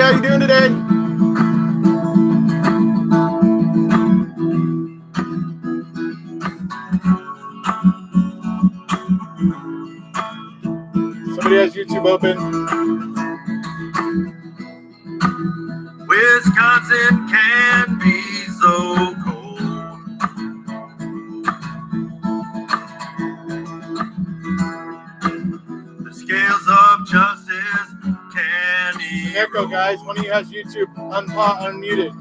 How you doing today? Somebody has YouTube open. Wisconsin can be so cold. The scales of justice can Echo, guys. One of you has YouTube unmuted.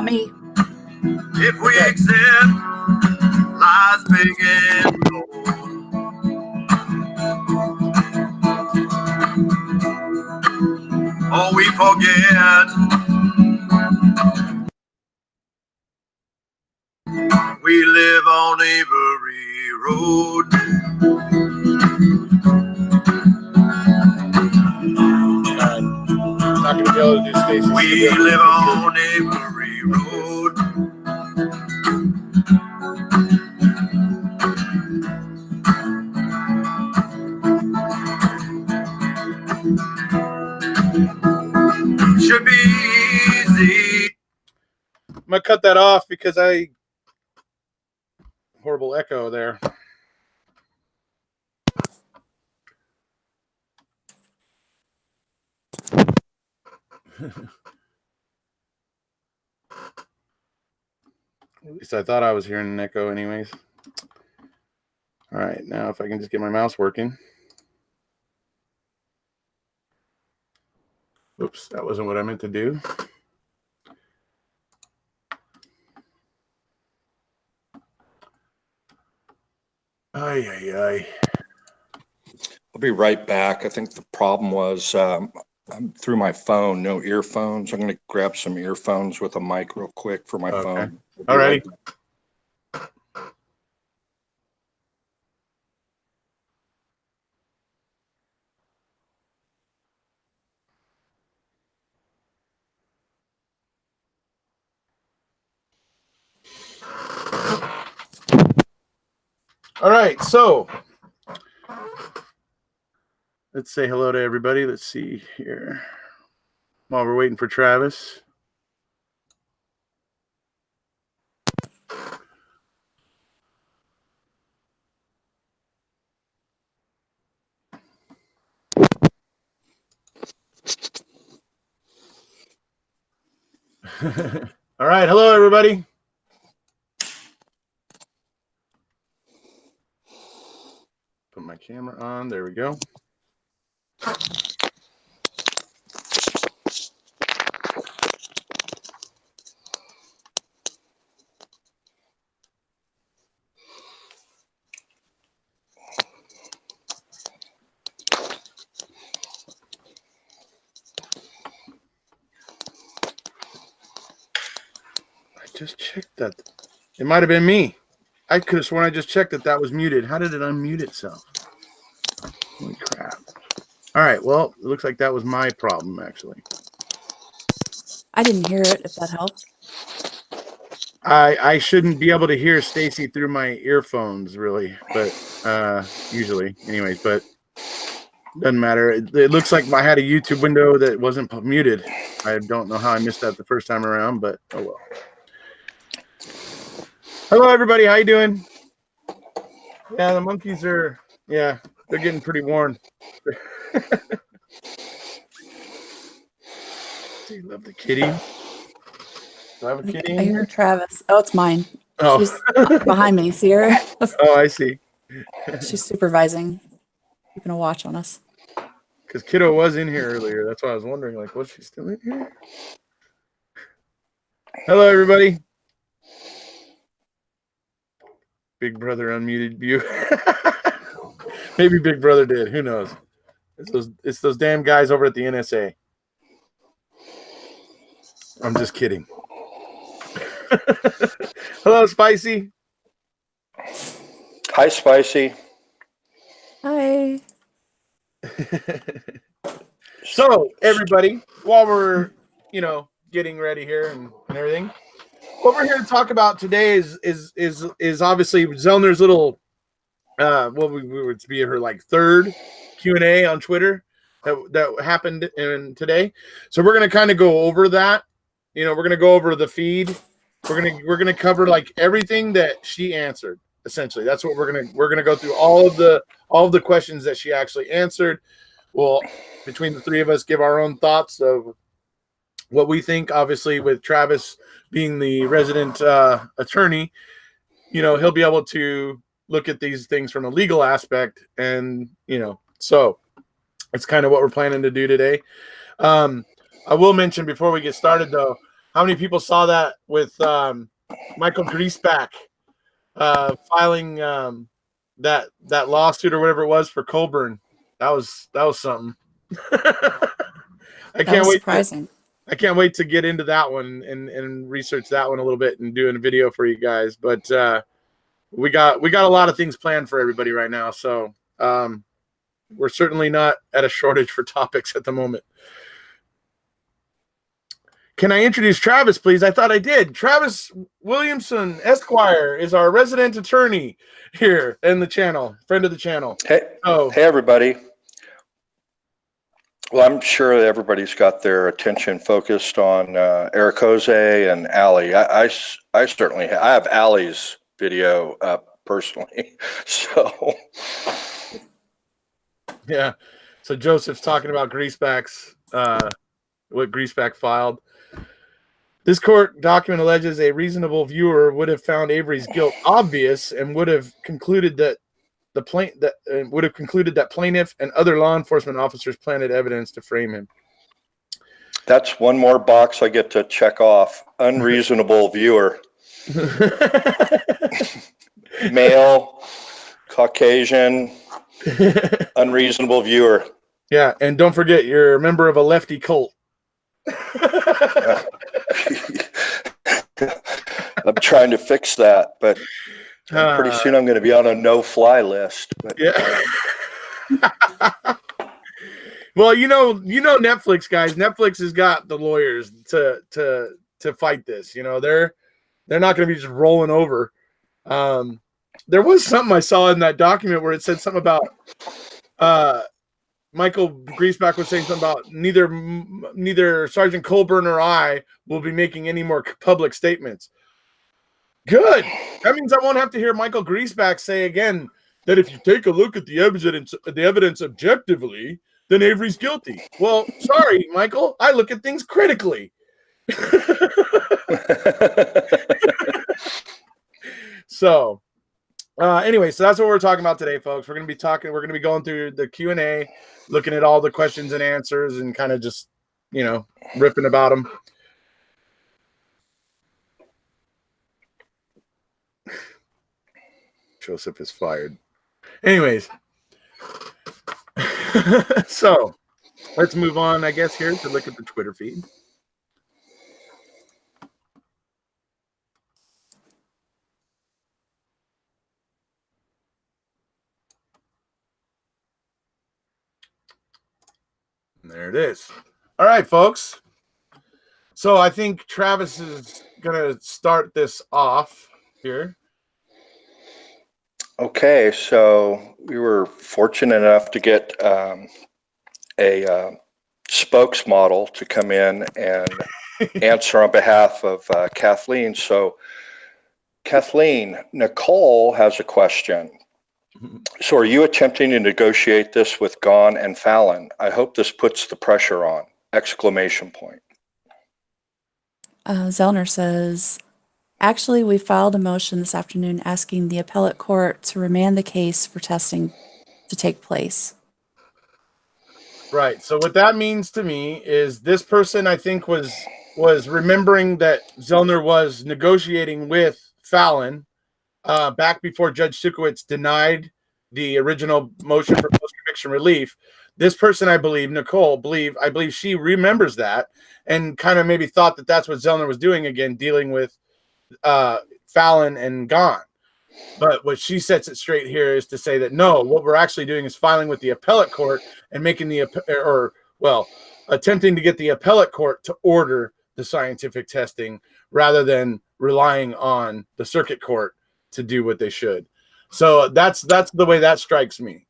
Me. If we accept lies big and bold. Oh, we forget we live on Avery Road. Not going to be able to do Stacy. We live on Avery Road. Should be easy. I'm going to cut that off because horrible echo there. At least I thought I was hearing an echo anyways. All right, now if I can just get my mouse working. Oops, that wasn't what I meant to do. Ay, ay, ay. I'll be right back. I think the problem was I'm through my phone, no earphones. I'm going to grab some earphones with a mic real quick for my phone. All righty. All right, so let's say hello to everybody. Let's see here. While we're waiting for Travis. All right, hello everybody. Put my camera on. There we go. Just checked that. It might have been me. I could have sworn I just checked that was muted. How did it unmute itself? Holy crap. All right. Well, it looks like that was my problem, actually. I didn't hear it, if that helps. I shouldn't be able to hear Stacy through my earphones, really, but usually. Anyways, but doesn't matter. It looks like I had a YouTube window that wasn't muted. I don't know how I missed that the first time around, but oh well. Hello, everybody. How you doing? Yeah, the monkeys are, they're getting pretty worn. You love the kitty. Do I have a kitty? I hear Travis. Oh, it's mine. Oh. She's behind me. See her? Oh, I see. She's supervising, keeping a watch on us. Because Kiddo was in here earlier. That's why I was wondering, like, was she still in here? Hello, everybody. Big Brother unmuted view. Maybe Big Brother did. Who knows? It's those damn guys over at the NSA. I'm just kidding. Hello, Spicy. Hi, Spicy. Hi. So, everybody, while we're, getting ready here and everything, what we're here to talk about today is obviously Zellner's little, we would be her like third Q&A on Twitter. that happened in today. So we're gonna kind of go over that. You know, we're gonna go over the feed. We're gonna cover like everything that she answered. Essentially, that's what we're gonna go through all of the questions that she actually answered. Well, between the three of us, give our own thoughts of what we think. Obviously, with Travis being the resident attorney, you know, he'll be able to look at these things from a legal aspect, and you know, so it's kind of what we're planning to do today. I will mention before we get started, though, how many people saw that with Michael Griesbach filing that lawsuit or whatever it was for Colburn? That was something. I That can't was wait. surprising. I can't wait to get into that one and research that one a little bit and do a video for you guys. But we got a lot of things planned for everybody right now, so we're certainly not at a shortage for topics at the moment. Can I introduce Travis, please? I thought I did. Travis Williamson, Esquire, is our resident attorney here in the channel, friend of the channel. Hey, hey everybody. Well, I'm sure that everybody's got their attention focused on Erekose and Ali. I certainly have Ali's video up personally. So yeah. So Joseph's talking about Griesbach's what Griesbach filed. This court document alleges a reasonable viewer would have found Avery's guilt obvious and would have concluded that plaintiff and other law enforcement officers planted evidence to frame him. That's one more box I get to check off. Unreasonable viewer. Male, Caucasian, unreasonable viewer. Yeah, and don't forget, you're a member of a lefty cult. I'm trying to fix that, but pretty soon I'm going to be on a no-fly list. But, yeah. Well, you know, Netflix, guys. Netflix has got the lawyers to fight this. You know, they're not going to be just rolling over. There was something I saw in that document where it said something about Michael Griesbach was saying something about neither Sergeant Colburn or I will be making any more public statements. Good. That means I won't have to hear Michael Griesbach say again that if you take a look at the evidence objectively, then Avery's guilty. Well, sorry, Michael. I look at things critically. So, anyway, so that's what we're talking about today, folks. We're going to be going through the Q&A, looking at all the questions and answers and kind of just, you know, ripping about them. Joseph is fired. Anyways, so let's move on, I guess, here to look at the Twitter feed. And there it is. All right, folks. So I think Travis is going to start this off here. Okay, so we were fortunate enough to get a spokesmodel to come in and answer on behalf of Kathleen. So Kathleen, Nicole has a question. So are you attempting to negotiate this with Gahn and Fallon? I hope this puts the pressure on! ! Zellner says, actually, we filed a motion this afternoon asking the appellate court to remand the case for testing to take place. Right. So what that means to me is this person, I think, was remembering that Zellner was negotiating with Fallon back before Judge Sukowitz denied the original motion for post-conviction relief. This person, I believe, Nicole, I believe she remembers that and kind of maybe thought that that's what Zellner was doing again, dealing with Fallon and Gahn. But what she sets it straight here is to say that no, what we're actually doing is filing with the appellate court and making attempting to get the appellate court to order the scientific testing rather than relying on the circuit court to do what they should. So that's the way that strikes me.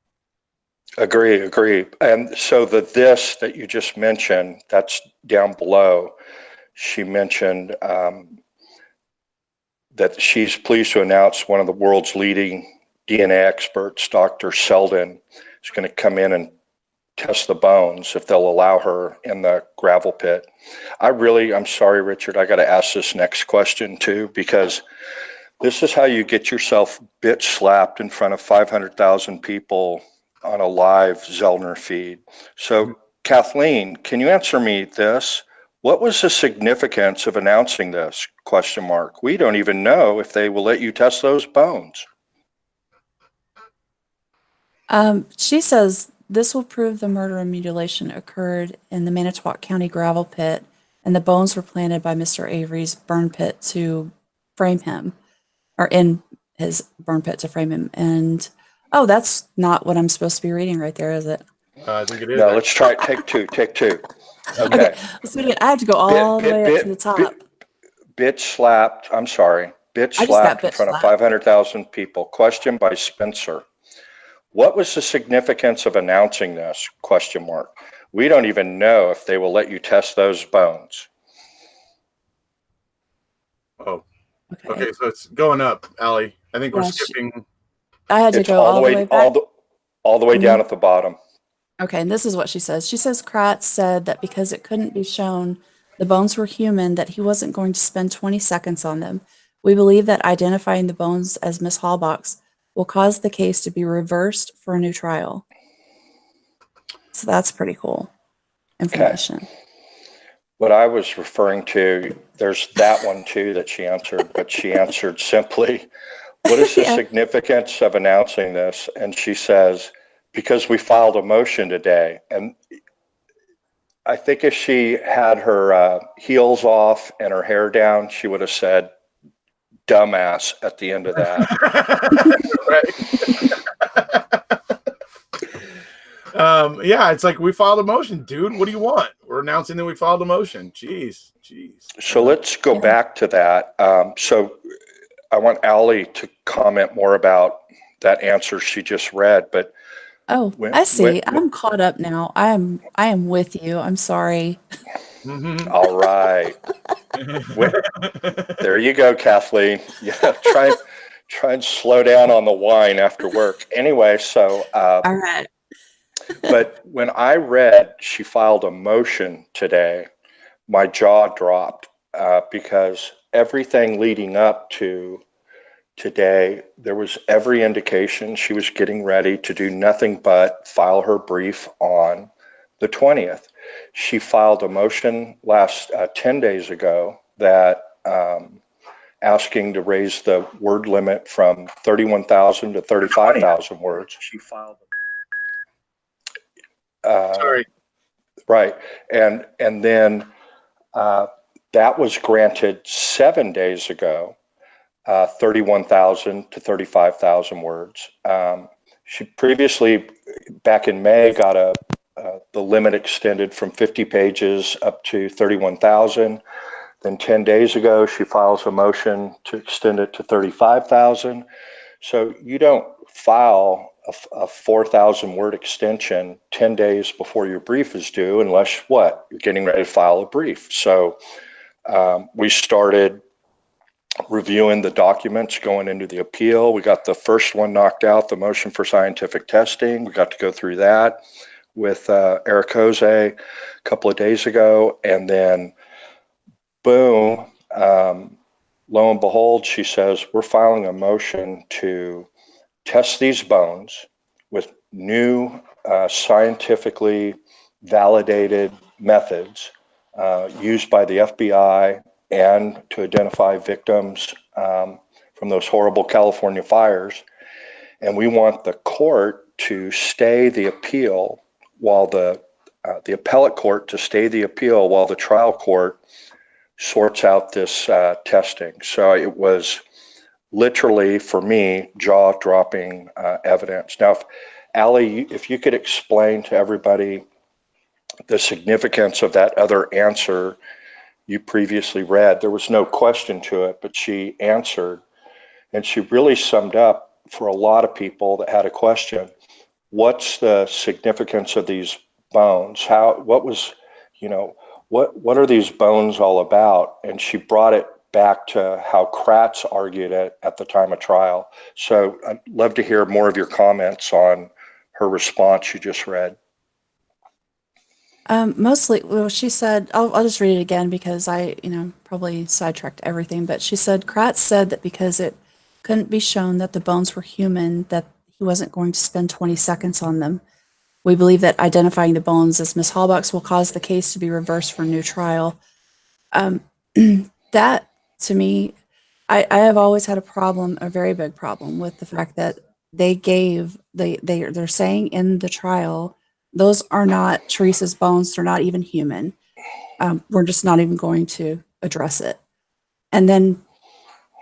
Agree. And so this that you just mentioned, that's down below. She mentioned that she's pleased to announce one of the world's leading DNA experts, Dr. Selden, is going to come in and test the bones if they'll allow her in the gravel pit. I'm sorry, Richard, I got to ask this next question too, because this is how you get yourself bitch slapped in front of 500,000 people on a live Zellner feed. So, Kathleen, can you answer me this? What was the significance of announcing this? Question mark. We don't even know if they will let you test those bones. She says this will prove the murder and mutilation occurred in the Manitowoc County gravel pit, and the bones were planted by Mr. Avery's burn pit to frame him, or in his burn pit to frame him. And oh, that's not what I'm supposed to be reading right there, is it? I think it is. No, let's try it. Take two. Okay, let's do it again. I have to go all the way up to the top. Bitch slapped. I'm sorry. Bitch I just got slapped in bitch front of slapped. 500,000 people. Question by Spencer. What was the significance of announcing this? Question mark. We don't even know if they will let you test those bones. Oh, okay. So it's going up, Allie. I think we're skipping. I had to It's go all the way back. all the way down at the bottom. Okay, and this is what she says. She says Kratz said that because it couldn't be shown the bones were human, that he wasn't going to spend 20 seconds on them. We believe that identifying the bones as Miss Hallbach's will cause the case to be reversed for a new trial. So that's pretty cool information. Okay. What I was referring to, there's that one too that she answered, but she answered simply, what is the significance of announcing this? And she says, because we filed a motion today. And I think if she had her heels off and her hair down, she would have said, dumbass at the end of that. Yeah, it's like we filed a motion, dude. What do you want? We're announcing that we filed a motion. Jeez. So let's go back to that. So I want Allie to comment more about that answer she just read. But I see. I'm caught up now. I am with you. I'm sorry. All right. There you go, Kathleen. Yeah, try and slow down on the wine after work. Anyway, so all right. But when I read she filed a motion today, my jaw dropped because everything leading up to today, there was every indication she was getting ready to do nothing but file her brief on the 20th. She filed a motion 10 days ago that asking to raise the word limit from 31,000 to 35,000 words. She filed. Sorry. Right. And then that was granted 7 days ago, 31,000 to 35,000 words. She previously, back in May, got the limit extended from 50 pages up to 31,000. Then 10 days ago, she files a motion to extend it to 35,000. So you don't file a 4,000 word extension 10 days before your brief is due unless you're getting ready to file a brief. So we started reviewing the documents going into the appeal. We got the first one knocked out, the motion for scientific testing. We got to go through that with Erekose a couple of days ago. And then boom, lo and behold, she says, we're filing a motion to test these bones with new scientifically validated methods used by the FBI and to identify victims from those horrible California fires. And we want the court to stay the appeal while the appellate court to stay the appeal while the trial court sorts out this testing. So it was literally, for me, jaw-dropping evidence. Now, Allie, if you could explain to everybody the significance of that other answer you previously read. There was no question to it, but she answered, and she really summed up for a lot of people that had a question what's the significance of these bones? What was, what are these bones all about? And she brought it back to how Kratz argued it at the time of trial. So I'd love to hear more of your comments on her response you just read. Mostly, well, she said, I'll just read it again because I, probably sidetracked everything, but she said, Kratz said that because it couldn't be shown that the bones were human, that he wasn't going to spend 20 seconds on them. We believe that identifying the bones as Miss Hallbuck's will cause the case to be reversed for a new trial. That, to me, I have always had a very big problem with the fact that they're saying in the trial, those are not Teresa's bones. They're not even human. We're just not even going to address it. And then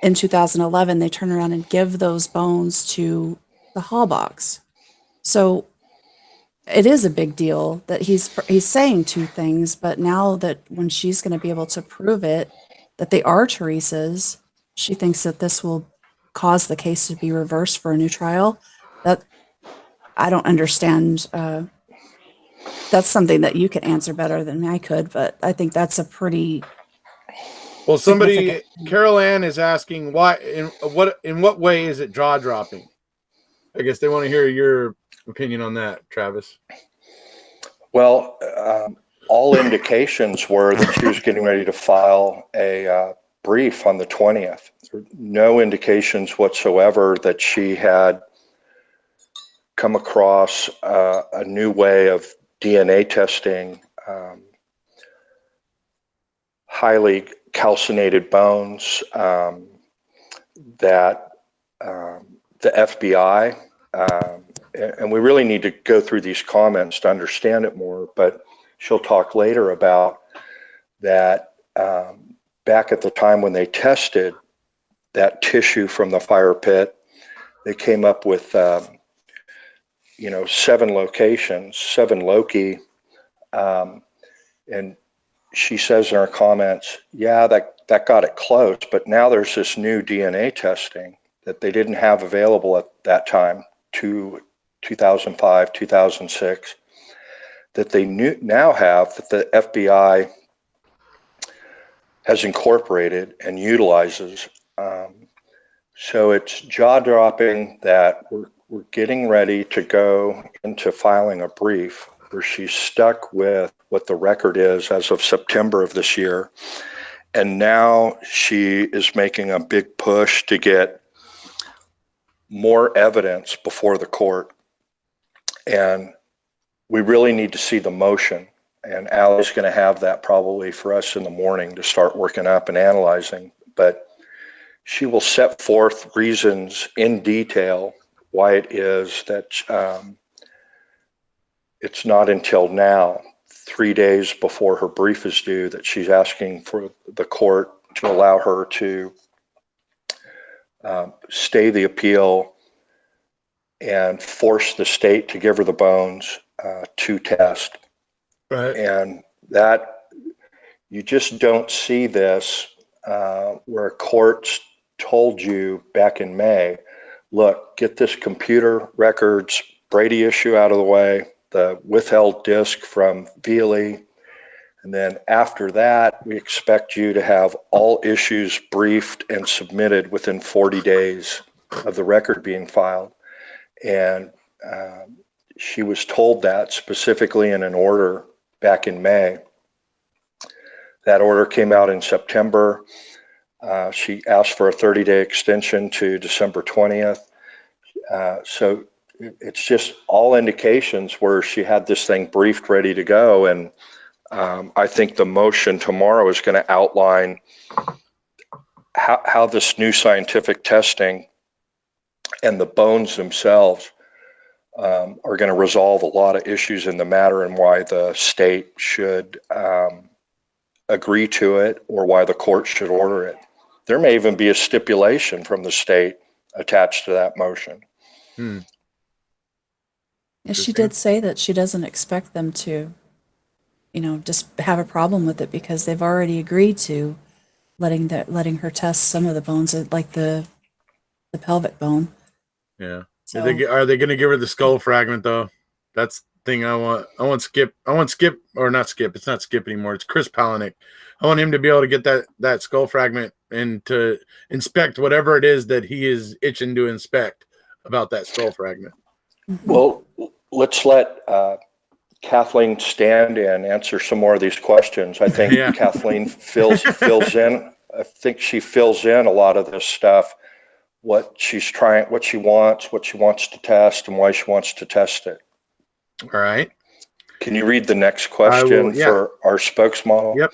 in 2011, they turn around and give those bones to the Hallbucks. So it is a big deal that he's saying two things, but now that when she's going to be able to prove it that they are Teresa's, she thinks that this will cause the case to be reversed for a new trial. That I don't understand. That's something that you could answer better than I could, but I think that's a pretty Well, significant. Carol Ann is asking why, in what way is it jaw dropping? I guess they want to hear your opinion on that, Travis. Well, all indications were that she was getting ready to file a brief on the 20th. There were no indications whatsoever that she had come across a new way of DNA testing highly calcinated bones that the FBI, and we really need to go through these comments to understand it more, but she'll talk later about that back at the time when they tested that tissue from the fire pit, they came up with 7 locations, 7 loci, and she says in her comments, yeah, that got it close, but now there's this new DNA testing that they didn't have available at that time, 2005, 2006, that they now have, that the FBI has incorporated and utilizes. So it's jaw-dropping that we're getting ready to go into filing a brief where she's stuck with what the record is as of September of this year. And now she is making a big push to get more evidence before the court. And we really need to see the motion. And Allie's going to have that probably for us in the morning to start working up and analyzing. But she will set forth reasons in detail why it is that it's not until now, 3 days before her brief is due, that she's asking for the court to allow her to stay the appeal and force the state to give her the bones to test. Right. And that, you just don't see this where courts told you back in May, look, get this computer records Brady issue out of the way, the withheld disk from VLE, and then after that, we expect you to have all issues briefed and submitted within 40 days of the record being filed. And she was told that specifically in an order back in May. That order came out in September. She asked for a 30-day extension to December 20th. So it's just all indications where she had this thing briefed, ready to go. And I think the motion tomorrow is going to outline how this new scientific testing and the bones themselves are going to resolve a lot of issues in the matter, and why the state should agree to it or why the court should order it. There may even be a stipulation from the state attached to that motion. Yeah, she did say that she doesn't expect them to, just have a problem with it because they've already agreed to letting her test some of the bones, like the pelvic bone. Yeah. So Are they going to give her the skull fragment though? That's the thing I want. I want Skip, or not Skip. It's not Skip anymore. It's Chris Palahniuk. I want him to be able to get that skull fragment and to inspect whatever it is that he is itching to inspect about that skull fragment. Well, let's let Kathleen stand in, answer some more of these questions. I think Yeah. Kathleen fills in. I think she fills in a lot of this stuff. What she's trying, what she wants to test, and why she wants to test it. All right. Can you read the next question for our spokesmodel? Yep.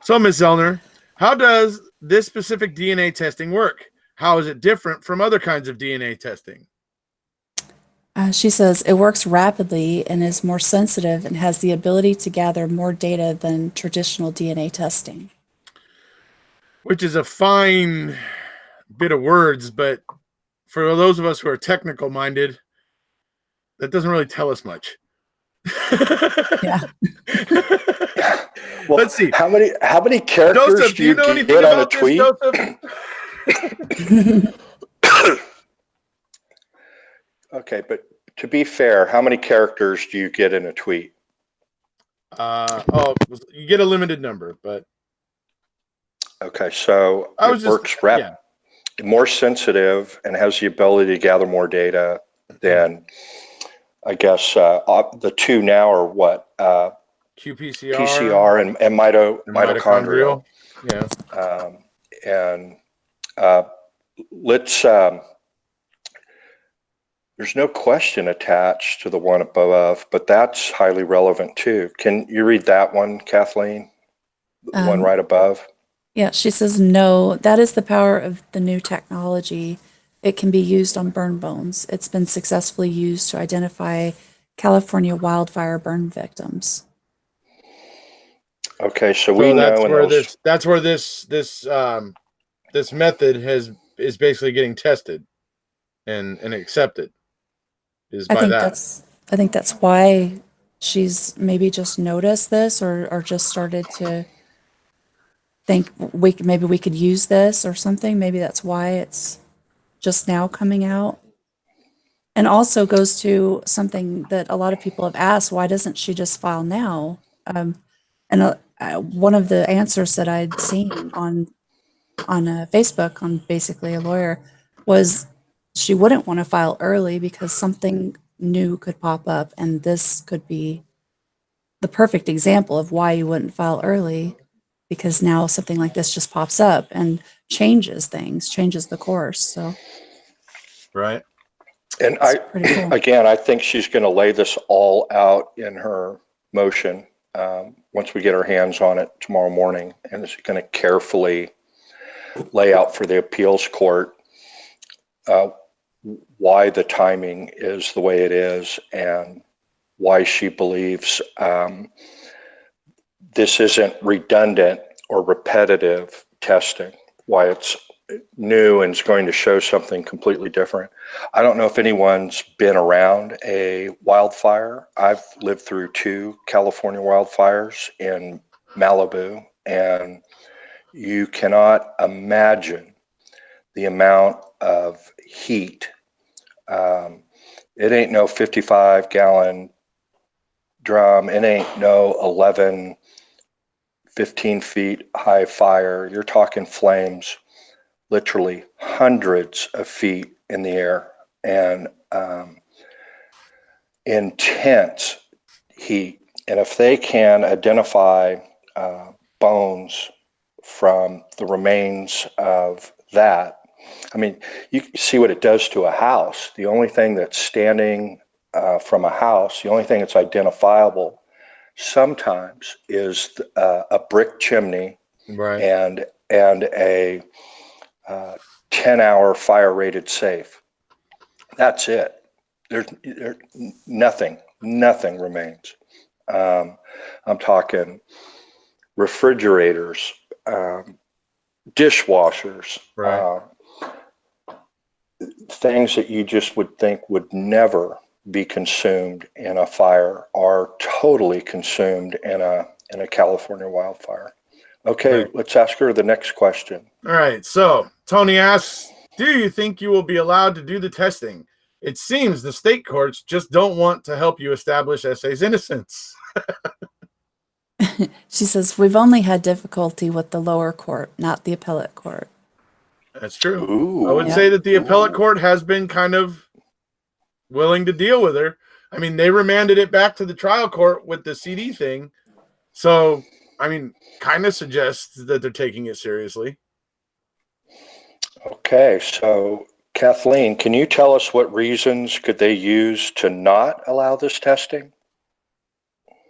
So, Ms. Zellner, how does this specific DNA testing work? How is it different from other kinds of DNA testing? she says it works rapidly and is more sensitive and has the ability to gather more data than traditional DNA testing. Which is a fine bit of words, but for those of us who are technical minded, that doesn't really tell us much. Yeah. Well, let's see. How many characters Joseph, do you know anything get on a about tweet? This, Joseph? Okay, but to be fair, how many characters do you get in a tweet? You get a limited number, but okay, so it works more sensitive and has the ability to gather more data than, I guess, the two now are what? qPCR, PCR and mitochondrial. Yeah. And let's, there's no question attached to the one above, but that's highly relevant too. Can you read that one, Kathleen? The one right above? Yeah, she says, no, that is the power of the new technology. It can be used on burn bones. It's been successfully used to identify California wildfire burn victims. Okay, so we know that's where this method is basically getting tested and accepted. I think that's why she's maybe just noticed this or just started to think maybe we could use this or something. Maybe that's why it's just now coming out. And also goes to something that a lot of people have asked, why doesn't she just file now? One of the answers that I'd seen on Facebook on basically a lawyer was she wouldn't want to file early because something new could pop up, and this could be the perfect example of why you wouldn't file early, because now something like this just pops up and changes things, changes the course. So right. And again, I think she's going to lay this all out in her motion once we get our hands on it tomorrow morning, and is going to carefully lay out for the appeals court why the timing is the way it is and why she believes this isn't redundant or repetitive testing, why it's new and is going to show something completely different. I don't know if anyone's been around a wildfire. I've lived through 2 California wildfires in Malibu, and you cannot imagine the amount of heat. It ain't no 55-gallon drum. It ain't no 11, 15 feet high fire. You're talking flames literally hundreds of feet in the air, and intense heat. And if they can identify bones from the remains of that, I mean, you see what it does to a house. The only thing that's standing from a house, the only thing that's identifiable sometimes is a brick chimney, right, and a 10-hour fire-rated safe. That's it. There's nothing remains. I'm talking refrigerators, dishwashers, right. Things that you just would think would never be consumed in a fire are totally consumed in a California wildfire. Okay, right. Let's ask her the next question. All right. So Tony asks, Do you think you will be allowed to do the testing? It seems the state courts just don't want to help you establish S.A.'s innocence. She says, we've only had difficulty with the lower court, not the appellate court. That's true. Ooh. I would Yeah. say that the appellate court has been kind of willing to deal with her. I mean, they remanded it back to the trial court with the CD thing. So, I mean, kind of suggests that they're taking it seriously. Okay, so Kathleen, can you tell us what reasons could they use to not allow this testing?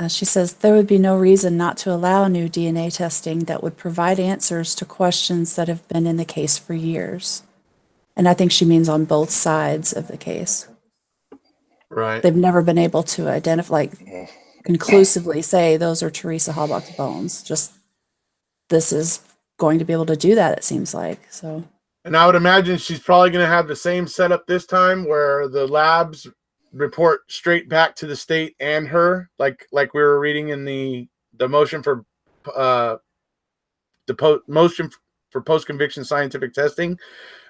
She says there would be no reason not to allow new DNA testing that would provide answers to questions that have been in the case for years. And I think she means on both sides of the case. Right. They've never been able to identify, conclusively say those are Teresa Halbach's bones. Just this is going to be able to do that, it seems like. So. And I would imagine she's probably going to have the same setup this time where the labs report straight back to the state and her, like we were reading in the motion for motion for post-conviction scientific testing,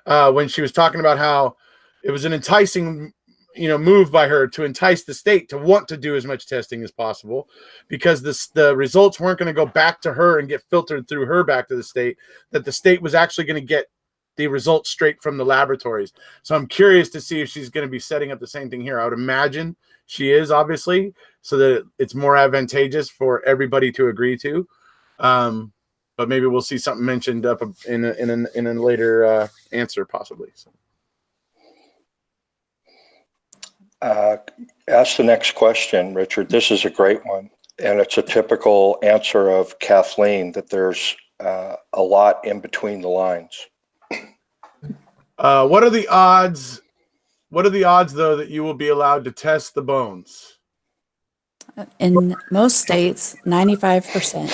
when she was talking about how it was an enticing move by her to entice the state to want to do as much testing as possible, because the results weren't going to go back to her and get filtered through her back to the state, that the state was actually going to get the results straight from the laboratories. So I'm curious to see if she's going to be setting up the same thing here. I would imagine she is, obviously, so that it's more advantageous for everybody to agree to. But maybe we'll see something mentioned up in a later answer, possibly. So. Ask the next question, Richard. This is a great one, and it's a typical answer of Kathleen, that there's a lot in between the lines. What are the odds? What are the odds, though, that you will be allowed to test the bones? In most states, 95%.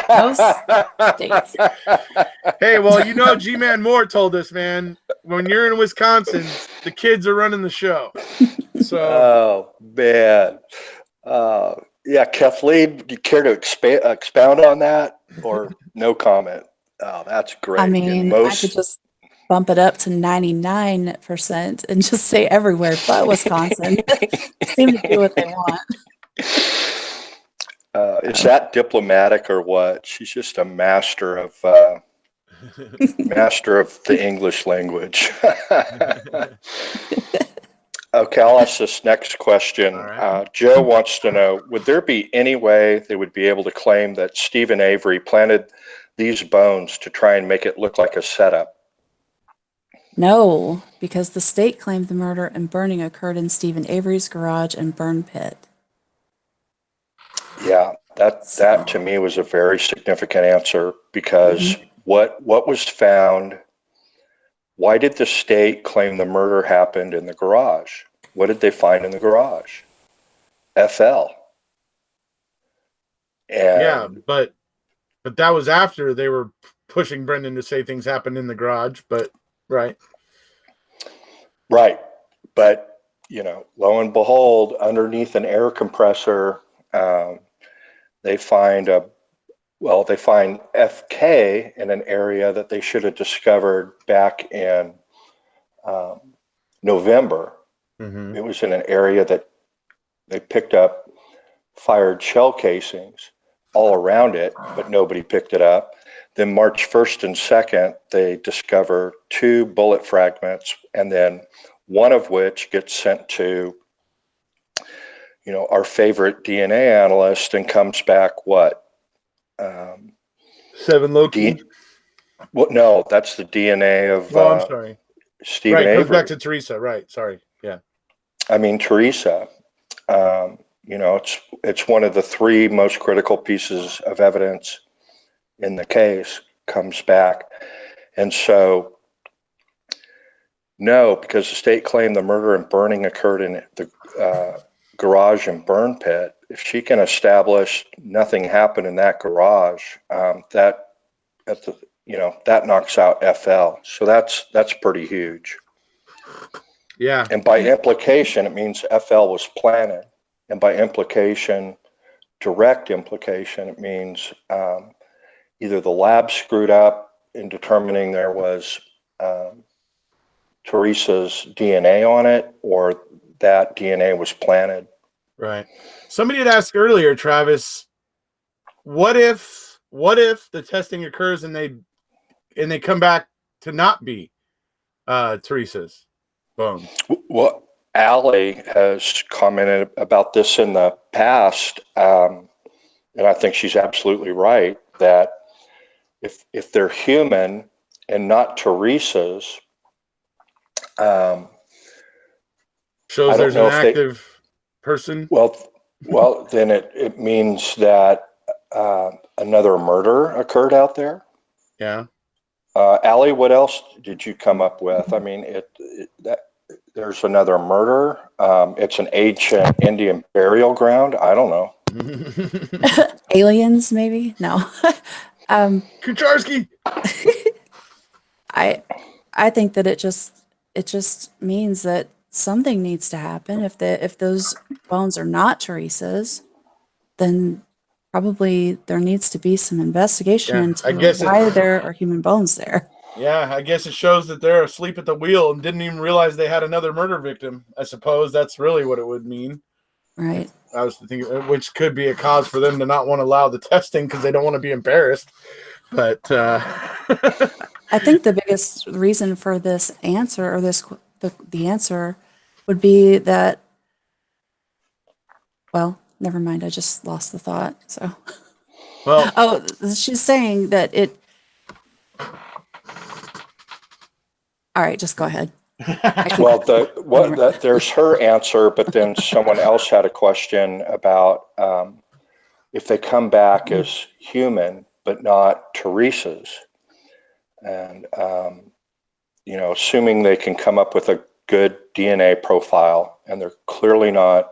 Most states. Hey, well, G-Man Moore told us, man, when you're in Wisconsin, the kids are running the show. So, oh man, yeah, Kathleen, do you care to expound on that, or no comment? Oh, that's great. I mean, I could just bump it up to 99% and just say everywhere but Wisconsin. Seem to do what they want. Is that diplomatic or what? She's just a master of the English language. Okay, I'll ask this next question. Right. Joe wants to know, would there be any way they would be able to claim that Stephen Avery planted these bones to try and make it look like a setup? No, because the state claimed the murder and burning occurred in Stephen Avery's garage and burn pit. Yeah, that to me was a very significant answer, because what was found, why did the state claim the murder happened in the garage? What did they find in the garage? FL. And yeah, but that was after they were pushing Brendan to say things happened in the garage, but right. Right. But, lo and behold, underneath an air compressor, they find FK in an area that they should have discovered back in November. Mm-hmm. It was in an area that they picked up fired shell casings all around it, but nobody picked it up. Then March 1st and 2nd, they discover 2 bullet fragments, and then one of which gets sent to, our favorite DNA analyst, and comes back what? 7 Loki. No, that's the DNA of I'm sorry. Stephen Right, Avery. goes back to Teresa. Right, sorry. Yeah. I mean, Teresa. It's one of the 3 most critical pieces of evidence in the case, comes back. And so, no, because the state claimed the murder and burning occurred in the garage and burn pit. If she can establish nothing happened in that garage, that knocks out FL. So that's pretty huge. Yeah. And by implication, it means FL was planted. And by implication, direct implication, it means either the lab screwed up in determining there was Teresa's DNA on it, or that DNA was planted. Right. Somebody had asked earlier, Travis, what if the testing occurs and they come back to not be Teresa's bones? Well, Allie has commented about this in the past, and I think she's absolutely right that if they're human and not Teresa's, Shows there's an active person. Well, then it means that another murder occurred out there. Yeah. Allie, what else did you come up with? I mean, there's another murder. It's an ancient Indian burial ground. I don't know. Aliens, maybe? No. Kucharski. I think that it just means that something needs to happen. If those bones are not Teresa's, then probably there needs to be some investigation into why there are human bones there. Yeah, I guess it shows that they're asleep at the wheel and didn't even realize they had another murder victim. I suppose that's really what it would mean. Right. I was thinking, which could be a cause for them to not want to allow the testing because they don't want to be embarrassed. But I think the biggest reason for this answer, or the answer, would be that. Well, never mind. I just lost the thought. So. Well. Oh, she's saying that it. All right, just go ahead. Well, there's her answer, but then someone else had a question about if they come back as human but not Teresa's, and assuming they can come up with a good DNA profile and they're clearly not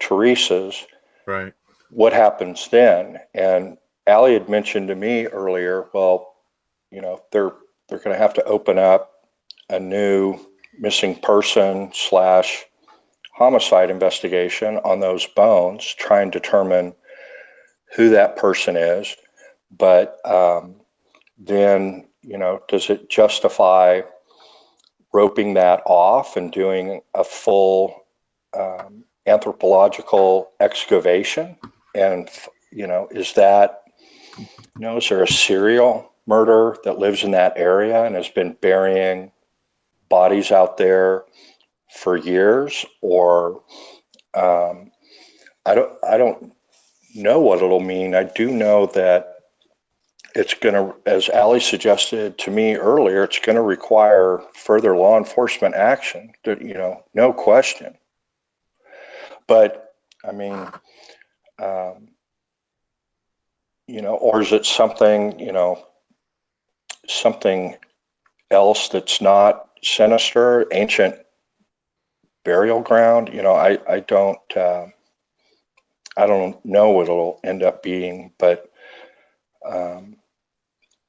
Teresa's, right? What happens then? And Allie had mentioned to me earlier, well, they're going to have to open up a new missing person / homicide investigation on those bones, try and determine who that person is. But then, does it justify roping that off and doing a full anthropological excavation? And, is that, is there a serial murder that lives in that area and has been burying bodies out there for years? Or I don't know what it'll mean. I do know that it's going to, as Allie suggested to me earlier, it's going to require further law enforcement action, no question. But I mean, or is it something, something else that's not sinister, ancient burial ground? I don't know what it'll end up being, but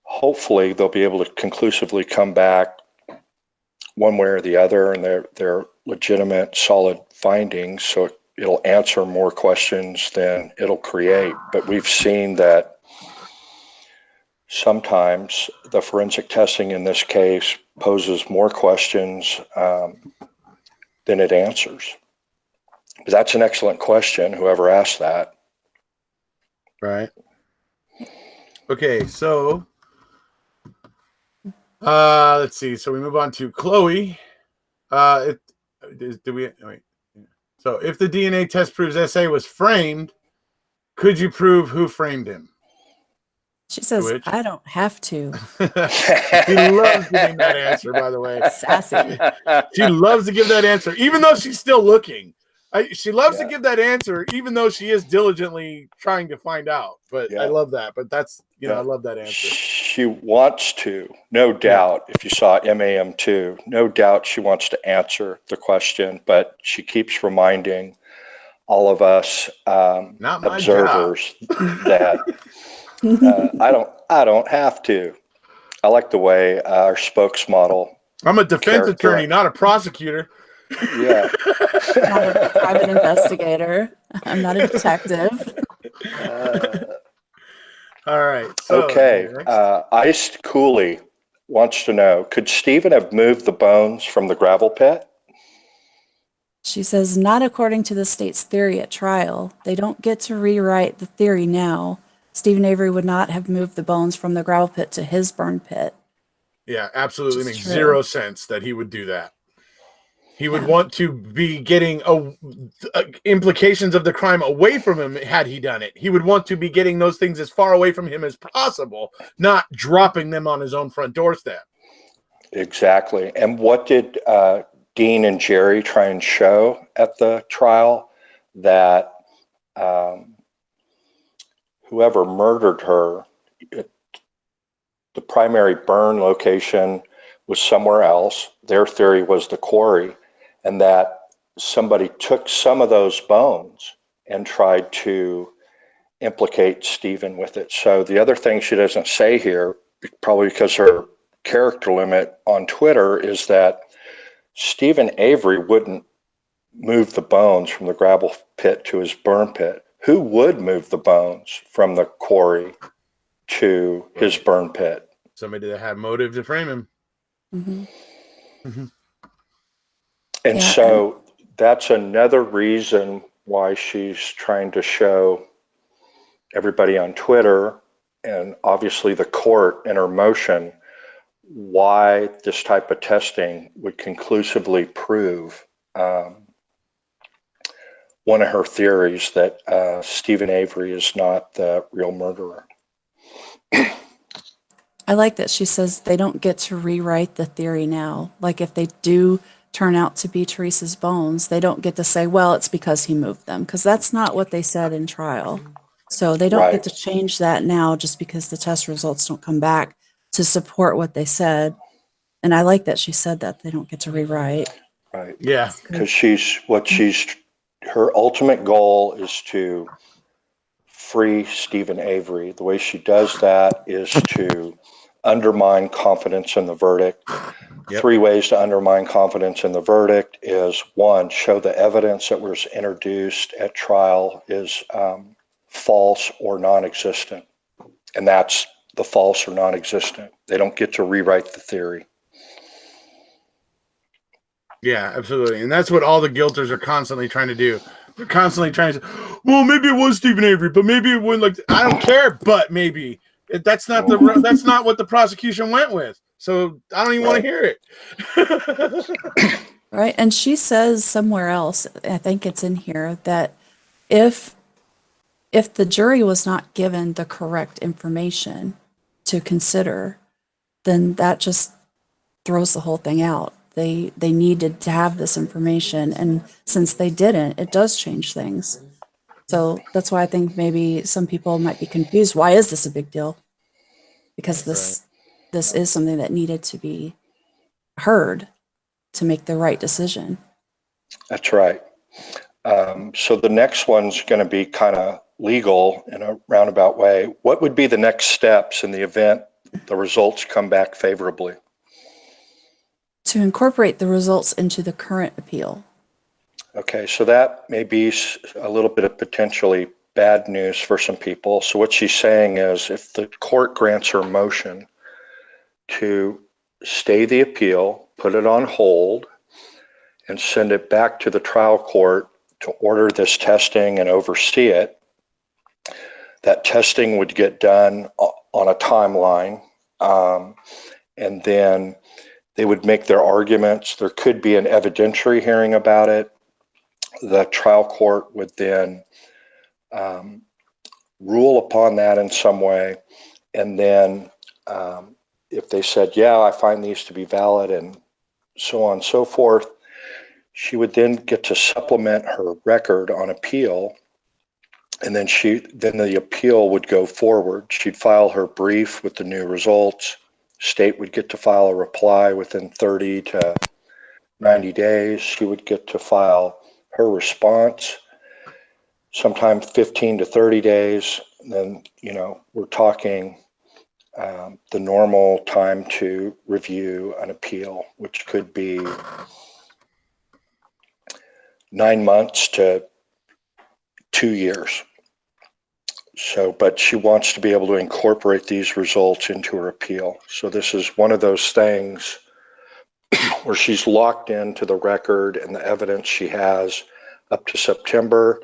hopefully they'll be able to conclusively come back one way or the other, and they're legitimate, solid findings, so it'll answer more questions than it'll create. But we've seen that sometimes the forensic testing in this case poses more questions than it answers. But that's an excellent question, whoever asked that. Right. Okay, so let's see. So we move on to Chloe. So if the DNA test proves SA was framed, could you prove who framed him? She says, I don't have to. She loves giving that answer, by the way. Sassy. She loves to give that answer, even though she's still looking. She loves to give that answer, even though she is diligently trying to find out. But I love that. But that's, I love that answer. She wants to, no doubt. If you saw MAM2, no doubt she wants to answer the question, but she keeps reminding all of us observers that I don't have to. I like the way our spokesmodel. I'm a defense attorney, not a prosecutor. Yeah. Not a private investigator. I'm not a detective. All right. So Okay. next. Iced Cooley wants to know, could Stephen have moved the bones from the gravel pit? She says, not according to the state's theory at trial. They don't get to rewrite the theory now. Stephen Avery would not have moved the bones from the gravel pit to his burn pit. Yeah, Which absolutely is makes true. zero sense that he would do that. He would Yeah. want to be getting implications of the crime away from him had he done it. He would want to be getting those things as far away from him as possible, not dropping them on his own front doorstep. Exactly. And what did Dean and Jerry try and show at the trial? That whoever murdered her, the primary burn location was somewhere else. Their theory was the quarry, and that somebody took some of those bones and tried to implicate Stephen with it. So the other thing she doesn't say here, probably because her character limit on Twitter, is that Stephen Avery wouldn't move the bones from the gravel pit to his burn pit. Who would move the bones from the quarry to his burn pit? Somebody that had motive to frame him. Mm-hmm. And Yeah, so that's another reason why she's trying to show everybody on Twitter and obviously the court in her motion why this type of testing would conclusively prove one of her theories that Stephen Avery is not the real murderer. I like that she says they don't get to rewrite the theory now. Like if they do turn out to be Teresa's bones, they don't get to say, well, it's because he moved them, because that's not what they said in trial. So they don't get Right. to change that now just because the test results don't come back to support what they said. And I like that she said that they don't get to rewrite. Right. Yeah. Because her ultimate goal is to free Stephen Avery. The way she does that is to undermine confidence in the verdict. Yep. 3 ways to undermine confidence in the verdict is: 1, show the evidence that was introduced at trial is false or non-existent. And that's the false or non-existent. They don't get to rewrite the theory. Yeah, absolutely. And that's what all the guilters are constantly trying to do. They're constantly trying to say, well, maybe it was Stephen Avery, but maybe it wouldn't. Like, I don't care, but maybe. That's not what the prosecution went with. So I don't even want to hear it. Right. And she says somewhere else, I think it's in here, that if the jury was not given the correct information to consider, then that just throws the whole thing out. They needed to have this information, and since they didn't, it does change things. So that's why I think maybe some people might be confused. Why is this a big deal? Because this is something that needed to be heard to make the right decision. That's right. So the next one's going to be kind of legal in a roundabout way. What would be the next steps in the event the results come back favorably? To incorporate the results into the current appeal. Okay, so that may be a little bit of potentially bad news for some people. So what she's saying is, if the court grants her motion to stay the appeal, put it on hold, and send it back to the trial court to order this testing and oversee it, that testing would get done on a timeline, and then they would make their arguments. There could be an evidentiary hearing about it. The trial court would then rule upon that in some way, and then if they said, yeah, I find these to be valid, and so on and so forth, she would then get to supplement her record on appeal, and then the appeal would go forward. She'd file her brief with the new results. State would get to file a reply within 30 to 90 days. She would get to file her response sometime 15 to 30 days. And then, we're talking the normal time to review an appeal, which could be 9 months to 2 years. But she wants to be able to incorporate these results into her appeal. So this is one of those things where she's locked into the record and the evidence she has up to September,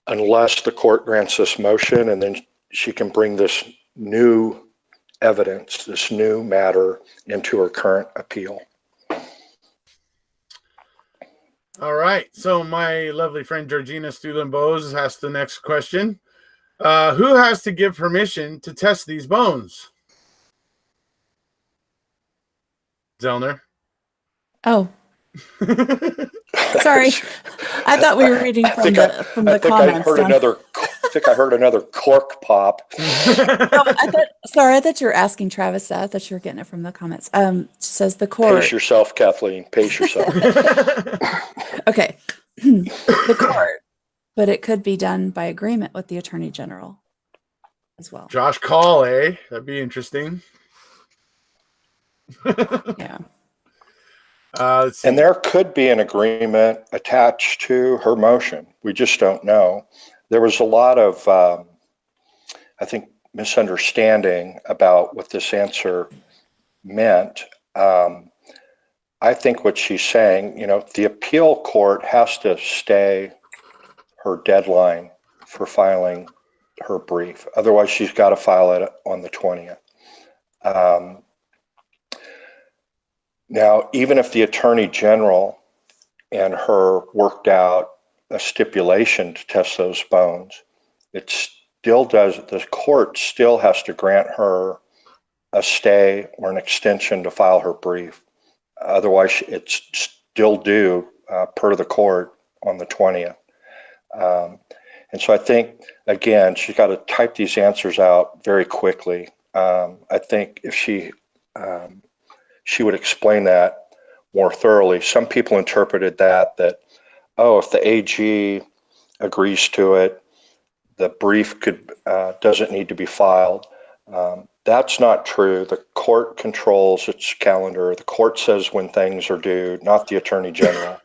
unless the court grants this motion, and then she can bring this new evidence, this new matter into her current appeal. All right. So my lovely friend Georgina Stulen-Bose asked the next question. Who has to give permission to test these bones? Zellner. Oh, sorry. I thought we were reading from the comments. I think I heard another cork pop. I thought you were asking Travis that. I thought you were getting it from the comments. She says the court. Pace yourself, Kathleen. Pace yourself. Okay. The court, but it could be done by agreement with the Attorney General as well. Josh Call, eh? That'd be interesting. Yeah. And there could be an agreement attached to her motion. We just don't know. There was a lot of, I think, misunderstanding about what this answer meant. I think what she's saying, the appeal court has to stay her deadline for filing her brief. Otherwise, she's got to file it on the 20th. Now, even if the Attorney General and her worked out a stipulation to test those bones, it still does, the court still has to grant her a stay or an extension to file her brief. Otherwise, it's still due per the court on the 20th. And so I think, again, she's got to type these answers out very quickly. I think if she would explain that more thoroughly. Some people interpreted that, if the AG agrees to it, the brief doesn't need to be filed. That's not true. The court controls its calendar. The court says when things are due, not the Attorney General.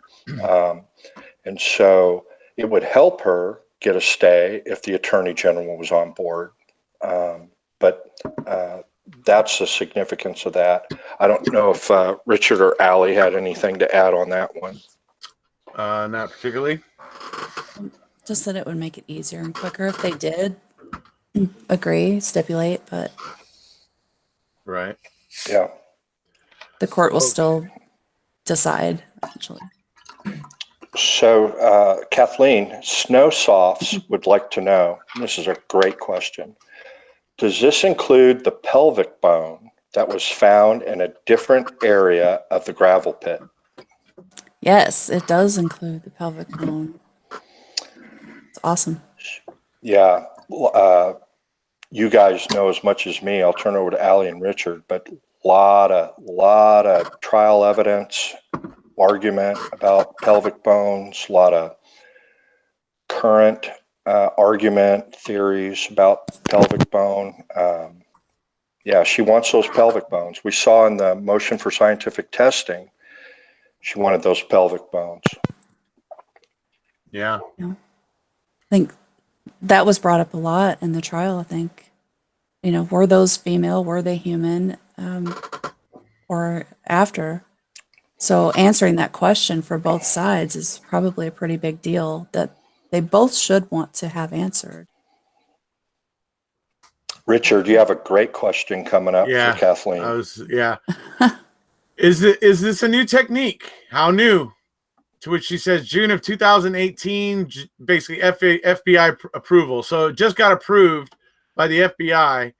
And so it would help her get a stay if the Attorney General was on board. But that's the significance of that. I don't know if Richard or Allie had anything to add on that one. Not particularly. Just that it would make it easier and quicker if they did agree, stipulate, but right. Yeah. The court will still decide, actually. So, Kathleen, Snowsofts would like to know, this is a great question, does this include the pelvic bone that was found in a different area of the gravel pit? Yes, it does include the pelvic bone. It's awesome. Yeah. You guys know as much as me. I'll turn over to Allie and Richard, but lot of trial evidence, argument about pelvic bones, a lot of current argument theories about pelvic bone. Yeah, she wants those pelvic bones. We saw in the motion for scientific testing, she wanted those pelvic bones. Yeah. I think that was brought up a lot in the trial, I think. Were those female? Were they human? Or after? So answering that question for both sides is probably a pretty big deal that they both should want to have answered. Richard, you have a great question coming up for Kathleen. Is this a new technique? How new? To which she says June of 2018, basically FBI approval. So it just got approved by the FBI.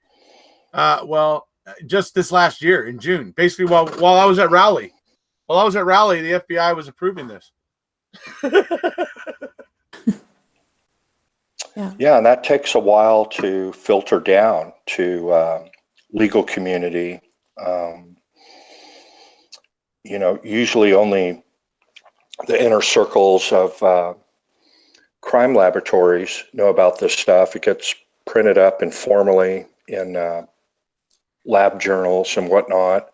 Just this last year in June, basically while I was at Raleigh. While I was at Raleigh, the FBI was approving this. Yeah, and that takes a while to filter down to legal community. Usually only the inner circles of crime laboratories know about this stuff. It gets printed up informally in lab journals and whatnot.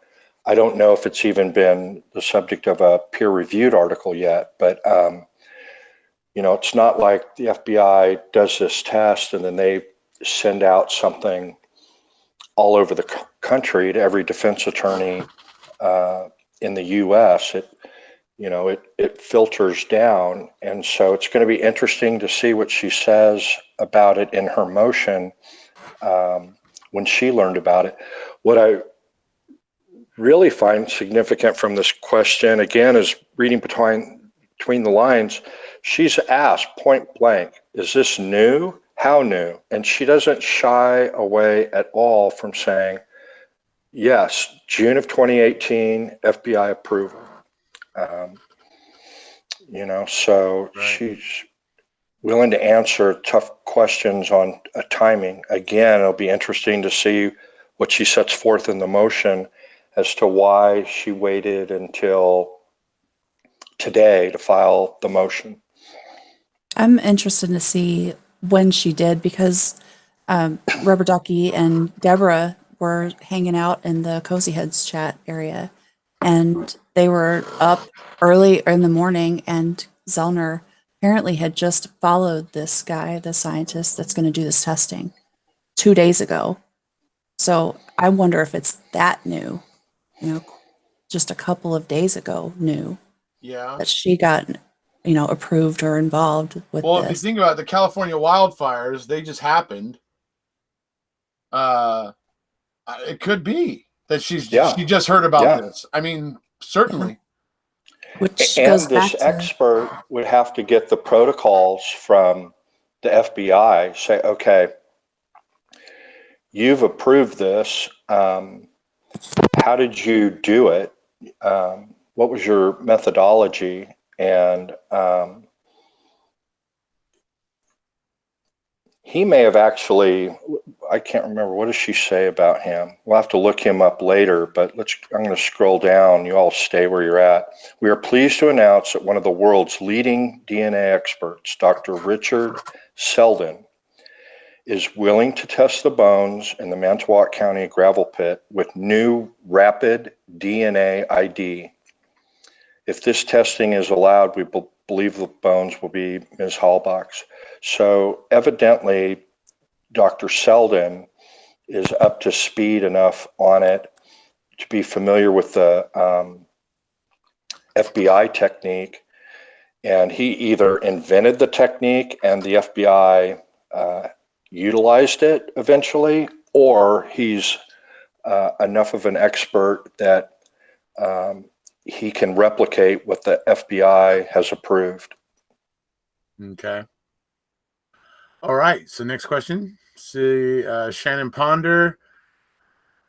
I don't know if it's even been the subject of a peer-reviewed article yet, but it's not like the FBI does this test and then they send out something all over the country to every defense attorney in the U.S. It filters down, and so it's going to be interesting to see what she says about it in her motion when she learned about it. What I really find significant from this question, again, is reading between the lines. She's asked point blank, is this new? How new? And she doesn't shy away at all from saying, yes, June of 2018, FBI approval. So Right. she's willing to answer tough questions on timing. Again, it'll be interesting to see what she sets forth in the motion as to why she waited until today to file the motion. I'm interested to see when she did because Rubber Ducky and Deborah were hanging out in the Cozy Heads chat area, and they were up early in the morning, and Zellner apparently had just followed this guy, the scientist that's going to do this testing, 2 days ago. So I wonder if it's that new, just a couple of days ago new Yeah. that she got, approved or involved with Well, if you this. think about it, the California wildfires, they just happened. It could be that she just heard about this. I mean, certainly. Which And goes this back to expert would have to get the protocols from the FBI, say, okay, you've approved this. How did you do it? What was your methodology? And he may have actually, I can't remember, what does she say about him? We'll have to look him up later, but I'm going to scroll down. You all stay where you're at. We are pleased to announce that one of the world's leading DNA experts, Dr. Richard Selden, is willing to test the bones in the Manitowoc County gravel pit with new rapid DNA ID. If this testing is allowed, we believe the bones will be Ms. Hallbach's. So evidently, Dr. Selden is up to speed enough on it to be familiar with the FBI technique. And he either invented the technique and the FBI utilized it eventually, or he's enough of an expert that he can replicate what the FBI has approved. Okay. All right. So next question. See, Shannon Ponder.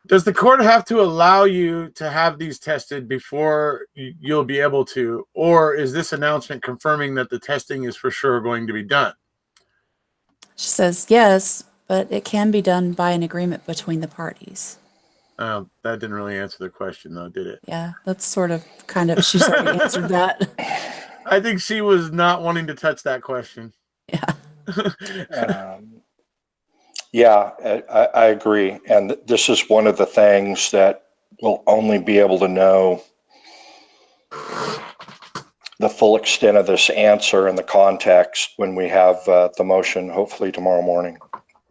Does the court have to allow you to have these tested before you'll be able to, or is this announcement confirming that the testing is for sure going to be done? she says yes, but it can be done by an agreement between the parties. That didn't really answer the question, though, did it? Yeah, that's sort of she's already answered that. I think she was not wanting to touch that question. Yeah. Yeah, I agree. And this is one of the things that we'll only be able to know the full extent of this answer and the context when we have the motion, hopefully tomorrow morning.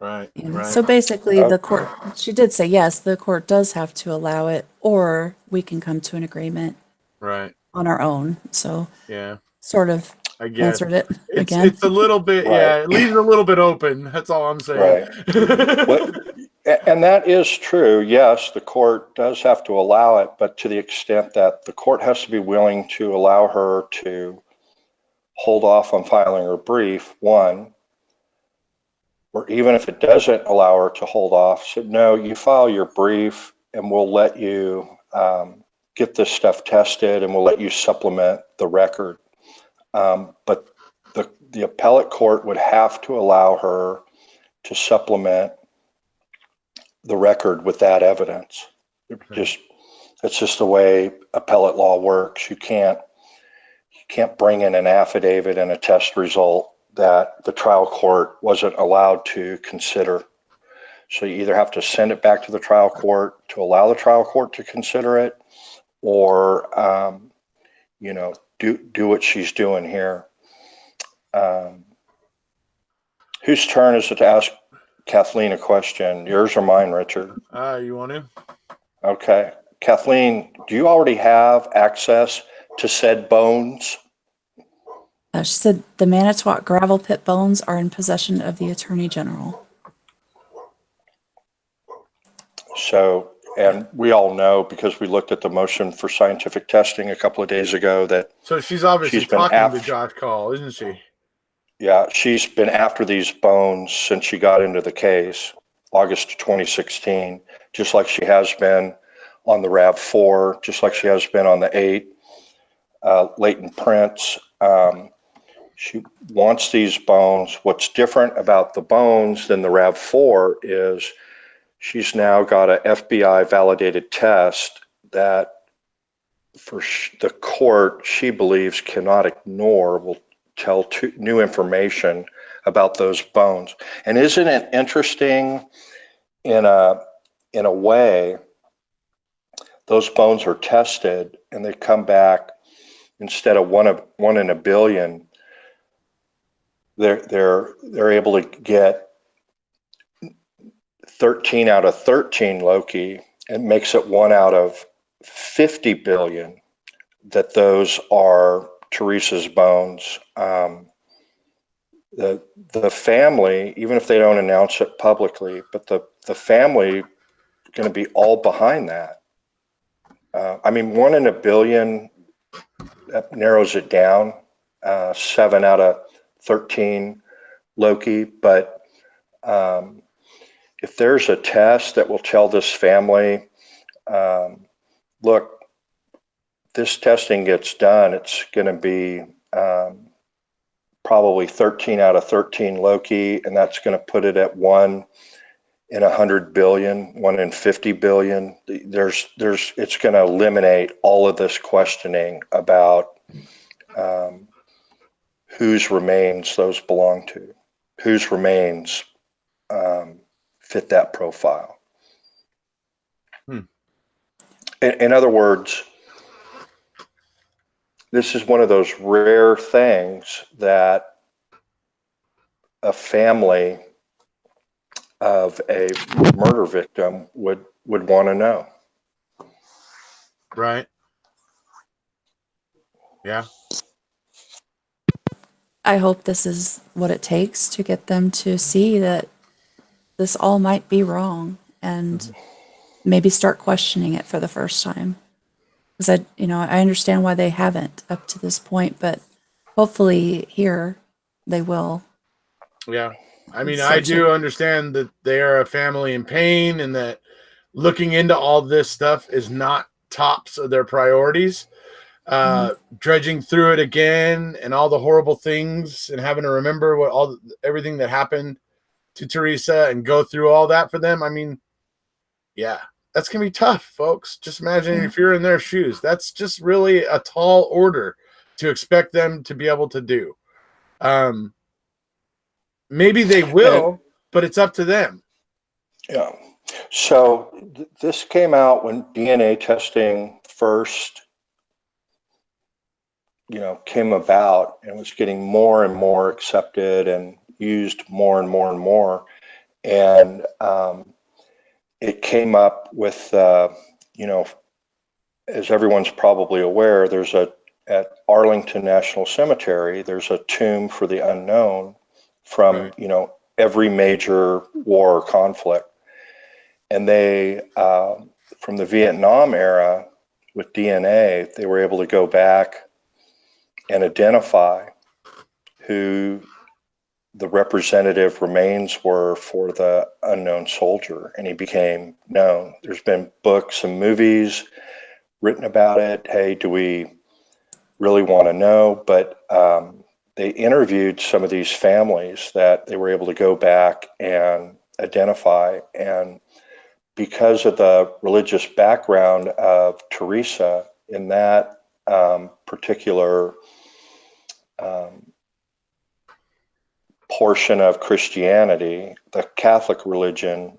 Right. Yeah. Right. So basically, the court, she did say yes, the court does have to allow it, or we can come to an agreement Right. on our own. So Yeah. Sort of I guess answered it again. it's a little bit, Right. yeah, it leaves it a little bit open. That's all I'm saying. Right. And that is true. Yes, the court does have to allow it, but to the extent that the court has to be willing to allow her to hold off on filing her brief, one, or even if it doesn't allow her to hold off, said, no, you file your brief and we'll let you get this stuff tested and we'll let you supplement the record. But the appellate court would have to allow her to supplement the record with that evidence. It's just the way appellate law works. You can't bring in an affidavit and a test result that the trial court wasn't allowed to consider. So you either have to send it back to the trial court to allow the trial court to consider it, or do what she's doing here. Whose turn is it to ask Kathleen a question. Yours or mine, Richard? You want to? Okay. Kathleen, do you already have access to said bones? She said the Manitowoc gravel pit bones are in possession of the Attorney General. So, and we all know because we looked at the motion for scientific testing a couple of days ago that So she's obviously she's been talking to Josh Call, isn't she? yeah, she's been after these bones since she got into the case, August 2016, just like she has been on the RAV4, just like she has been on the 8, latent prints. She wants these bones. What's different about the bones than the RAV4 is she's now got a FBI validated test that for the court, she believes cannot ignore, will tell new information about those bones. And isn't it interesting in a way, those bones are tested and they come back instead of one in a billion, they're able to get 13 out of 13 Loki. It makes it 1 out of 50 billion that those are Teresa's bones. The family, even if they don't announce it publicly, but the family is going to be all behind that. I mean, 1 in a billion, that narrows it down. 7 out of 13 Loki, but if there's a test that will tell this family, look, this testing gets done, it's going to be probably 13 out of 13 Loki, and that's going to put it at 1 in 100 billion, 1 in 50 billion. It's going to eliminate all of this questioning about whose remains those belong to, whose remains fit that profile. In other words, this is one of those rare things that a family of a murder victim would want to know. Right. Yeah. I hope this is what it takes to get them to see that this all might be wrong and maybe start questioning it for the first time. Because I understand why they haven't up to this point, but hopefully here they will. Yeah. I mean, I do understand that they are a family in pain and that looking into all this stuff is not tops of their priorities. Dredging through it again and all the horrible things and having to remember everything that happened to Teresa and go through all that for them. I mean, yeah, that's going to be tough, folks. Just imagine if you're in their shoes. That's just really a tall order to expect them to be able to do. Maybe they will, but it's up to them. Yeah. So this came out when DNA testing first, came about and was getting more and more accepted and used more and more and more. And it came up with, as everyone's probably aware, at Arlington National Cemetery, there's a tomb for the unknown from, Right. Every major war or conflict. And they, from the Vietnam era with DNA, they were able to go back and identify who the representative remains were for the unknown soldier, and he became known. There's been books and movies written about it. Hey, do we really want to know? But they interviewed some of these families that they were able to go back and identify, and because of the religious background of Teresa in that particular portion of Christianity, the Catholic religion,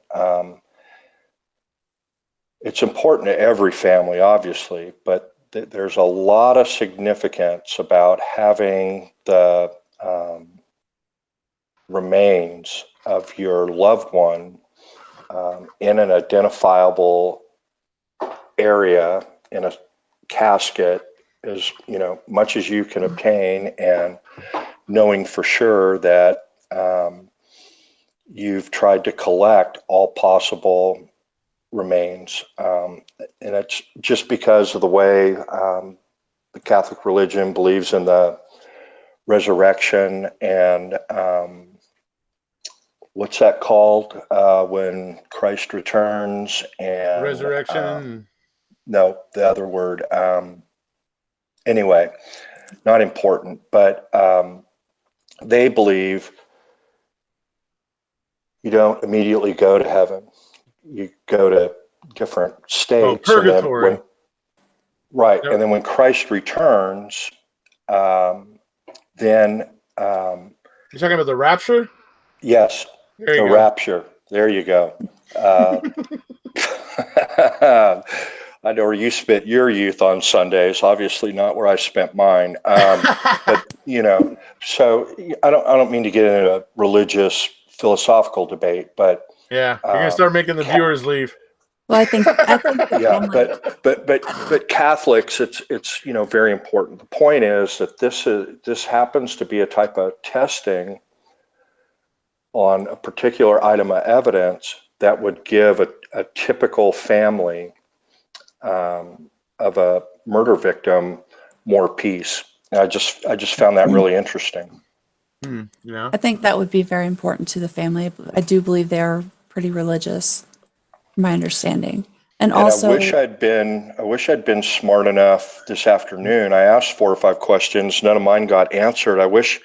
it's important to every family, obviously, but there's a lot of significance about having the remains of your loved one in an identifiable area in a casket as much as you can obtain, and knowing for sure that you've tried to collect all possible remains. And it's just because of the way the Catholic religion believes in the resurrection and what's that called when Christ returns? And Resurrection. No, the other word. Anyway, not important, but they believe you don't immediately go to heaven. You go to different states. Purgatory. And then right. Yep. And then when Christ returns, then... You're talking about the rapture? Yes, the rapture. There you go. I know where you spent your youth on Sundays. Obviously, not where I spent mine. But so I don't mean to get into a religious philosophical debate, but yeah, you're gonna start making the viewers leave. Well, I think yeah, but Catholics, it's very important. The point is that this happens to be a type of testing on a particular item of evidence that would give a typical family of a murder victim more peace. And I just found that really interesting. Yeah, I think that would be very important to the family. I do believe they're pretty religious, from my understanding. And also, I wish I'd been smart enough this afternoon. I asked 4 or 5 questions. None of mine got answered. I wish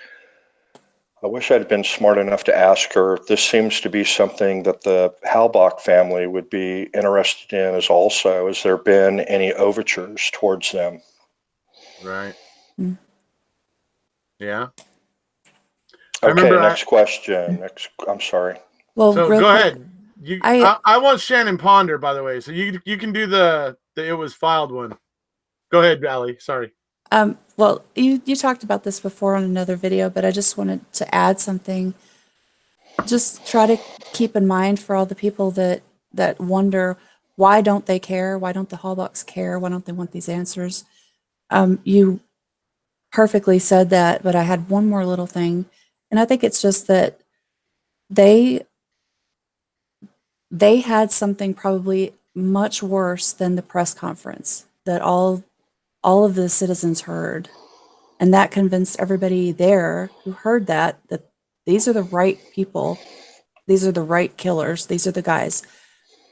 I'd been smart enough to ask her. This seems to be something that the Halbach family would be interested in as also. Has there been any overtures towards them? Right. Mm. Yeah. Okay, next question. I'm sorry. Well, so real go quick, ahead. I want Shannon Ponder, by the way. So you can do the it was filed one. Go ahead, Allie. Sorry. well, you talked about this before on another video, but I just wanted to add something. Just try to keep in mind for all the people that wonder, why don't they care? Why don't the Hallbachs care? Why don't they want these answers? You perfectly said that, but I had one more little thing, and I think it's just that they had something probably much worse than the press conference that all of the citizens heard. And that convinced everybody there who heard that these are the right people, these are the right killers, these are the guys.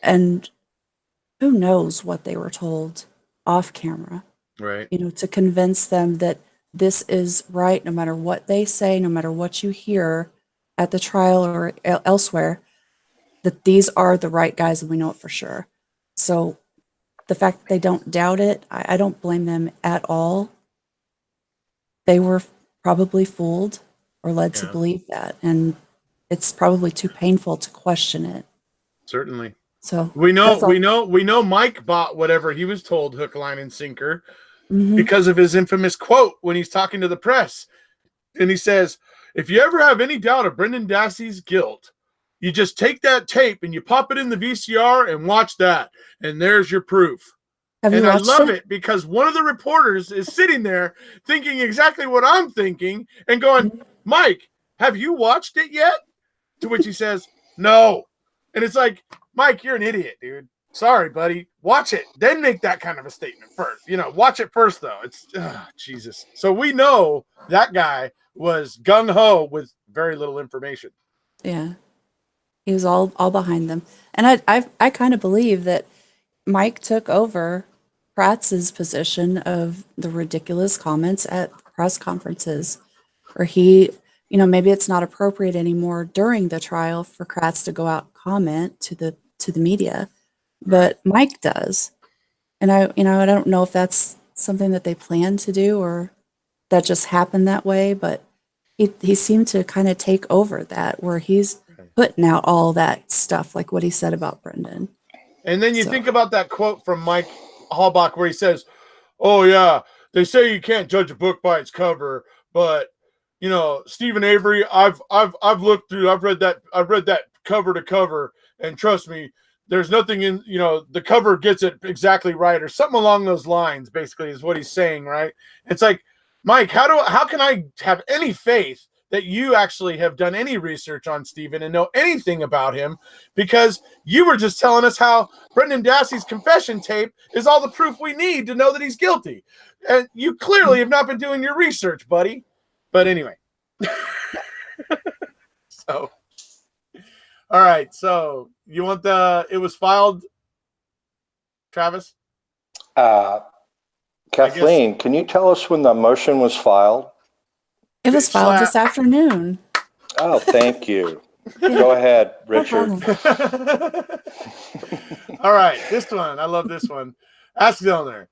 And who knows what they were told off camera, Right. to convince them that this is right, no matter what they say, no matter what you hear at the trial or elsewhere, that these are the right guys and we know it for sure. So the fact that they don't doubt it, I don't blame them at all. They were probably fooled or led to believe that, and it's probably too painful to question it. Certainly. So we know Mike bought whatever he was told, hook, line, and sinker, because of his infamous quote when he's talking to the press. And he says, if you ever have any doubt of Brendan Dassey's guilt, you just take that tape and you pop it in the VCR and watch that. And there's your proof. And I love it because one of the reporters is sitting there thinking exactly what I'm thinking and going, Mike, have you watched it yet? To which he says, no. And it's like, Mike, you're an idiot, dude. Sorry, buddy. Watch it. Then make that kind of a statement first. Watch it first, though. It's, Jesus. So we know that guy was gung-ho with very little information. Yeah. He was all behind them. And I kind of believe that Mike took over Pratz's position of the ridiculous comments at press conferences, where he, maybe it's not appropriate anymore during the trial for Kratz to go out and comment to the media, but Mike does. And I don't know if that's something that they plan to do or that just happened that way, but he seemed to kind of take over that, where he's putting out all that stuff, like what he said about Brendan. And then you think about that quote from Mike Hallbach where he says, oh, yeah, they say you can't judge a book by its cover, but Stephen Avery, I've looked through, I've read that cover to cover, and trust me, there's nothing in, the cover gets it exactly right, or something along those lines, basically, is what he's saying, right? It's like, Mike, how can I have any faith that you actually have done any research on Stephen and know anything about him? Because you were just telling us how Brendan Dassey's confession tape is all the proof we need to know that he's guilty. And you clearly have not been doing your research, buddy. But anyway. So, all right. So you want it was filed, Travis? Kathleen, can you tell us when the motion was filed? It was filed this afternoon. Oh, thank you. Go ahead, Richard. All right. This one. I love this one. Ask Zellner.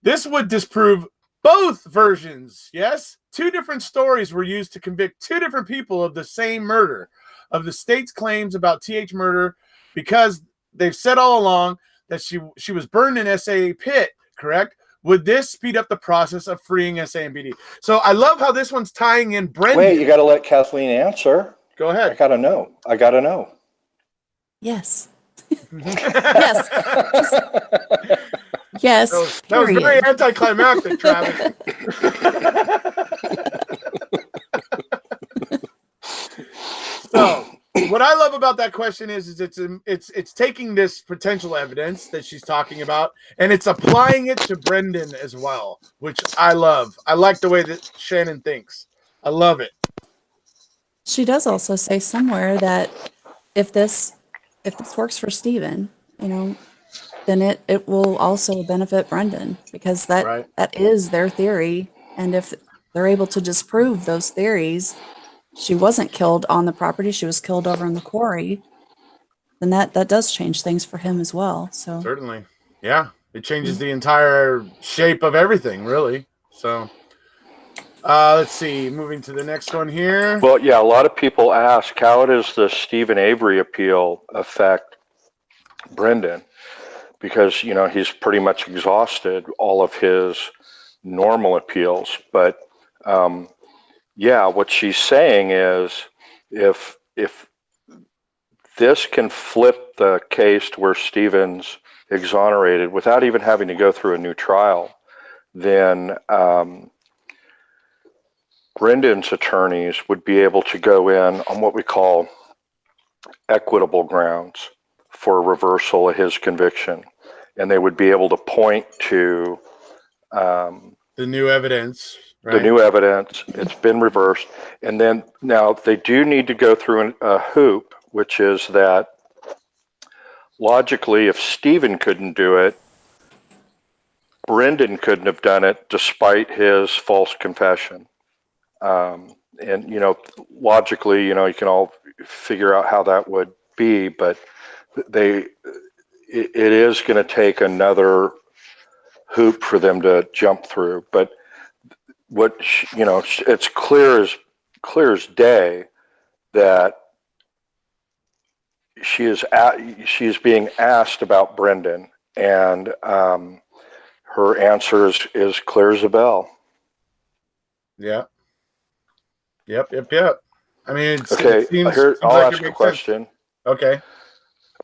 This would disprove both versions. Yes? 2 different stories were used to convict 2 different people of the same murder, of the state's claims about TH murder, because they've said all along that she was burned in SA pit, correct? Would this speed up the process of freeing SA and BD? So I love how this one's tying in Brendan. Wait, you got to let Kathleen answer. Go ahead. I got to know. Yes. Yes. Yes. That was very anticlimactic, Travis. So what I love about that question is it's taking this potential evidence that she's talking about, and it's applying it to Brendan as well, which I love. I like the way that Shannon thinks. I love it. She does also say somewhere that if this works for Stephen, then it will also benefit Brendan, because that is their theory. And if they're able to disprove those theories, she wasn't killed on the property, she was killed over in the quarry, then that does change things for him as well. So certainly. Yeah. It changes the entire shape of everything, really. So let's see, moving to the next one here. Well, yeah, a lot of people ask, how does the Stephen Avery appeal affect Brendan? Because, he's pretty much exhausted all of his normal appeals. But, yeah, what she's saying is if this can flip the case to where Stephen's exonerated without even having to go through a new trial, then Brendan's attorneys would be able to go in on what we call equitable grounds for a reversal of his conviction. And they would be able to point to the new evidence. Right? The new evidence. It's been reversed. And then now they do need to go through a hoop, which is that logically, if Stephen couldn't do it, Brendan couldn't have done it despite his false confession. And, logically, you can all figure out how that would be, but it is going to take another hoop for them to jump through. But it's clear as day that she is being asked about Brendan, and her answer is clear as a bell. Yeah. Yep. I mean, I'll ask a question. Okay.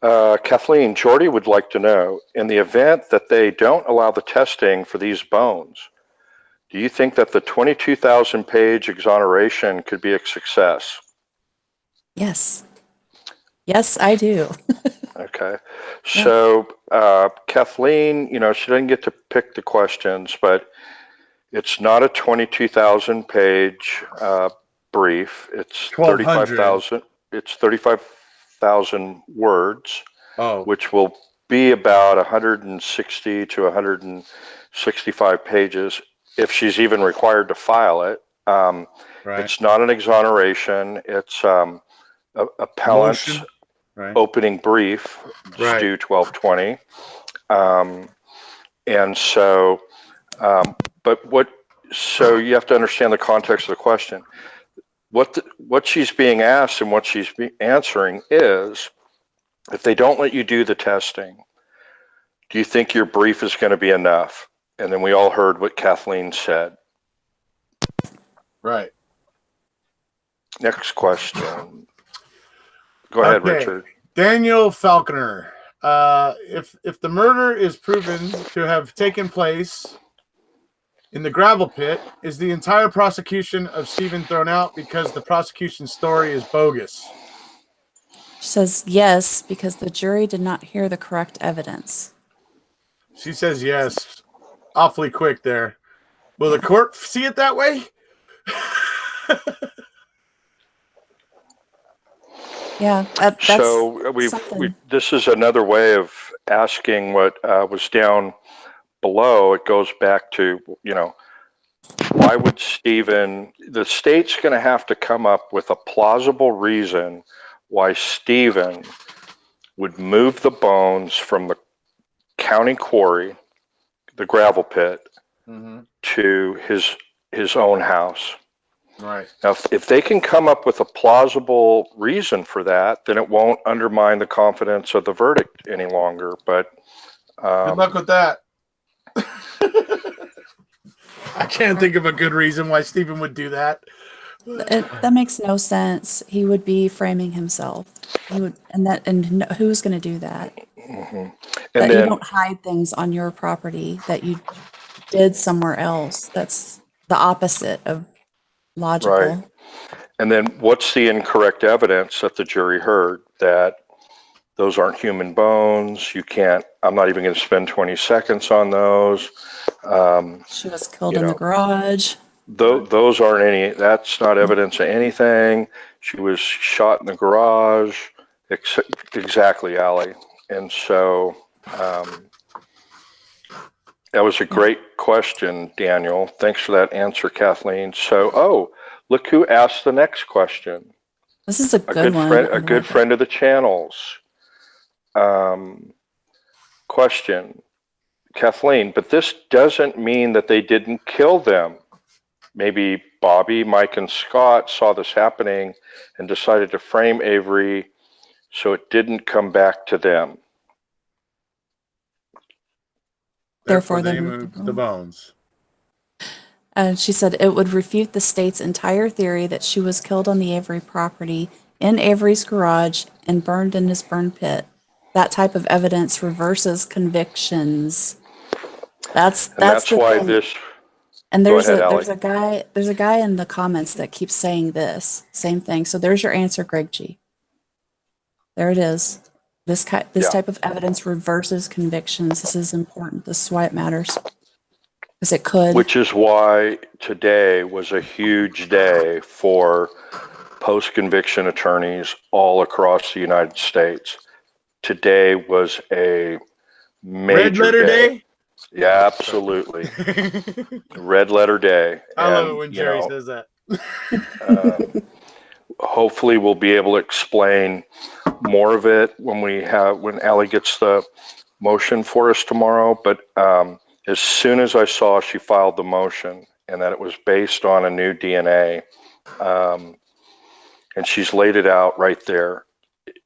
Kathleen, Jordy would like to know, in the event that they don't allow the testing for these bones, do you think that the 22,000-page exoneration could be a success? Yes. Yes, I do. Okay. So, Kathleen, she doesn't get to pick the questions, but it's not a 22,000-page brief. It's 35,000. It's 35,000 words, which will be about 160 to 165 pages if she's even required to file it. Right. It's not an exoneration. It's appellant's opening brief. It's due 12/20. And so, so you have to understand the context of the question. What she's being asked and what she's answering is, if they don't let you do the testing, do you think your brief is going to be enough? And then we all heard what Kathleen said. Right. Next question. Go ahead, Okay. Richard. Daniel Falconer. If the murder is proven to have taken place in the gravel pit, is the entire prosecution of Stephen thrown out because the prosecution's story is bogus? She says yes, because the jury did not hear the correct evidence. She says yes. Awfully quick there. Will the court see it that way? Yeah, that's So something. this is another way of asking what was down below. It goes back to, why would the state's going to have to come up with a plausible reason why Stephen would move the bones from the county quarry, the gravel pit, to his own house. Right. Now, if they can come up with a plausible reason for that, then it won't undermine the confidence of the verdict any longer. But good luck with that. I can't think of a good reason why Stephen would do that. That makes no sense. He would be framing himself. He would, and who's going to do that? And That then, you don't hide things on your property that you did somewhere else. That's the opposite of logical. right. And then what's the incorrect evidence that the jury heard that those aren't human bones? I'm not even going to spend 20 seconds on those. She was killed in the garage. Those aren't that's not evidence of anything. She was shot in the garage. Exactly, Allie. And so that was a great question, Daniel. Thanks for that answer, Kathleen. So, look who asked the next question. This is a good one. A good friend of the channel's question. Kathleen, but this doesn't mean that they didn't kill them. Maybe Bobby, Mike, and Scott saw this happening and decided to frame Avery so it didn't come back to them. Therefore, they moved the bones. And she said it would refute the state's entire theory that she was killed on the Avery property in Avery's garage and burned in his burn pit. That type of evidence reverses convictions. That's the why thing. this. And there's ahead, a guy in the comments that keeps saying this same thing. So there's your answer, Greg G. There it is. This type of evidence reverses convictions. This is important. This is why it matters. Because it could. Which is why today was a huge day for post-conviction attorneys all across the United States. Today was a major Red letter day? Yeah, absolutely. Red letter day. I love it when Jerry says that. Hopefully we'll be able to explain more of it when Allie gets the motion for us tomorrow. But as soon as I saw she filed the motion and that it was based on a new DNA, and she's laid it out right there,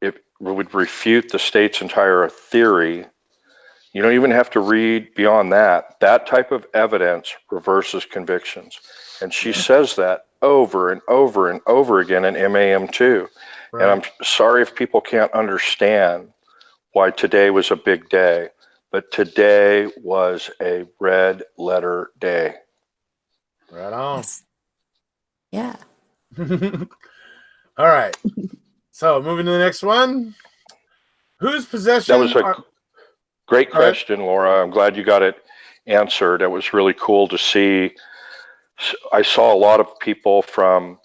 it would refute the state's entire theory. You don't even have to read beyond that. That type of evidence reverses convictions. And she says that over and over and over again in MAM2. Right. And I'm sorry if people can't understand why today was a big day, but today was a red letter day. Right on. Yes. Yeah. All right. So moving to the next one. Whose possession? That was a great question, Laura. I'm glad you got it answered. It was really cool to see. I saw a lot of people from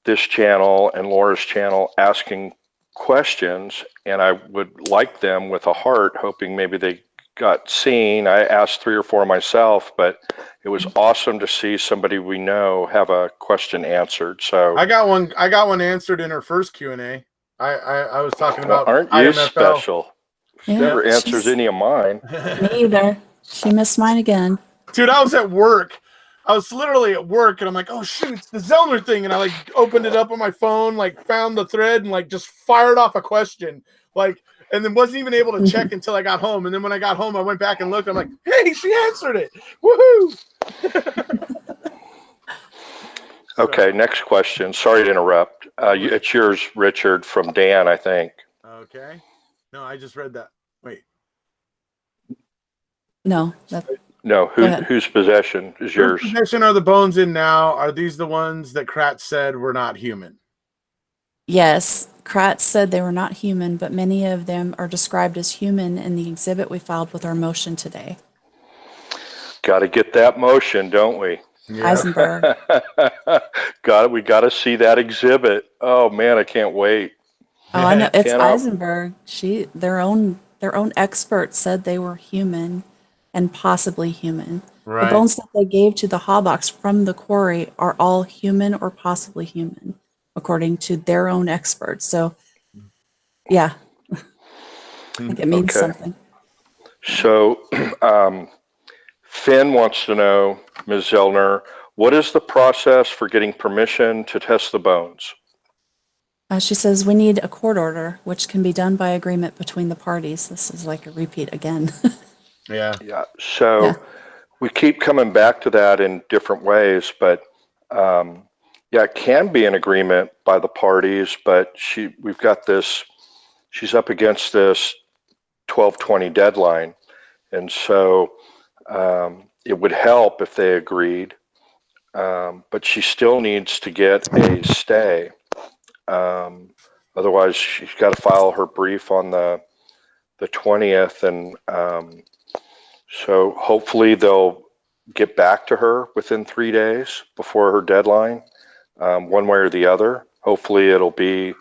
this channel and Laura's channel asking questions, and I would like them with a heart, hoping maybe they got seen. I asked 3 or 4 myself, but it was awesome to see somebody we know have a question answered. So I got one answered in her first Q&A. I was talking about aren't you IMFL. special? She Yeah, never answers any of mine. Me either. She missed mine again. Dude, I was at work. I was literally at work, and I'm like, oh, shoot, it's the Zellner thing. And I, opened it up on my phone, found the thread, and, just fired off a question. And then wasn't even able to check until I got home. And then when I got home, I went back and looked. I'm like, hey, she answered it. Woohoo! Okay, next question. Sorry to interrupt. It's yours, Richard, from Dan, I think. Okay. No, I just read that. Wait. No, No, go ahead. whose possession is Whose yours? possession are the bones in now? Are these the ones that Kratz said were not human? Yes, Kratz said they were not human, but many of them are described as human in the exhibit we filed with our motion today. Got to get that motion, don't we? Yeah. Eisenberg. We got to see that exhibit. Oh man, I can't wait. Oh, I know. It's Cannot- Eisenberg. Their own expert said they were human and possibly human. The Right. bones that they gave to the Hawbox from the quarry are all human or possibly human, according to their own experts. So, yeah, I think it means Okay. something. So, Finn wants to know, Ms. Zellner, what is the process for getting permission to test the bones? She says we need a court order, which can be done by agreement between the parties. This is like a repeat again. Yeah. Yeah. So Yeah. we keep coming back to that in different ways, but yeah, it can be an agreement by the parties, but we've got this, she's up against this 12/20 deadline. And so it would help if they agreed, but she still needs to get a stay. Otherwise, she's got to file her brief on the 20th, and so hopefully they'll get back to her within 3 days before her deadline, one way or the other. Hopefully it'll be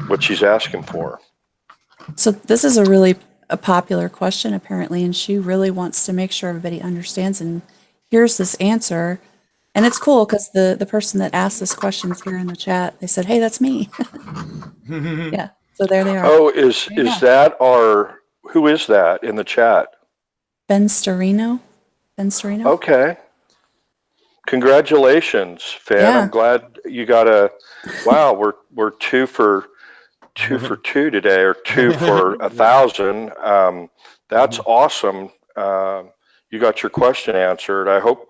what she's asking for. So this is a popular question apparently, and she really wants to make sure everybody understands and hears this answer. And it's cool because the person that asked this question is here in the chat. They said, "Hey, that's me." Yeah. So there they are. Oh, is There you go. that who is that in the chat? Ben Storino. Ben Storino. Okay. Congratulations, Finn. Yeah. I'm glad you got wow, we're two for two today, or 2 for 1,000. That's awesome. You got your question answered. I hope,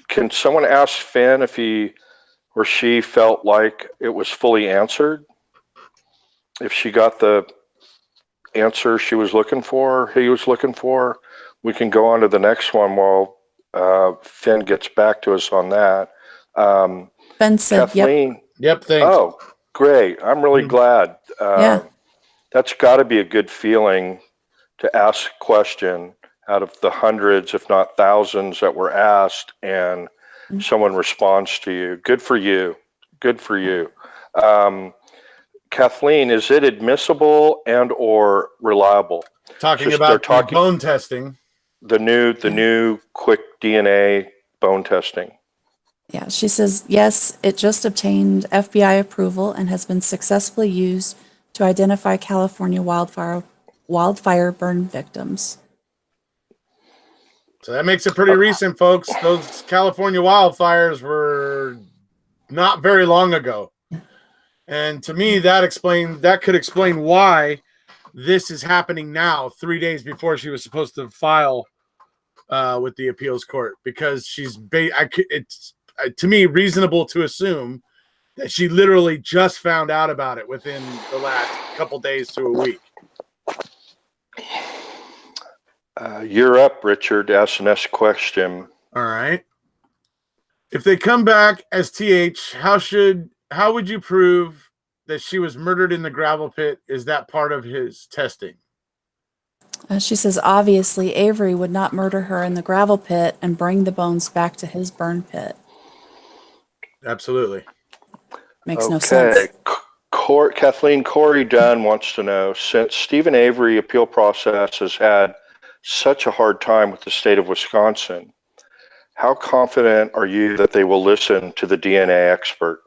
can someone ask Finn if he or she felt like it was fully answered? If she got the answer she was looking for, he was looking for, we can go on to the next one while Finn gets back to us on that. Ben said, Kathleen. Yep. Thanks. Oh, great. I'm really glad. Yeah. That's got to be a good feeling to ask a question out of the hundreds, if not thousands, that were asked, and someone responds to you. Good for you. Good for you. Kathleen, is it admissible and or reliable? Talking So about they're talking- bone testing. The new quick DNA bone testing. Yeah, she says, yes, it just obtained FBI approval and has been successfully used to identify California wildfire burn victims. So that makes it pretty recent, folks. Those California wildfires were not very long ago. And to me, that could explain why this is happening now, 3 days before she was supposed to file with the appeals court, because it's to me reasonable to assume that she literally just found out about it within the last couple days to a week. You're up, Richard. Ask the next question. All right. If they come back as TH, how would you prove that she was murdered in the gravel pit? Is that part of his testing? She says, obviously, Avery would not murder her in the gravel pit and bring the bones back to his burn pit. Absolutely. Makes no sense. Kathleen, Corey Dunn wants to know, since Stephen Avery appeal process has had such a hard time with the state of Wisconsin, how confident are you that they will listen to the DNA expert?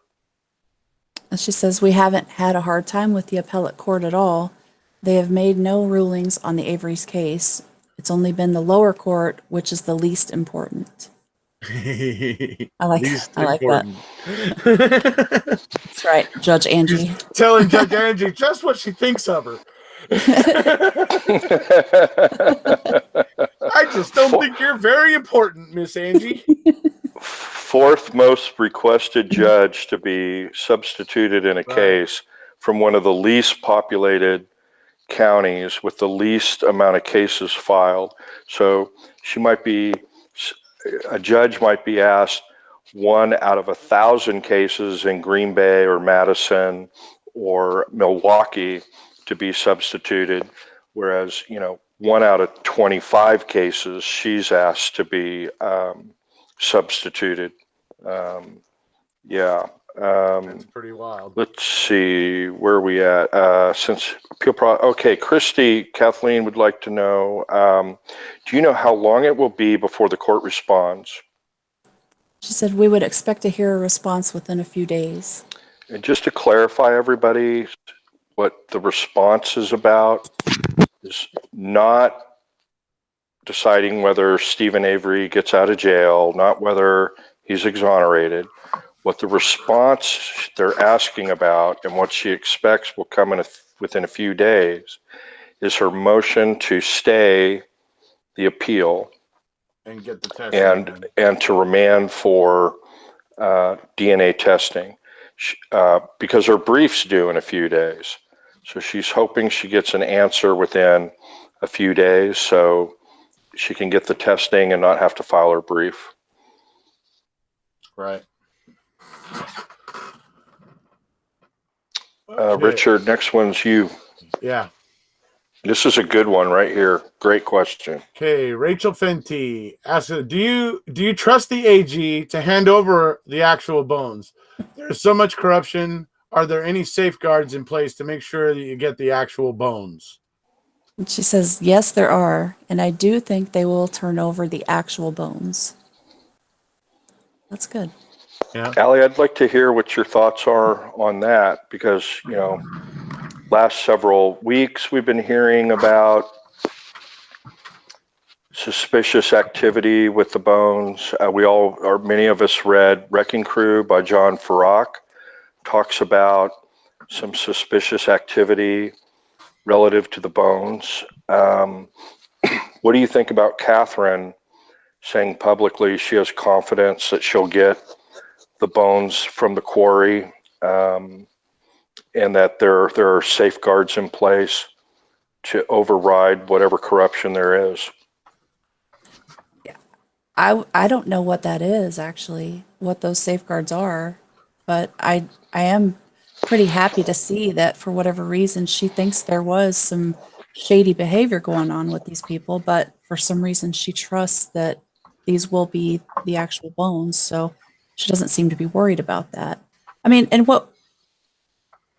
She says, we haven't had a hard time with the appellate court at all. They have made no rulings on the Avery's case. It's only been the lower court, which is the least important. I like that. That's right, Judge Angie. She's telling Judge Angie just what she thinks of her. I just don't think you're very important, Miss Angie. fourth most requested judge to be substituted in a case from one of the least populated counties with the least amount of cases filed. So a judge might be asked 1 out of 1,000 cases in Green Bay or Madison or Milwaukee to be substituted, whereas 1 out of 25 cases she's asked to be substituted. That's pretty wild. Let's see, where are we at? Okay, Christy, Kathleen would like to know, do you know how long it will be before the court responds? She said we would expect to hear a response within a few days. And just to clarify, everybody, what the response is about is not deciding whether Stephen Avery gets out of jail, not whether he's exonerated. What the response they're asking about and what she expects will come within a few days is her motion to stay the appeal and get the testing and to remand for DNA testing because her brief's due in a few days. So she's hoping she gets an answer within a few days so she can get the testing and not have to file her brief. Right. Okay. Richard, next one's you. Yeah. This is a good one right here. Great question. Okay, Rachel Fenty asks, do you trust the AG to hand over the actual bones? There's so much corruption. Are there any safeguards in place to make sure that you get the actual bones? And she says, yes, there are. And I do think they will turn over the actual bones. That's good. Yeah. Allie, I'd like to hear what your thoughts are on that because, last several weeks we've been hearing about suspicious activity with the bones. Many of us read Wrecking Crew by John Farrak, talks about some suspicious activity relative to the bones. What do you think about Catherine saying publicly she has confidence that she'll get the bones from the quarry and that there are safeguards in place to override whatever corruption there is? I don't know what that is actually, what those safeguards are, but I am pretty happy to see that for whatever reason she thinks there was some shady behavior going on with these people, but for some reason she trusts that these will be the actual bones, so she doesn't seem to be worried about that. I mean, and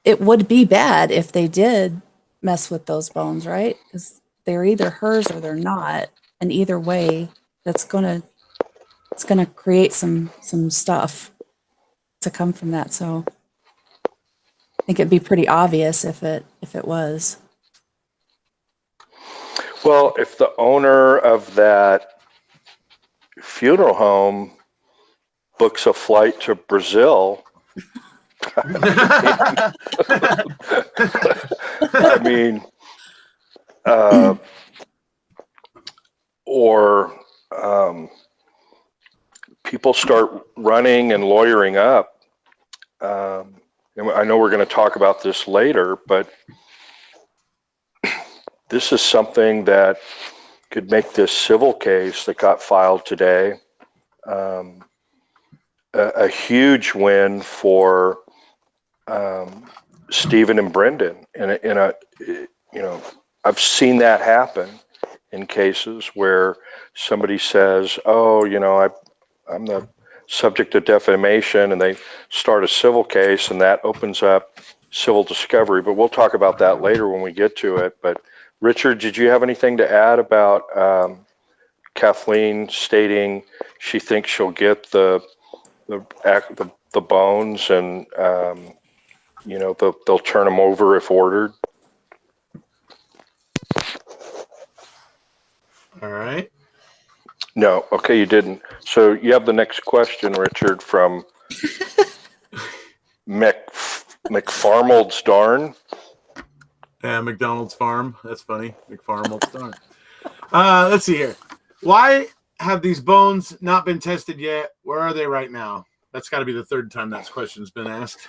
it would be bad if they did mess with those bones, right? Because they're either hers or they're not, and either way, it's gonna create some stuff to come from that. So I think it'd be pretty obvious if it was. Well, if the owner of that funeral home books a flight to Brazil, I mean, or people start running and lawyering up. And I know we're going to talk about this later, but this is something that could make this civil case that got filed today a huge win for Stephen and Brendan. And I've seen that happen in cases where somebody says, "Oh, I'm the subject of defamation," and they start a civil case, and that opens up civil discovery. But we'll talk about that later when we get to it. But Richard, did you have anything to add about Kathleen stating she thinks she'll get the bones and they'll turn them over if ordered? All right. No. Okay, you didn't. So you have the next question, Richard, from McFarmold's Darn. Yeah, McDonald's Farm. That's funny. McFarmold's Darn. Let's see here. Why have these bones not been tested yet? Where are they right now? That's got to be the third time that question's been asked.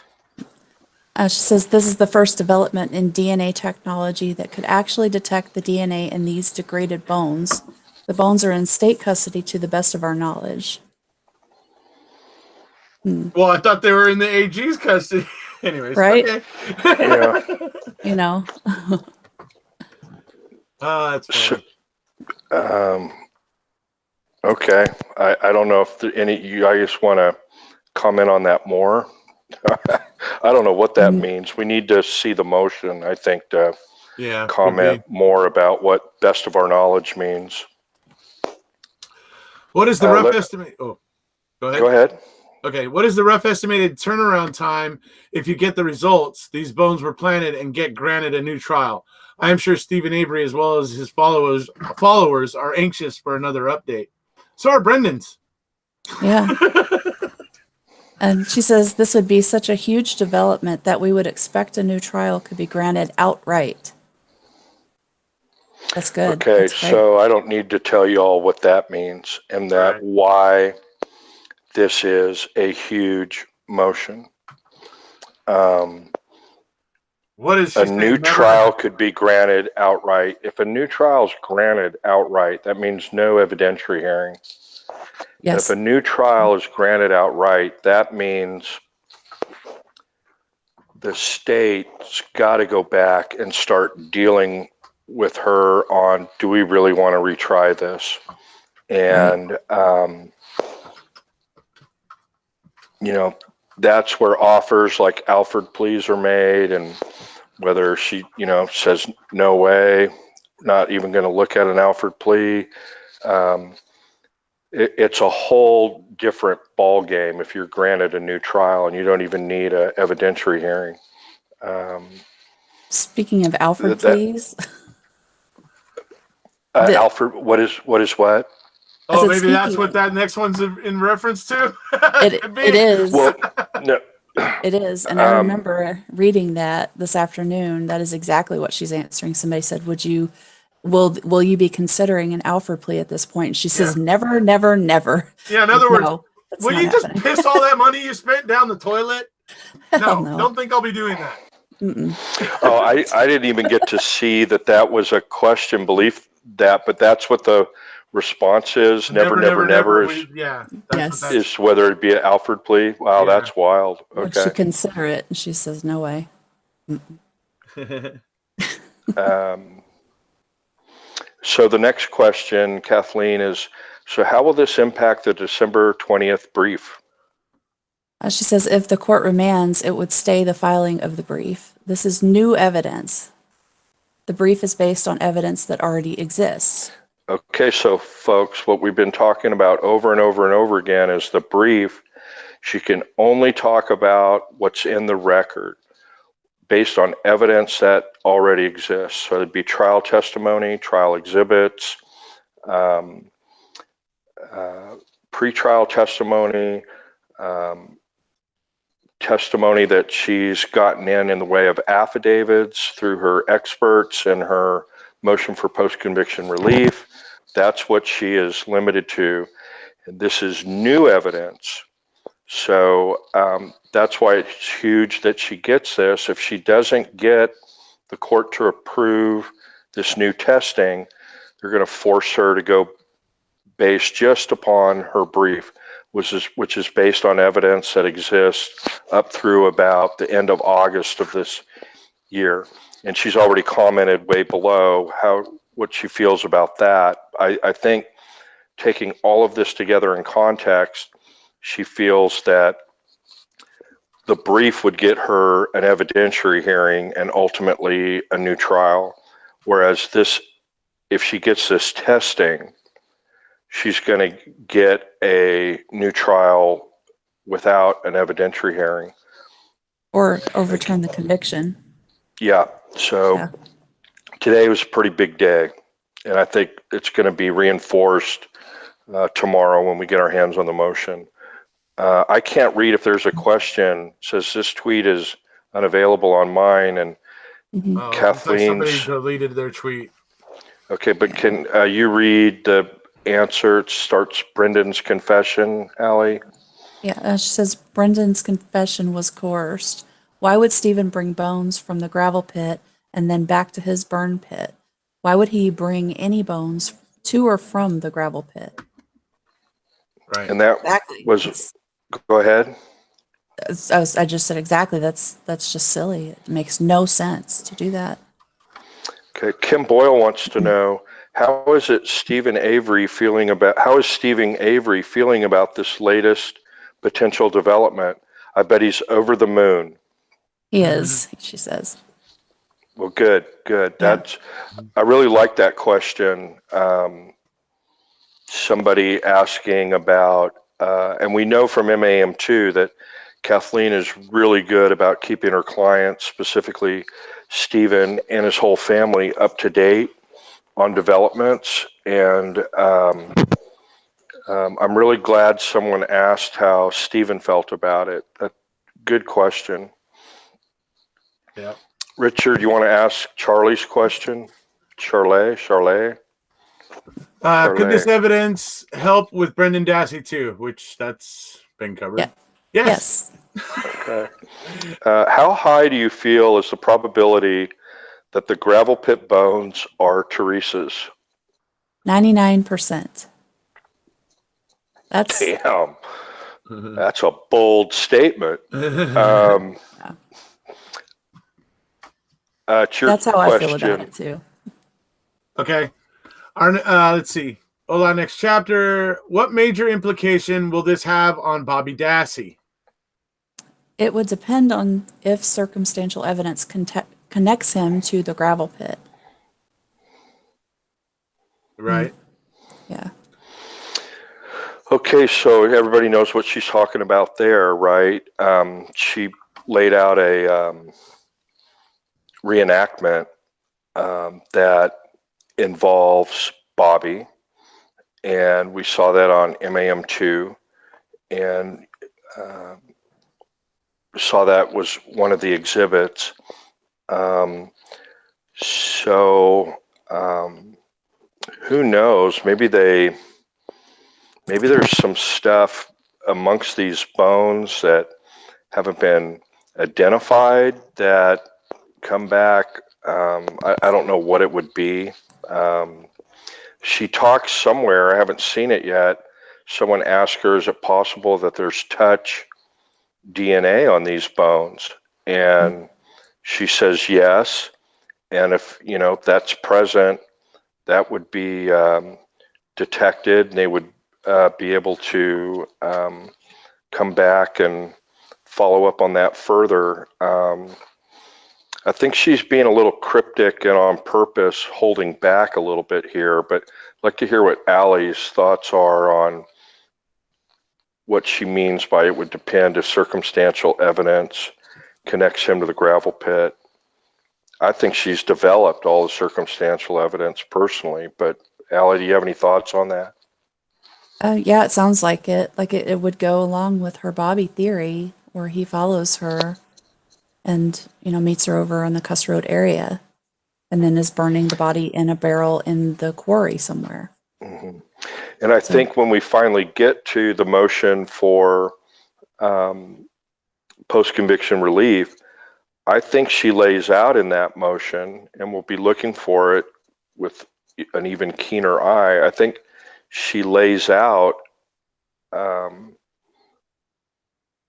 She says this is the first development in DNA technology that could actually detect the DNA in these degraded bones. The bones are in state custody to the best of our knowledge. Well, I thought they were in the AG's custody. Anyways, Right? okay. Yeah. You know, Oh, that's funny. Okay. I don't know if you guys want to comment on that more. I don't know what that means. We need to see the motion, I think, to Yeah. comment more about what best of our knowledge means. What is the rough estimate? Oh, go ahead. Go ahead. Okay. What is the rough estimated turnaround time if you get the results? These bones were planted and get granted a new trial. I am sure Stephen Avery, as well as his followers, are anxious for another update. So are Brendan's. yeah. And she says this would be such a huge development that we would expect a new trial could be granted outright. That's good. Okay, That's great. so I don't need to tell you all what that means and that Right. why this is a huge motion. What is she A saying? new Never trial happened. could be granted outright. If a new trial is granted outright, that means no evidentiary hearing. And Yes. if a new trial is granted outright, that means the state's got to go back and start dealing with her on, do we really want to retry this? And, you know, that's where offers like Alfred pleas are made, and whether she, you know, says, no way, not even going to look at an Alfred plea. It's a whole different ball game if you're granted a new trial and you don't even need an evidentiary hearing. Speaking of Alfred, please. Alfred, what is what? Oh, said maybe that's speaking what of- that next one's in reference to. It is. Well, no. It is. And I remember reading that this afternoon. That is exactly what she's answering. Somebody said, will you be considering an Alfred plea at this point? And she says, never, never, never. Yeah, in other words, No, that's will not you just happening. piss all that money you spent down the toilet? Hell No, no. don't think I'll be doing that. Oh, I didn't even get to see that was a question, belief that, but that's what the response is. Never, never is, Yeah. Yes. is whether it be an Alfred plea. Wow, Yeah. that's wild. Would she Okay. consider it? And she says, no way. So the next question, Kathleen, is, so how will this impact the December 20th brief? She says, if the court remands, it would stay the filing of the brief. This is new evidence. The brief is based on evidence that already exists. Okay, so folks, what we've been talking about over and over and over again is the brief. She can only talk about what's in the record based on evidence that already exists. So it'd be trial testimony, trial exhibits, pretrial testimony, testimony that she's gotten in the way of affidavits through her experts and her motion for post-conviction relief. That's what she is limited to. And this is new evidence. So that's why it's huge that she gets this. If she doesn't get the court to approve this new testing, they're going to force her to go based just upon her brief, which is based on evidence that exists up through about the end of August of this year. And she's already commented way below what she feels about that. I think taking all of this together in context, she feels that the brief would get her an evidentiary hearing and ultimately a new trial. Whereas this, if she gets this testing, she's going to get a new trial without an evidentiary hearing. Or overturn the conviction. Yeah. So Yeah. today was a pretty big day. And I think it's going to be reinforced tomorrow when we get our hands on the motion. I can't read if there's a question. It says this tweet is unavailable on mine, and Mhm. Oh, looks like somebody Kathleen's. deleted their tweet. Okay, but can you read answer. It starts Brendan's confession, Allie. Yeah, she says Brendan's confession was coerced. Why would Stephen bring bones from the gravel pit and then back to his burn pit? Why would he bring any bones to or from the gravel pit? Right. And that Exactly. was, go ahead. I just said exactly. That's just silly. It makes no sense to do that. Okay, Kim Boyle wants to know, how is Stephen Avery feeling about this latest potential development? I bet he's over the moon. He is, she says. Well, good. Yeah. I really like that question. Somebody asking about, and we know from MAM2 that Kathleen is really good about keeping her clients, specifically Stephen and his whole family, up to date on developments. And I'm really glad someone asked how Stephen felt about it. Good question. Yeah. Richard, you want to ask Charlie's question? Charlie? Could this evidence help with Brendan Dassey too? Which that's been covered. Yeah. Yes. Okay. How high do you feel is the probability that the gravel pit bones are Teresa's? 99%. That's Damn. That's a bold statement. It's your that's how I feel about question. it too. Okay. Let's see. Hola, next chapter. What major implication will this have on Bobby Dassey? It would depend on if circumstantial evidence connects him to the gravel pit. Right. Yeah. Okay, so everybody knows what she's talking about there, right? She laid out a reenactment that involves Bobby, and we saw that on MAM2, and saw that was one of the exhibits. Who knows? Maybe there's some stuff amongst these bones that haven't been identified that come back. I don't know what it would be. She talks somewhere, I haven't seen it yet. Someone asked her, is it possible that there's touch DNA on these bones? And she says yes. And if that's present, that would be detected, and they would be able to come back and follow up on that further. I think she's being a little cryptic and on purpose holding back a little bit here, but I'd like to hear what Allie's thoughts are on what she means by it would depend if circumstantial evidence connects him to the gravel pit. I think she's developed all the circumstantial evidence personally, but Allie, do you have any thoughts on that? Yeah, it sounds like it. Like it would go along with her Bobby theory, where he follows her and, meets her over in the Cuss Road area and then is burning the body in a barrel in the quarry somewhere. Mm-hmm. And I think when we finally get to the motion for post-conviction relief, I think she lays out in that motion, and we'll be looking for it with an even keener eye. I think she lays out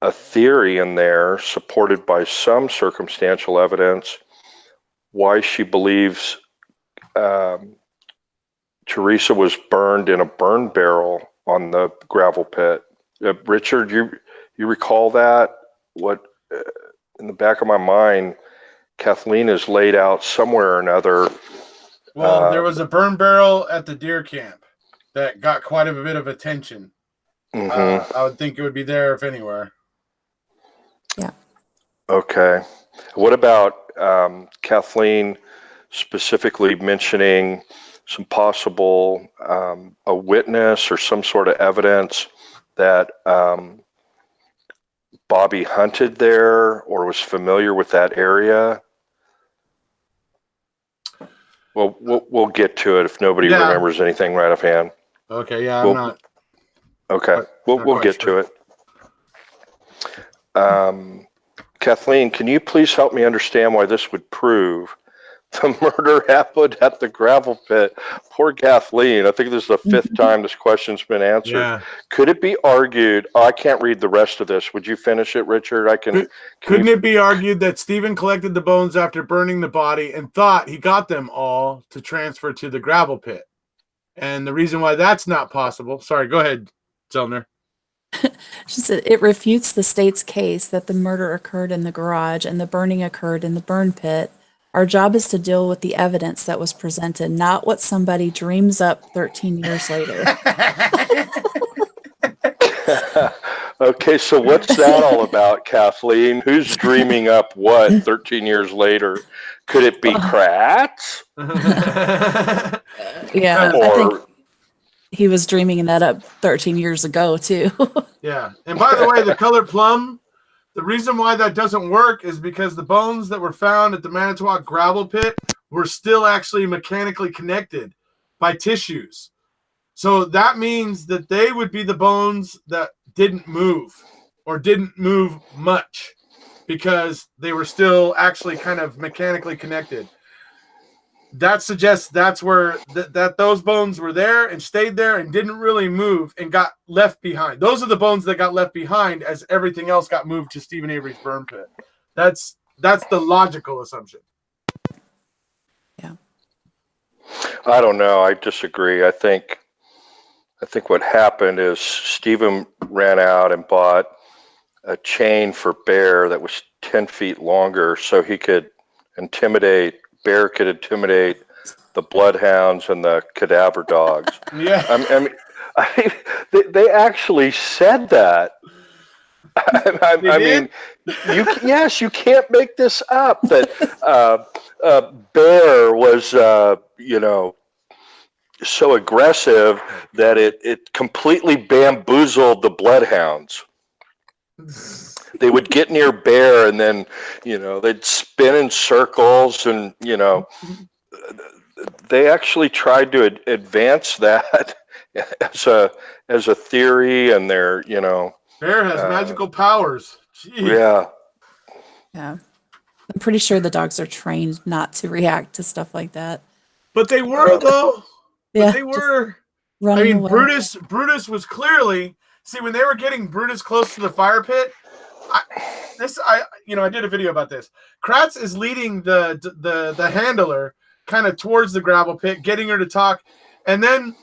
a theory in there supported by some circumstantial evidence why she believes Teresa was burned in a burn barrel on the gravel pit. Richard, you recall that? What in the back of my mind, Kathleen has laid out somewhere or another. Well, there was a burn barrel at the deer camp that got quite a bit of attention. Mm-hmm. I would think it would be there if anywhere. Yeah. Okay. What about Kathleen specifically mentioning some possible a witness or some sort of evidence that Bobby hunted there or was familiar with that area? Well, we'll get to it if nobody remembers anything right offhand. Okay, yeah, I'm Well, not. Okay, Not we'll quite get sure. to it. Kathleen, can you please help me understand why this would prove the murder happened at the gravel pit? Poor Kathleen. I think this is the fifth time this question's been answered. Yeah. Could it be argued? I can't read the rest of this. Would you finish it, Richard? Couldn't it be argued that Stephen collected the bones after burning the body and thought he got them all to transfer to the gravel pit? And the reason why that's not possible. Sorry, go ahead, Zellner. She said it refutes the state's case that the murder occurred in the garage and the burning occurred in the burn pit. Our job is to deal with the evidence that was presented, not what somebody dreams up 13 years later. Okay, so what's that all about, Kathleen? Who's dreaming up what 13 years later? Could it be Kratz? Yeah, I think Or he was dreaming that up 13 years ago, too. Yeah. And by the way, the color plum, the reason why that doesn't work is because the bones that were found at the Manitowoc gravel pit were still actually mechanically connected by tissues. So that means that they would be the bones that didn't move or didn't move much because they were still actually kind of mechanically connected. That suggests that's where that those bones were there and stayed there and didn't really move and got left behind. Those are the bones that got left behind as everything else got moved to Stephen Avery's burn pit. That's the logical assumption. Yeah. I don't know. I disagree. I think what happened is Stephen ran out and bought a chain for Bear that was 10 feet longer so he could Bear could intimidate the bloodhounds and the cadaver dogs. Yeah. I mean, they actually said that. I mean, you can't make this up. That Bear was, so aggressive that it completely bamboozled the bloodhounds. They would get near Bear and then, they'd spin in circles and, they actually tried to advance that as a theory and they're, Bear has magical powers. Jeez. Yeah. Yeah. I'm pretty sure the dogs are trained not to react to stuff like that. But they were though. Yeah. They were. Running I mean, away. Brutus was clearly when they were getting Brutus close to the fire pit. I did a video about this. Kratz is leading the handler kind of towards the gravel pit, getting her to talk, and then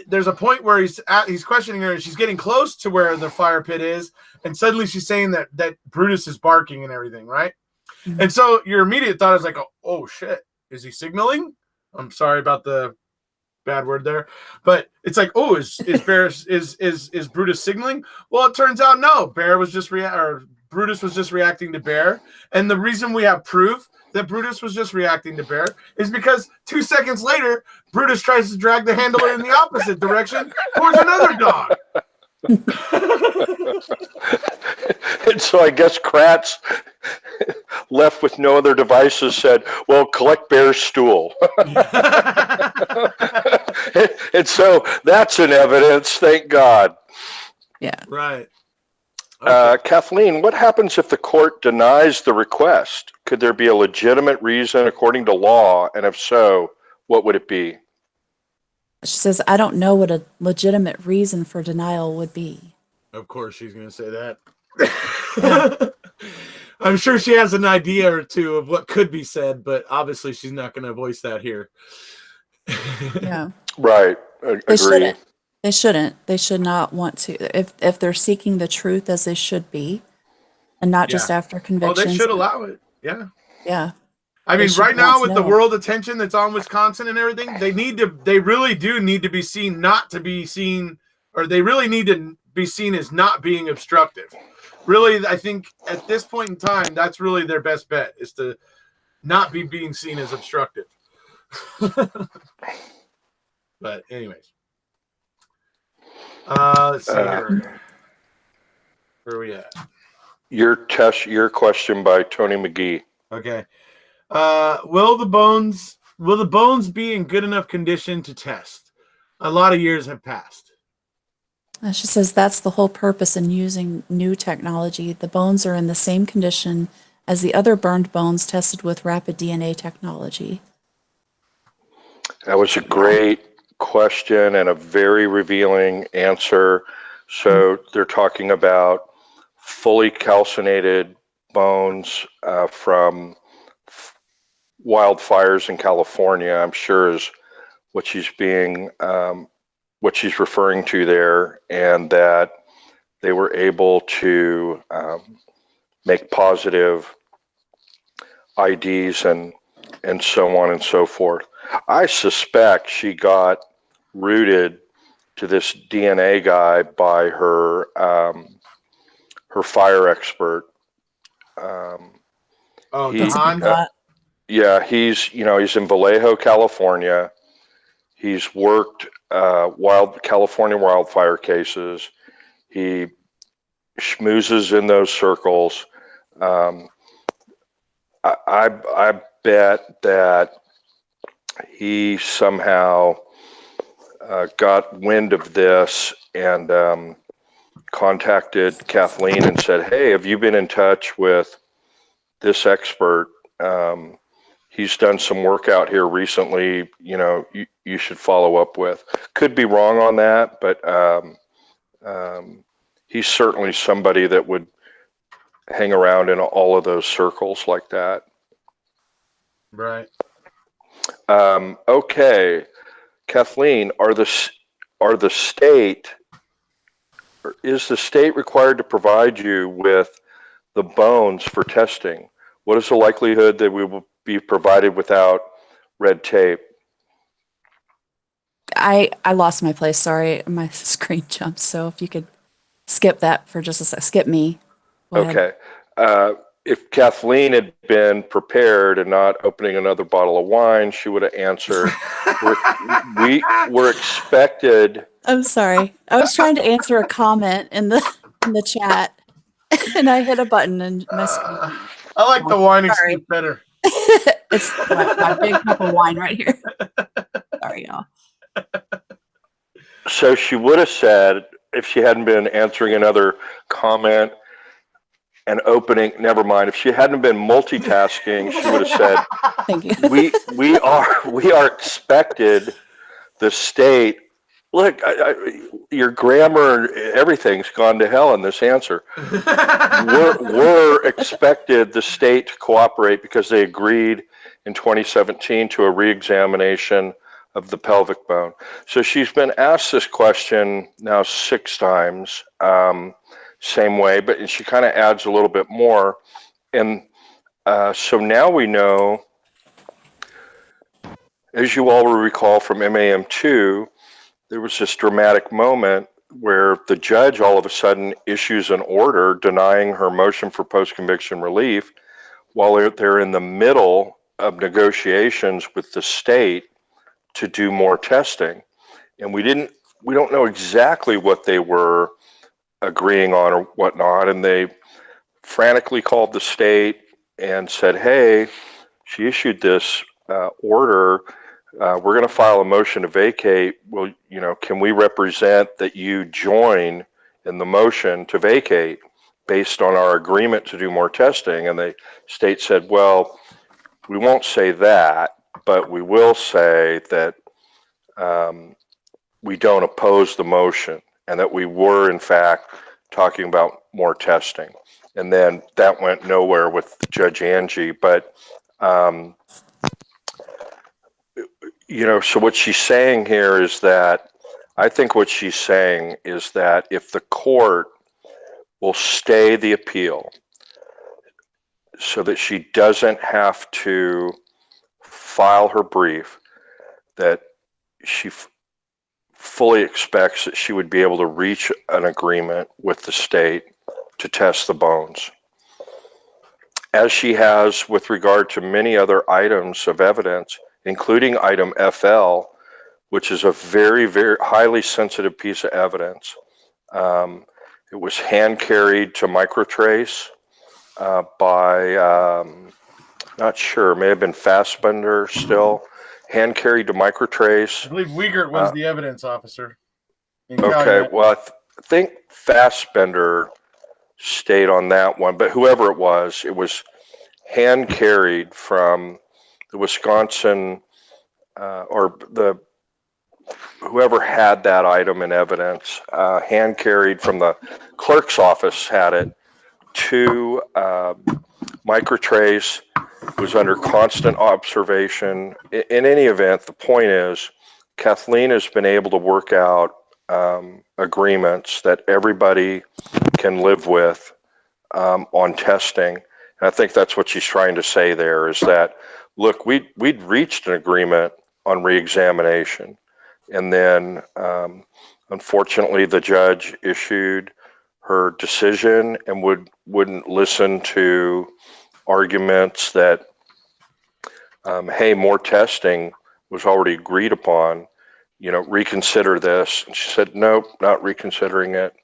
there's a point where he's questioning her, and she's getting close to where the fire pit is, and suddenly she's saying that Brutus is barking and everything, right? Mm-hmm. And so your immediate thought is like, oh shit, is he signaling? I'm sorry about the bad word there, but it's like, oh, is Brutus signaling? Well, it turns out no. Brutus was just reacting to Bear, and the reason we have proof that Brutus was just reacting to Bear is because 2 seconds later, Brutus tries to drag the handler in the opposite direction towards another dog. And so I guess Kratz, left with no other devices, said, well, collect Bear's stool. And so that's an evidence, thank God. Yeah. Right. Okay. Kathleen, what happens if the court denies the request? Could there be a legitimate reason according to law? And if so, what would it be? She says, I don't know what a legitimate reason for denial would be. Of course she's going to say that. I'm sure she has an idea or two of what could be said, but obviously she's not going to voice that here. Yeah. Right. Agree. They shouldn't. They should not want to. If they're seeking the truth as they should be, and not just after convictions. Oh, they should allow it. Yeah. Yeah. I mean, right now with the world attention that's on Wisconsin and everything, they really do need to be seen not to be seen, or they really need to be seen as not being obstructive. Really, I think at this point in time, that's really their best bet, is to not be being seen as obstructive. But anyways. Let's see here. Where are we at? Your question by Tony McGee. Okay. Will the bones be in good enough condition to test? a lot of years have passed. She says that's the whole purpose in using new technology. The bones are in the same condition as the other burned bones tested with rapid DNA technology. That was a great question and a very revealing answer. So they're talking about fully calcinated bones from wildfires in California, I'm sure is what she's referring to there, and that they were able to make positive IDs and so on and so forth. I suspect she got rooted to this DNA guy by her fire expert. Yeah, he's in Vallejo, California. He's worked California wildfire cases. He schmoozes in those circles. I bet that he somehow got wind of this and contacted Kathleen and said, "Hey, have you been in touch with this expert? He's done some work out here recently. You should follow up with." Could be wrong on that, but he's certainly somebody that would hang around in all of those circles like that. Right. Okay, Kathleen, is the state required to provide you with the bones for testing? What is the likelihood that we will be provided without red tape? I lost my place. Sorry, my screen jumped. So if you could skip that for just a sec. Skip me. Go ahead. Okay. If Kathleen had been prepared and not opening another bottle of wine, she would have answered. we were expected. I'm sorry. I was trying to answer a comment in the chat, and I hit a button and my screen. I like the wine excuse better. It's my big cup of wine right here. Sorry, y'all. So she would have said, if she hadn't been answering another comment and opening, never mind. If she hadn't been multitasking, she would have said, "Thank you. we are expected, the state." Look, your grammar, everything's gone to hell in this answer. We're expected, the state, to cooperate because they agreed in 2017 to a re-examination of the pelvic bone. So she's been asked this question now 6 times, same way, but she kind of adds a little bit more. And so now we know, as you all will recall from MAM2, there was this dramatic moment where the judge all of a sudden issues an order denying her motion for post-conviction relief while they're in the middle of negotiations with the state to do more testing. And we don't know exactly what they were agreeing on or whatnot. And they frantically called the state and said, "Hey, she issued this order. We're going to file a motion to vacate. Well, can we represent that you join in the motion to vacate based on our agreement to do more testing?" And the state said, "Well, we won't say that, but we will say that we don't oppose the motion and that we were, in fact, talking about more testing." And then that went nowhere with Judge Angie. But so what she's saying here is that, I think what she's saying is that if the court will stay the appeal so that she doesn't have to file her brief, that she fully expects that she would be able to reach an agreement with the state to test the bones, as she has with regard to many other items of evidence, including item FL, which is a very, very highly sensitive piece of evidence. It was hand carried to Microtrace by, not sure, may have been Fassbender still. hand carried to microtrace. I believe Wiegert was the evidence officer. in Okay, Calumet. well, I think Fassbender stayed on that one, but whoever it was hand carried from the Wisconsin or the whoever had that item in evidence, hand carried from the clerk's office had it to microtrace, was under constant observation. In any event, the point is Kathleen has been able to work out agreements that everybody can live with on testing. And I think that's what she's trying to say there is that, look, we'd reached an agreement on reexamination. And then, unfortunately, the judge issued her decision and wouldn't listen to arguments that, hey, more testing was already agreed upon, reconsider this. And she said, nope, not reconsidering it.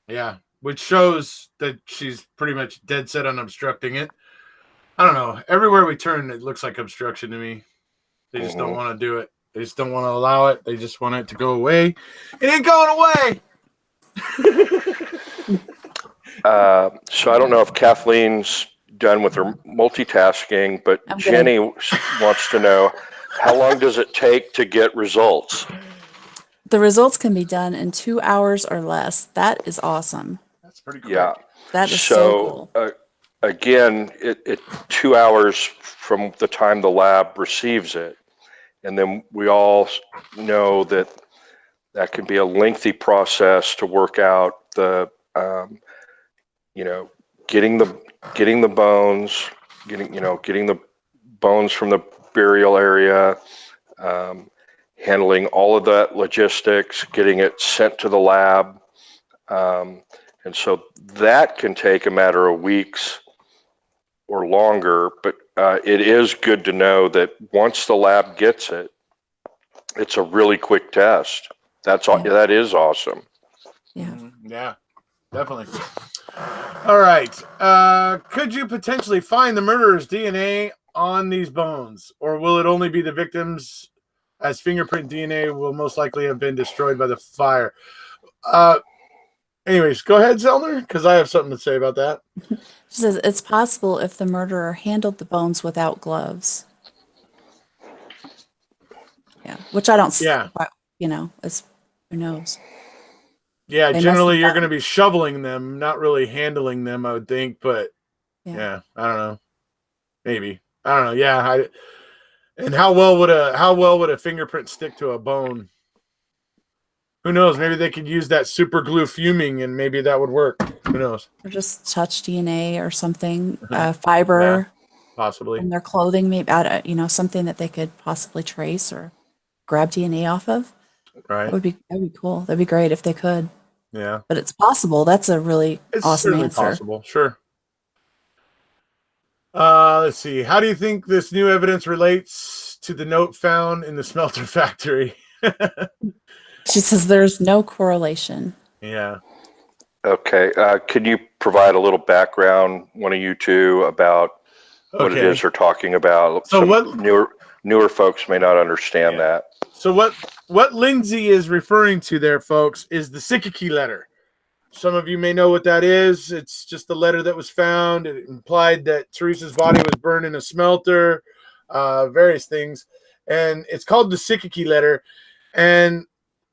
Yeah, which shows that she's pretty much dead set on obstructing it. I don't know. Everywhere we turn, it looks like obstruction to me. They just don't want to do it. They just don't want to allow it. They just want it to go away. It ain't going away. So I don't know if Kathleen's done with her multitasking, but Jenny wants to know, how long does it take to get results? The results can be done in 2 hours or less. That is awesome. That's pretty cool. Yeah. That is so cool. Again, it 2 hours from the time the lab receives it. And then we all know that can be a lengthy process to work out the, getting the bones, getting the bones from the burial area, handling all of that logistics, getting it sent to the lab. And so that can take a matter of weeks or longer, but it is good to know that once the lab gets it, it's a really quick test. That is awesome. Yeah. Yeah, definitely. All right. Could you potentially find the murderer's DNA on these bones, or will it only be the victims, as fingerprint DNA will most likely have been destroyed by the fire? Anyways, go ahead, Zellner, because I have something to say about that. She says it's possible if the murderer handled the bones without gloves. Yeah, which I don't. Yeah. It's who knows. Yeah, generally you're going to be shoveling them, not really handling them, I would think. But yeah, I don't know. Maybe, I don't know. Yeah, and how well would a fingerprint stick to a bone? Who knows? Maybe they could use that super glue fuming, and maybe that would work. Who knows? Or just touch DNA or something, fiber, possibly in their clothing, maybe something that they could possibly trace or grab DNA off of. Right. That'd be cool. That'd be great if they could. Yeah. But it's possible. That's a really awesome answer. Possible. Sure. Let's see. How do you think this new evidence relates to the note found in the smelter factory? She says there's no correlation. Yeah. Okay. Can you provide a little background, one of you two, about what it is they're talking about? So newer folks may not understand that. So what Lindsay is referring to there, folks, is the Sikiki letter. Some of you may know what that is. It's just the letter that was found. It implied that Teresa's body was burned in a smelter, various things. And it's called the Sikiki letter. And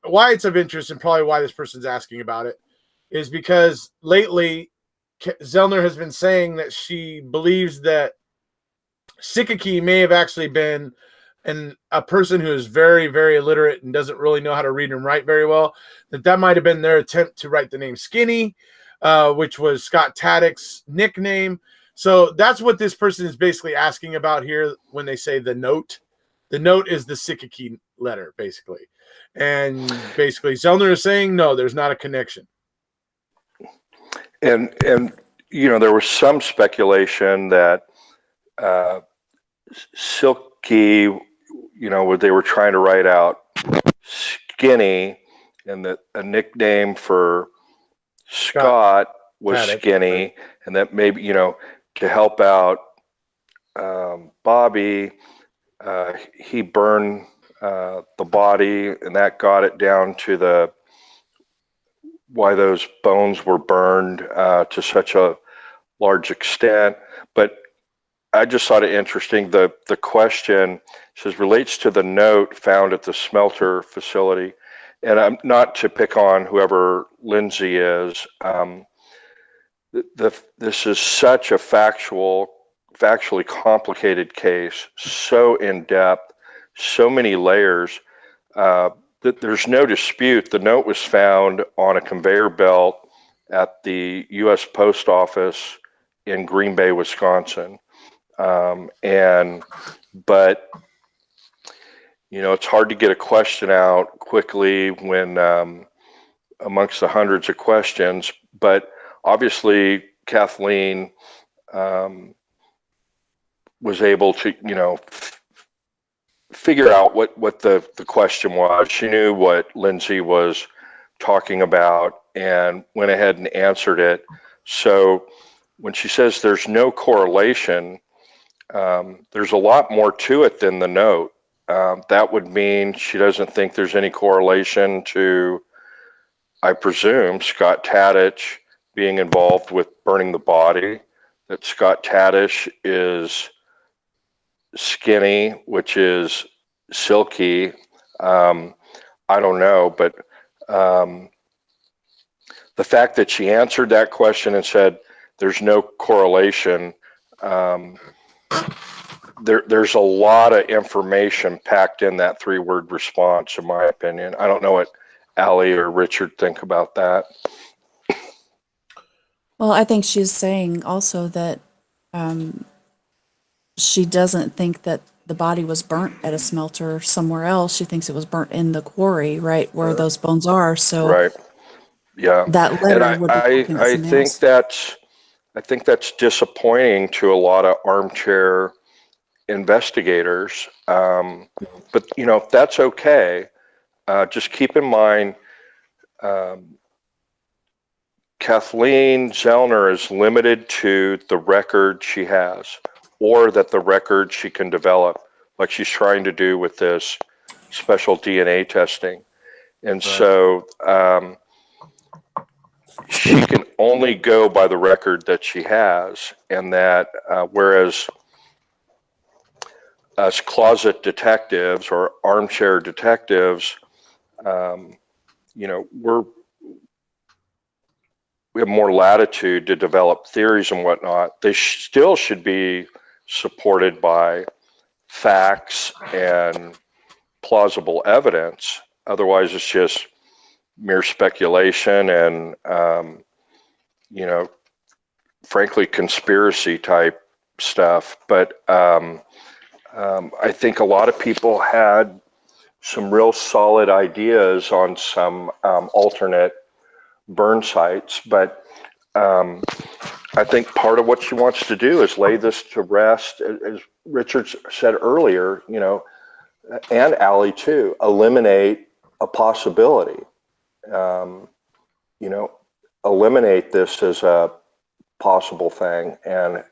why it's of interest, and probably why this person's asking about it, is because lately Zellner has been saying that she believes that Sikiki may have actually been a person who is very, very illiterate and doesn't really know how to read and write very well, that might have been their attempt to write the name Skinny, which was Scott Taddock's nickname. So that's what this person is basically asking about here when they say the note. The note is the Sikiki letter, basically. And basically Zellner is saying, no, there's not a connection. And there was some speculation that Silky, they were trying to write out Skinny, and that a nickname for Scott was Taddock, Skinny, right? And that maybe, to help out Bobby, he burned the body, and that got it down to why those bones were burned to such a large extent. But I just thought it interesting. The question says relates to the note found at the smelter facility, and I'm not to pick on whoever Lindsay is. This is such a factually complicated case, so in depth, so many layers. That there's no dispute. The note was found on a conveyor belt at the U.S. Post Office in Green Bay, Wisconsin. But it's hard to get a question out quickly when amongst the hundreds of questions. But obviously, Kathleen was able to, figure out what the question was. She knew what Lindsay was talking about and went ahead and answered it. So when she says there's no correlation, there's a lot more to it than the note. That would mean she doesn't think there's any correlation to, I presume, Scott Tadich being involved with burning the body, that Scott Tadich is skinny, which is silky. I don't know, but the fact that she answered that question and said there's no correlation, there's a lot of information packed in that 3-word response, in my opinion. I don't know what Allie or Richard think about that. Well, I think she's saying also that she doesn't think that the body was burnt at a smelter somewhere else. She thinks it was burnt in the quarry, right where those bones are. So Right. Yeah. that And letter would be pointing at I something think else. that's disappointing to a lot of armchair investigators. But that's okay. Just keep in mind, Kathleen Zellner is limited to the record she has, or that the record she can develop, like she's trying to do with this special DNA testing. And so she can only go by the record that she has, and that whereas us closet detectives or armchair detectives, we have more latitude to develop theories and whatnot. They still should be supported by facts and plausible evidence. Otherwise, it's just mere speculation and, frankly, conspiracy type stuff. But I think a lot of people had some real solid ideas on some alternate burn sites, but I think part of what she wants to do is lay this to rest, as Richard said earlier, and Allie too, eliminate a possibility, eliminate this as a possible thing and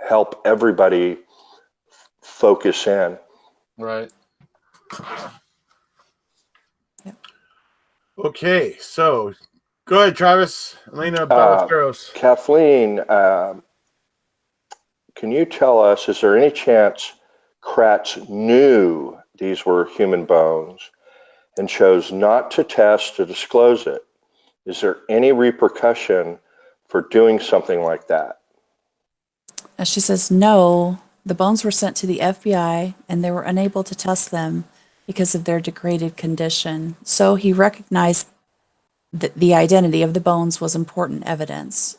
help everybody focus in. Right. Okay, so go ahead, Travis. Elena Ballesteros. Kathleen, can you tell us, is there any chance Kratz knew these were human bones and chose not to test to disclose it? Is there any repercussion for doing something like that? As she says, no, the bones were sent to the FBI and they were unable to test them because of their degraded condition. So he recognized that the identity of the bones was important evidence.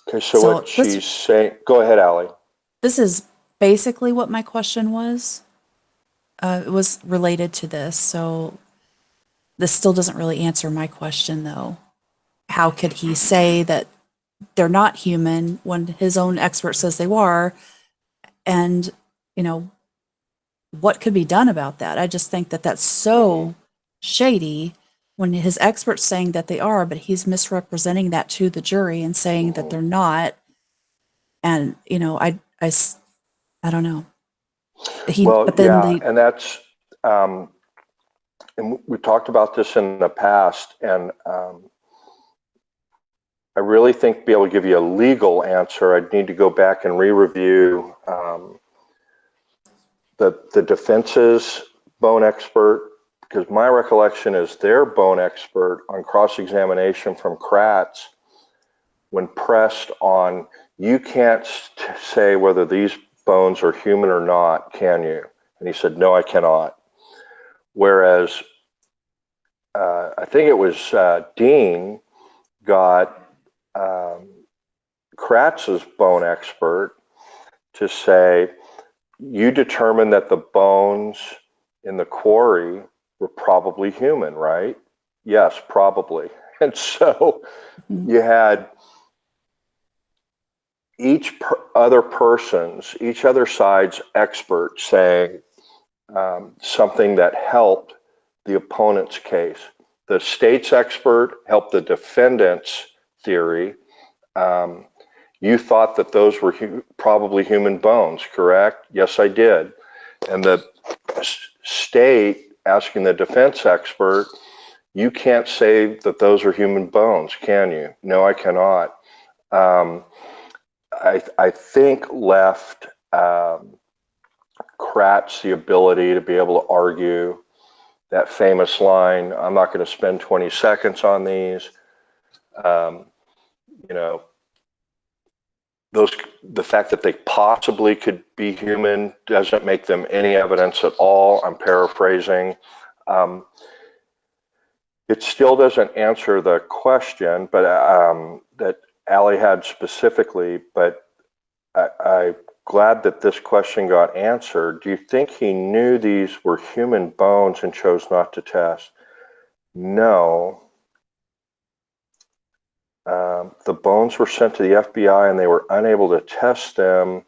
Okay, so what she's saying, go ahead, Allie. This is basically what my question was. It was related to this, so this still doesn't really answer my question, though. How could he say that they're not human when his own expert says they were? And, what could be done about that? I just think that that's so shady when his expert's saying that they are, but he's misrepresenting that to the jury and saying that they're not. And, I don't know. Well, But then yeah, and that's, and we talked about this in the past, and I really think to be able to give you a legal answer, I'd need to go back and re-review the defense's bone expert, because my recollection is their bone expert on cross-examination from Kratz, when pressed on, you can't say whether these bones are human or not, can you? And he said, no, I cannot. Whereas I think it was Dean got Kratz's bone expert to say, you determined that the bones in the quarry were probably human, right? Yes, probably. And so you had each other side's expert saying something that helped the opponent's case. The state's expert helped the defendant's theory. You thought that those were probably human bones, correct? Yes, I did. And the state asking the defense expert, you can't say that those are human bones, can you? No, I cannot. I think left Kratz the ability to be able to argue that famous line, I'm not going to spend 20 seconds on these. The fact that they possibly could be human doesn't make them any evidence at all. I'm paraphrasing. It still doesn't answer the question, but that Allie had specifically, but I'm glad that this question got answered. Do you think he knew these were human bones and chose not to test? No. The bones were sent to the FBI and they were unable to test them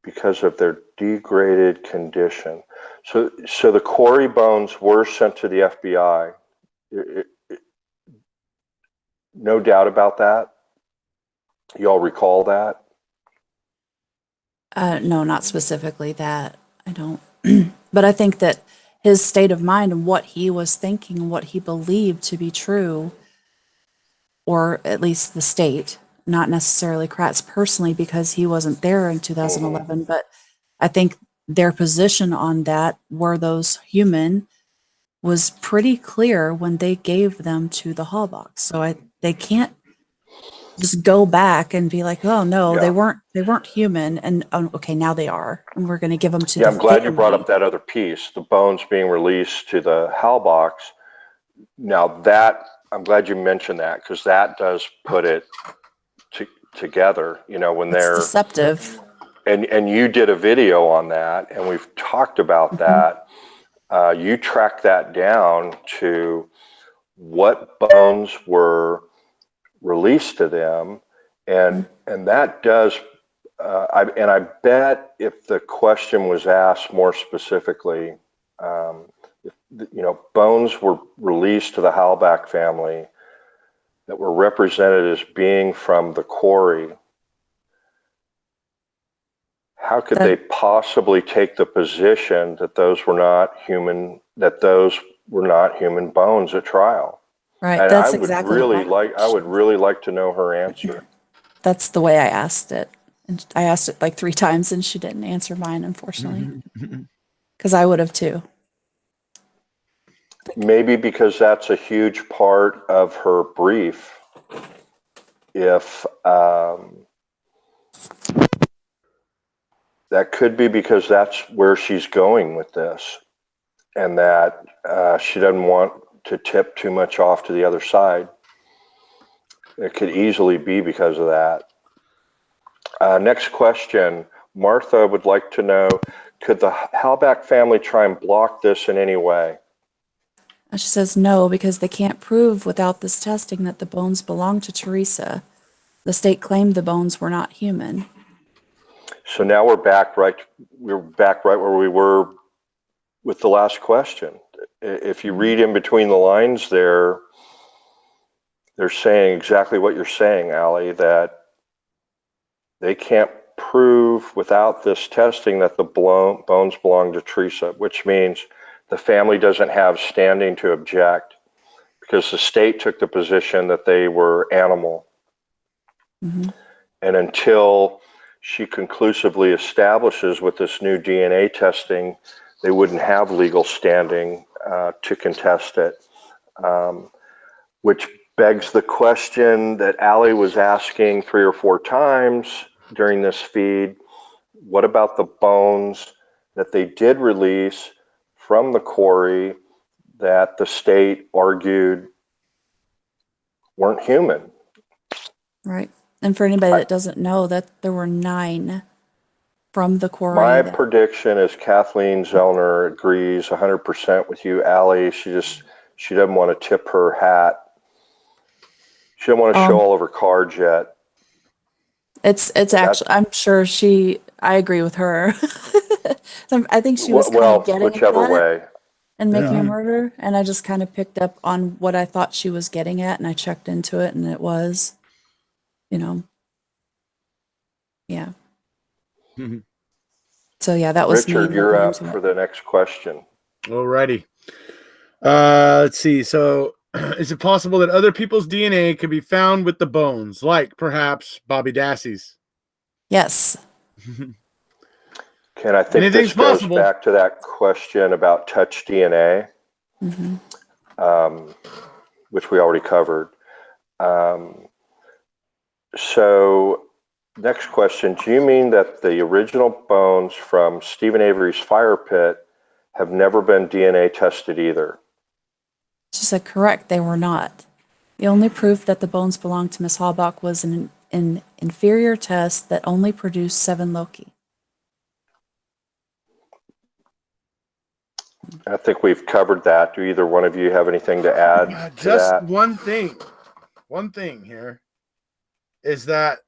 because of their degraded condition. So the quarry bones were sent to the FBI. No doubt about that. You all recall that? No, not specifically that. I don't. But I think that his state of mind and what he was thinking, what he believed to be true, or at least the state, not necessarily Kratz personally, because he wasn't there in 2011, but I think their position on that, were those human, was pretty clear when they gave them to the hall box. So they can't just go back and be like, oh no, Yeah. they weren't human, and okay, now they are, and we're going to give them to Yeah, the I'm glad you brought family. up that other piece, the bones being released to the Hal box. Now that, I'm glad you mentioned that, because that does put it together, when It's they're, deceptive. and you did a video on that, and we've talked about that. You tracked that down to what bones were released to them, and that does. I bet if the question was asked more specifically, if bones were released to the Halbach family that were represented as being from the quarry, how could they possibly take the position that those were not human bones at trial? Right, And that's exactly I would really like to know her answer. that's the way I asked it. And I asked it like 3 times and she didn't answer mine, unfortunately. Because I would have too. Maybe because that's a huge part of her brief. If that could be because that's where she's going with this, and that she doesn't want to tip too much off to the other side. It could easily be because of that. Next question. Martha would like to know, could the Halbach family try and block this in any way? And she says no, because they can't prove without this testing that the bones belong to Teresa. The state claimed the bones were not human. So now we're back right where we were with the last question. If you read in between the lines there, they're saying exactly what you're saying, Allie, that they can't prove without this testing that the bones belong to Teresa, which means the family doesn't have standing to object because the state took the position that they were animal. Mhm. And until she conclusively establishes with this new DNA testing, they wouldn't have legal standing to contest it, which begs the question that Allie was asking 3 or 4 times during this feed. What about the bones that they did release from the quarry that the state argued weren't human? Right. And for anybody that doesn't know, that there were 9 from the quarry. My prediction is Kathleen Zellner agrees 100% with you, Allie. She doesn't want to tip her hat. She doesn't want to show all of her cards yet. It's actually, I'm sure I agree with her. I think she was kind of getting whichever at way. it and making Yeah. a murder, and I just kind of picked up on what I thought she was getting at, and I checked into it, and it was, yeah. Mhm. So yeah, that was me Richard, you're looking up into for it. the next question. Alrighty. Let's see. So, is it possible that other people's DNA could be found with the bones, like perhaps Bobby Dassey's? Yes. Ken, I think Anything's this goes possible. back to that question about touch DNA, Hmm. which we already covered. So, next question. Do you mean that the original bones from Stephen Avery's fire pit have never been DNA tested either? She said, correct, they were not. The only proof that the bones belonged to Miss Halbach was an inferior test that only produced 7 loci. I think we've covered that. Do either one of you have anything to add to Just that? one thing here is that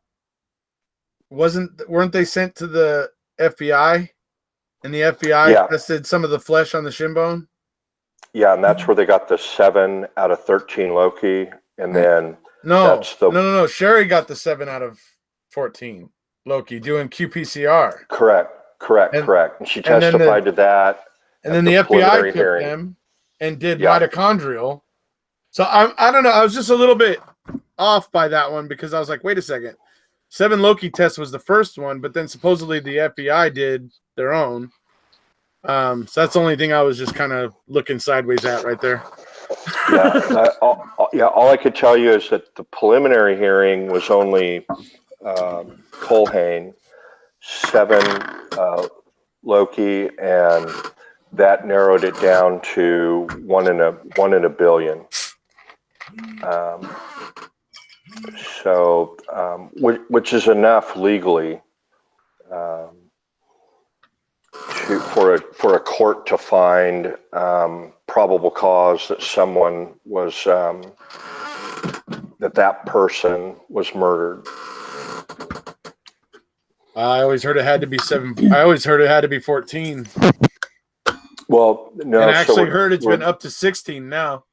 weren't they sent to the FBI, and the FBI tested some of the flesh on the shin bone? Yeah, and that's where they got the 7 out of 13 loci, and then No. Sherry got the 7 out of 14 loci doing qPCR. Correct. And she testified to that. And then the FBI took them and did mitochondrial. So I don't know. I was just a little bit off by that one because I was like, wait a second. 7 loci test was the first one, but then supposedly the FBI did their own. So that's the only thing I was just kind of looking sideways at right there. All I could tell you is that the preliminary hearing was only Colhane, 7 loci, and that narrowed it down to 1 in a billion. Which is enough legally for a court to find probable cause that someone was that person was murdered. I always heard it had to be 7. I always heard it had to be 14. Well, no. And I actually heard it's been up to 16 now.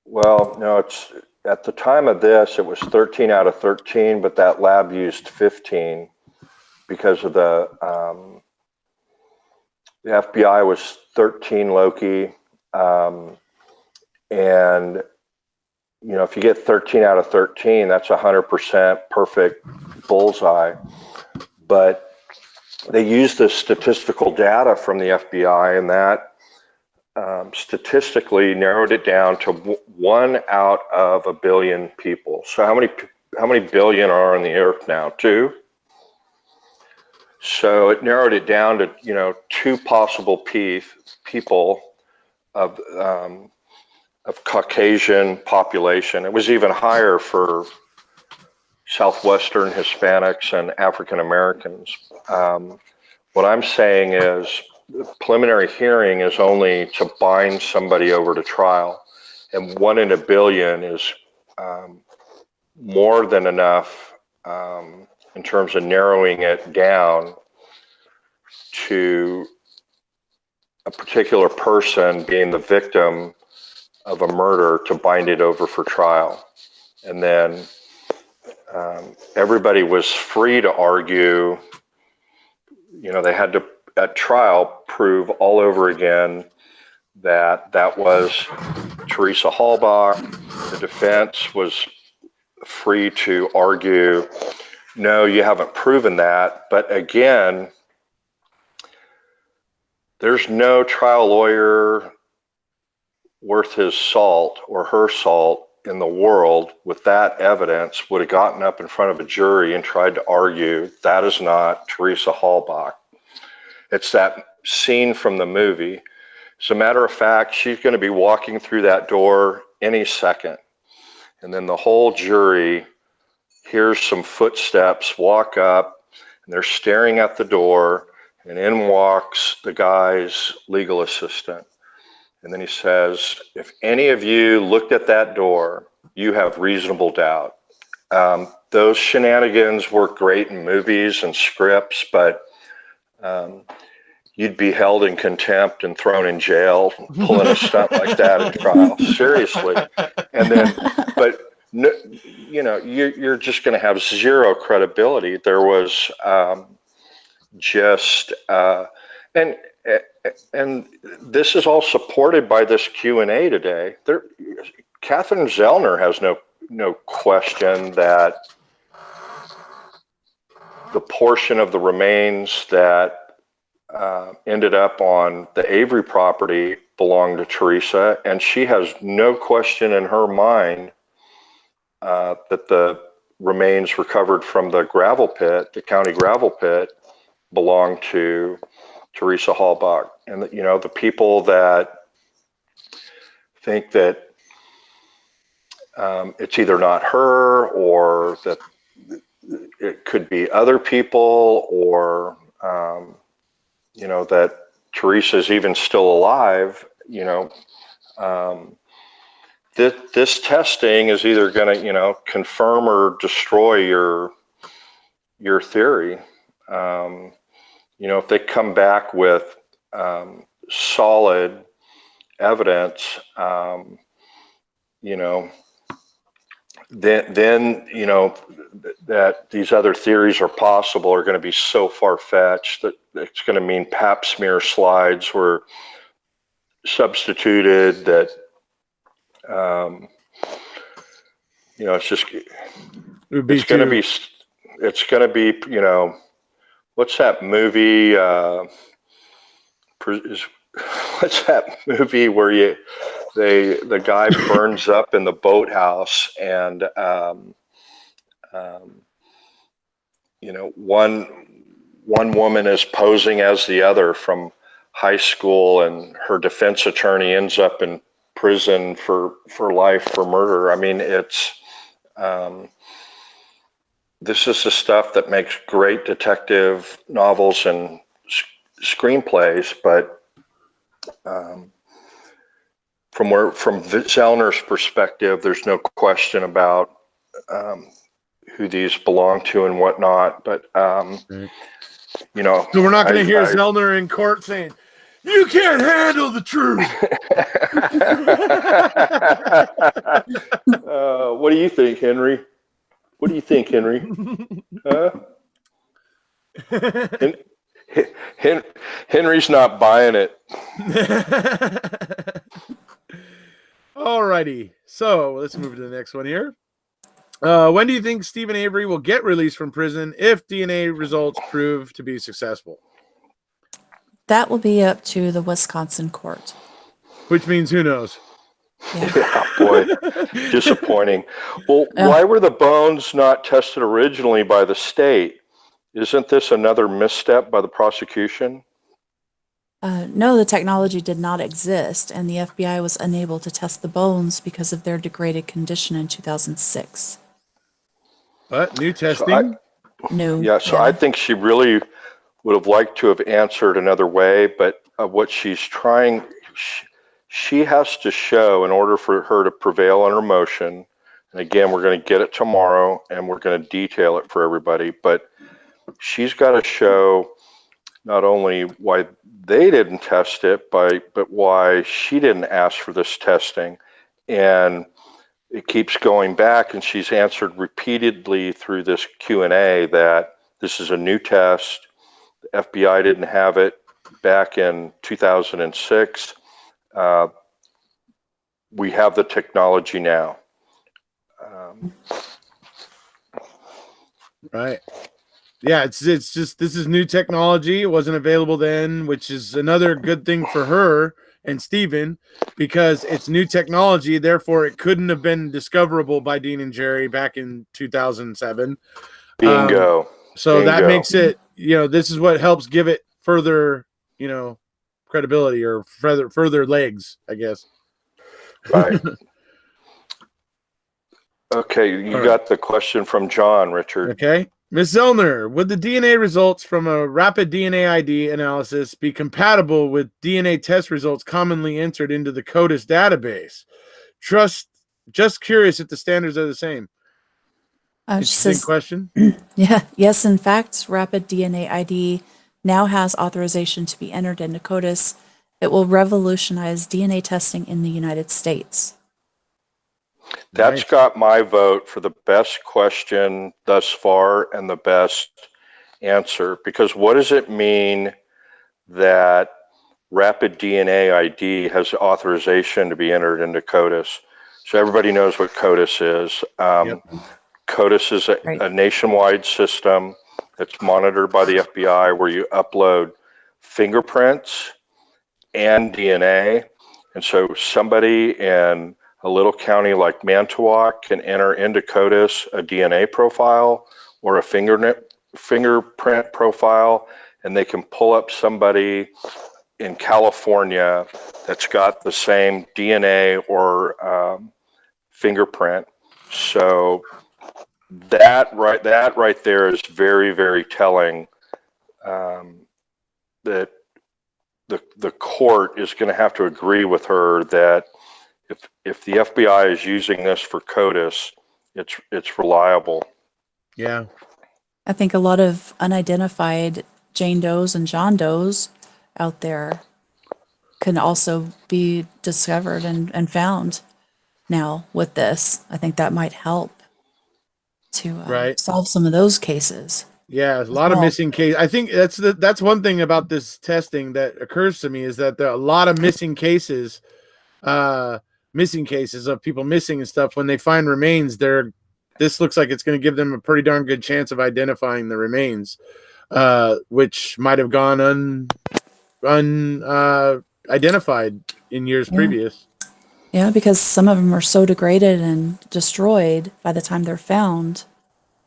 Well, no, it's at the time of this, it was 13 out of 13, but that lab used 15 because of the FBI was 13 loci, and if you get 13 out of 13, that's 100% perfect bullseye. But they used the statistical data from the FBI, and that statistically narrowed it down to 1 out of a billion people. So how many billion are on the earth now? 2. So it narrowed it down to 2 possible people of Caucasian population. It was even higher for Southwestern Hispanics and African Americans. What I'm saying is the preliminary hearing is only to bind somebody over to trial, and 1 in a billion is more than enough in terms of narrowing it down to a particular person being the victim of a murder to bind it over for trial. And then everybody was free to argue. They had to, at trial, prove all over again that that was Teresa Halbach. The defense was free to argue, no, you haven't proven that. But again, there's no trial lawyer worth his salt or her salt in the world with that evidence would have gotten up in front of a jury and tried to argue that is not Teresa Halbach. It's that scene from the movie. As a matter of fact, she's going to be walking through that door any second. And then the whole jury hears some footsteps walk up, and they're staring at the door, and in walks the guy's legal assistant. And then he says, if any of you looked at that door, you have reasonable doubt. Those shenanigans work great in movies and scripts, but you'd be held in contempt and thrown in jail pulling a stunt like that in trial. Seriously. And then, but no, you're just going to have zero credibility. There was and this is all supported by this Q&A today. Catherine Zellner has no question that the portion of the remains that ended up on the Avery property belonged to Teresa, and she has no question in her mind that the remains recovered from the gravel pit, the county gravel pit, belonged to Teresa Halbach. And the people that think that it's either not her or that it could be other people, or that Teresa's even still alive, this testing is either going to confirm or destroy your theory. If they come back with solid evidence, then that these other theories are possible are going to be so far-fetched that it's going to mean pap smear slides were substituted, that it's just it's going to be what's that movie what's that movie where the guy burns up in the boathouse, and one woman is posing as the other from high school, and her defense attorney ends up in prison for life for murder. I mean, this is the stuff that makes great detective novels and screenplays, but from Zellner's perspective, there's no question about who these belong to and whatnot. But So we're not going to hear Zellner in court saying, "You can't handle the truth." What do you think, Henry? What do you think, Henry? Henry's not buying it. Alrighty, so let's move to the next one here. When do you think Stephen Avery will get released from prison if DNA results prove to be successful? That will be up to the Wisconsin court. Which means who knows? Yeah, boy, disappointing. Well, why were the bones not tested originally by the state? Isn't this another misstep by the prosecution? No, the technology did not exist, and the FBI was unable to test the bones because of their degraded condition in 2006. But new testing? I think she really would have liked to have answered another way, but what she's trying, she has to show, in order for her to prevail on her motion, and again, we're going to get it tomorrow, and we're going to detail it for everybody, but she's got to show not only why they didn't test it, but why she didn't ask for this testing. And it keeps going back, and she's answered repeatedly through this Q&A that this is a new test. The FBI didn't have it back in 2006. We have the technology now. Right. Yeah, it's just this is new technology. It wasn't available then, which is another good thing for her and Steven, because it's new technology, therefore it couldn't have been discoverable by Dean and Jerry back in 2007. Bingo. So that Bingo. makes it, this is what helps give it further, credibility or further legs, I guess. Right. Okay, you got the question from John, Richard. Okay. Ms. Zellner, would the DNA results from a rapid DNA ID analysis be compatible with DNA test results commonly entered into the CODIS database? Just curious if the standards are the same. Interesting question. Yeah. Yes, in fact, rapid DNA ID now has authorization to be entered into CODIS. It will revolutionize DNA testing in the United States. That's got my vote for the best question thus far and the best answer, because what does it mean that rapid DNA ID has authorization to be entered into CODIS? So everybody knows what CODIS is. CODIS is a nationwide system that's monitored by the FBI where you upload fingerprints and DNA. And so somebody in a little county like Manitowoc can enter into CODIS a DNA profile or a fingerprint profile, and they can pull up somebody in California that's got the same DNA or fingerprint. So that right there is very, very telling, that the court is going to have to agree with her that if the FBI is using this for CODIS, it's reliable. Yeah. I think a lot of unidentified Jane Does and John Does out there can also be discovered and found now with this. I think that might help to solve some of those cases. Yeah, a lot of missing cases. I think that's one thing about this testing that occurs to me, is that there are a lot of missing cases of people missing and stuff. When they find remains, this looks like it's going to give them a pretty darn good chance of identifying the remains, which might have gone identified in years previous. Yeah, because some of them are so degraded and destroyed by the time they're found,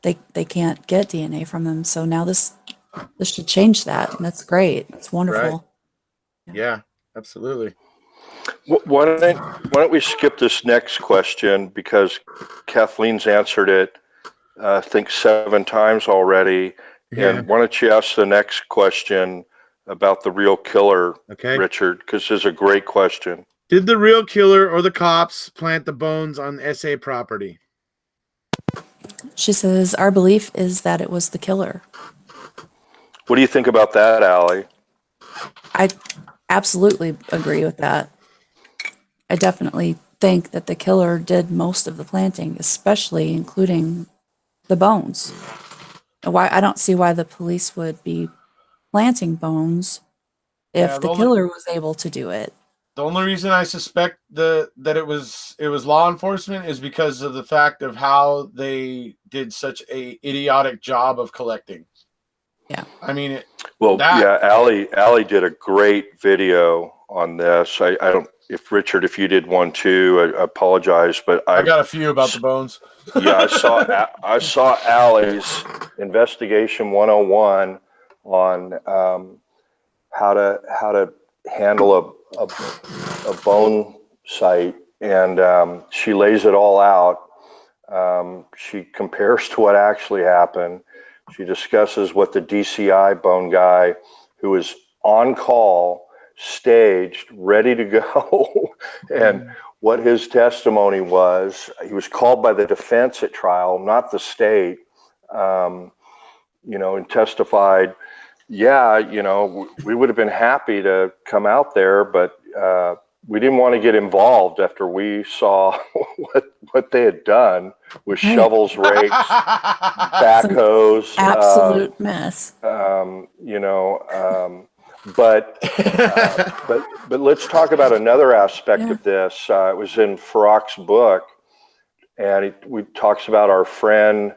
they can't get DNA from them. So now this should change that, and that's great. It's wonderful. Right. Yeah, absolutely. Why don't we skip this next question, because Kathleen's answered it, I think 7 times already. Yeah. And why don't you ask the next question about the real killer, Richard, because this is a great question. Did the real killer or the cops plant the bones on SA property? She says, our belief is that it was the killer. What do you think about that, Allie? I absolutely agree with that. I definitely think that the killer did most of the planting, especially including the bones. I don't see why the police would be planting bones if the killer was able to do it. The only reason I suspect that it was law enforcement is because of the fact of how they did such a idiotic job of collecting. Yeah. I mean, Allie did a great video on this. I don't, if Richard, if you did one too, I apologize, but I got a few about the bones. Yeah, I saw Allie's Investigation 101 on how to handle a bone site, and she lays it all out. She compares to what actually happened. She discusses what the DCI bone guy, who was on call, staged, ready to go, and what his testimony was. He was called by the defense at trial, not the state, and testified, we would have been happy to come out there, but we didn't want to get involved after we saw what they had done with Right. shovels, rakes, backhoes, Absolute mess. you know, but let's talk about another aspect Yeah. of this. It was in Farrak's book, and we talks about our friend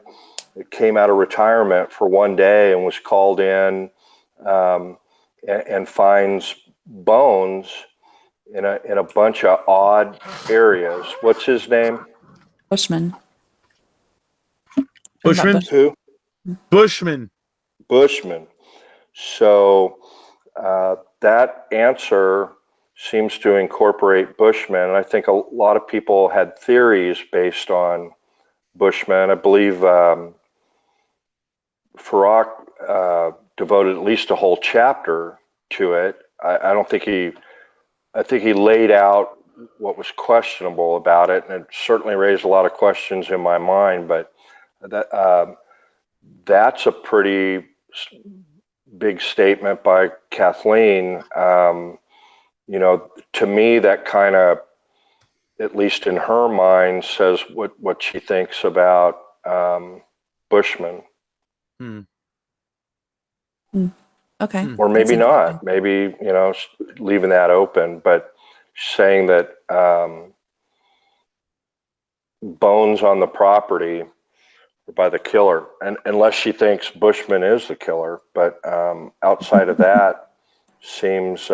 that came out of retirement for one day and was called in, and finds bones in a bunch of odd areas. What's his name? Bushman. Bushman? Who? Bushman. Bushman. So that answer seems to incorporate Bushman. And I think a lot of people had theories based on Bushman. I believe Farrak devoted at least a whole chapter to it. I think he laid out what was questionable about it, and it certainly raised a lot of questions in my mind. But that's a pretty big statement by Kathleen. You know, to me, that kind of, at least in her mind, says what she thinks about Bushman. Okay. Or maybe That's not. Maybe, you know, leaving that open, but saying that bones on the property are by the killer, and unless she thinks Bushman is the killer. But outside of that, seems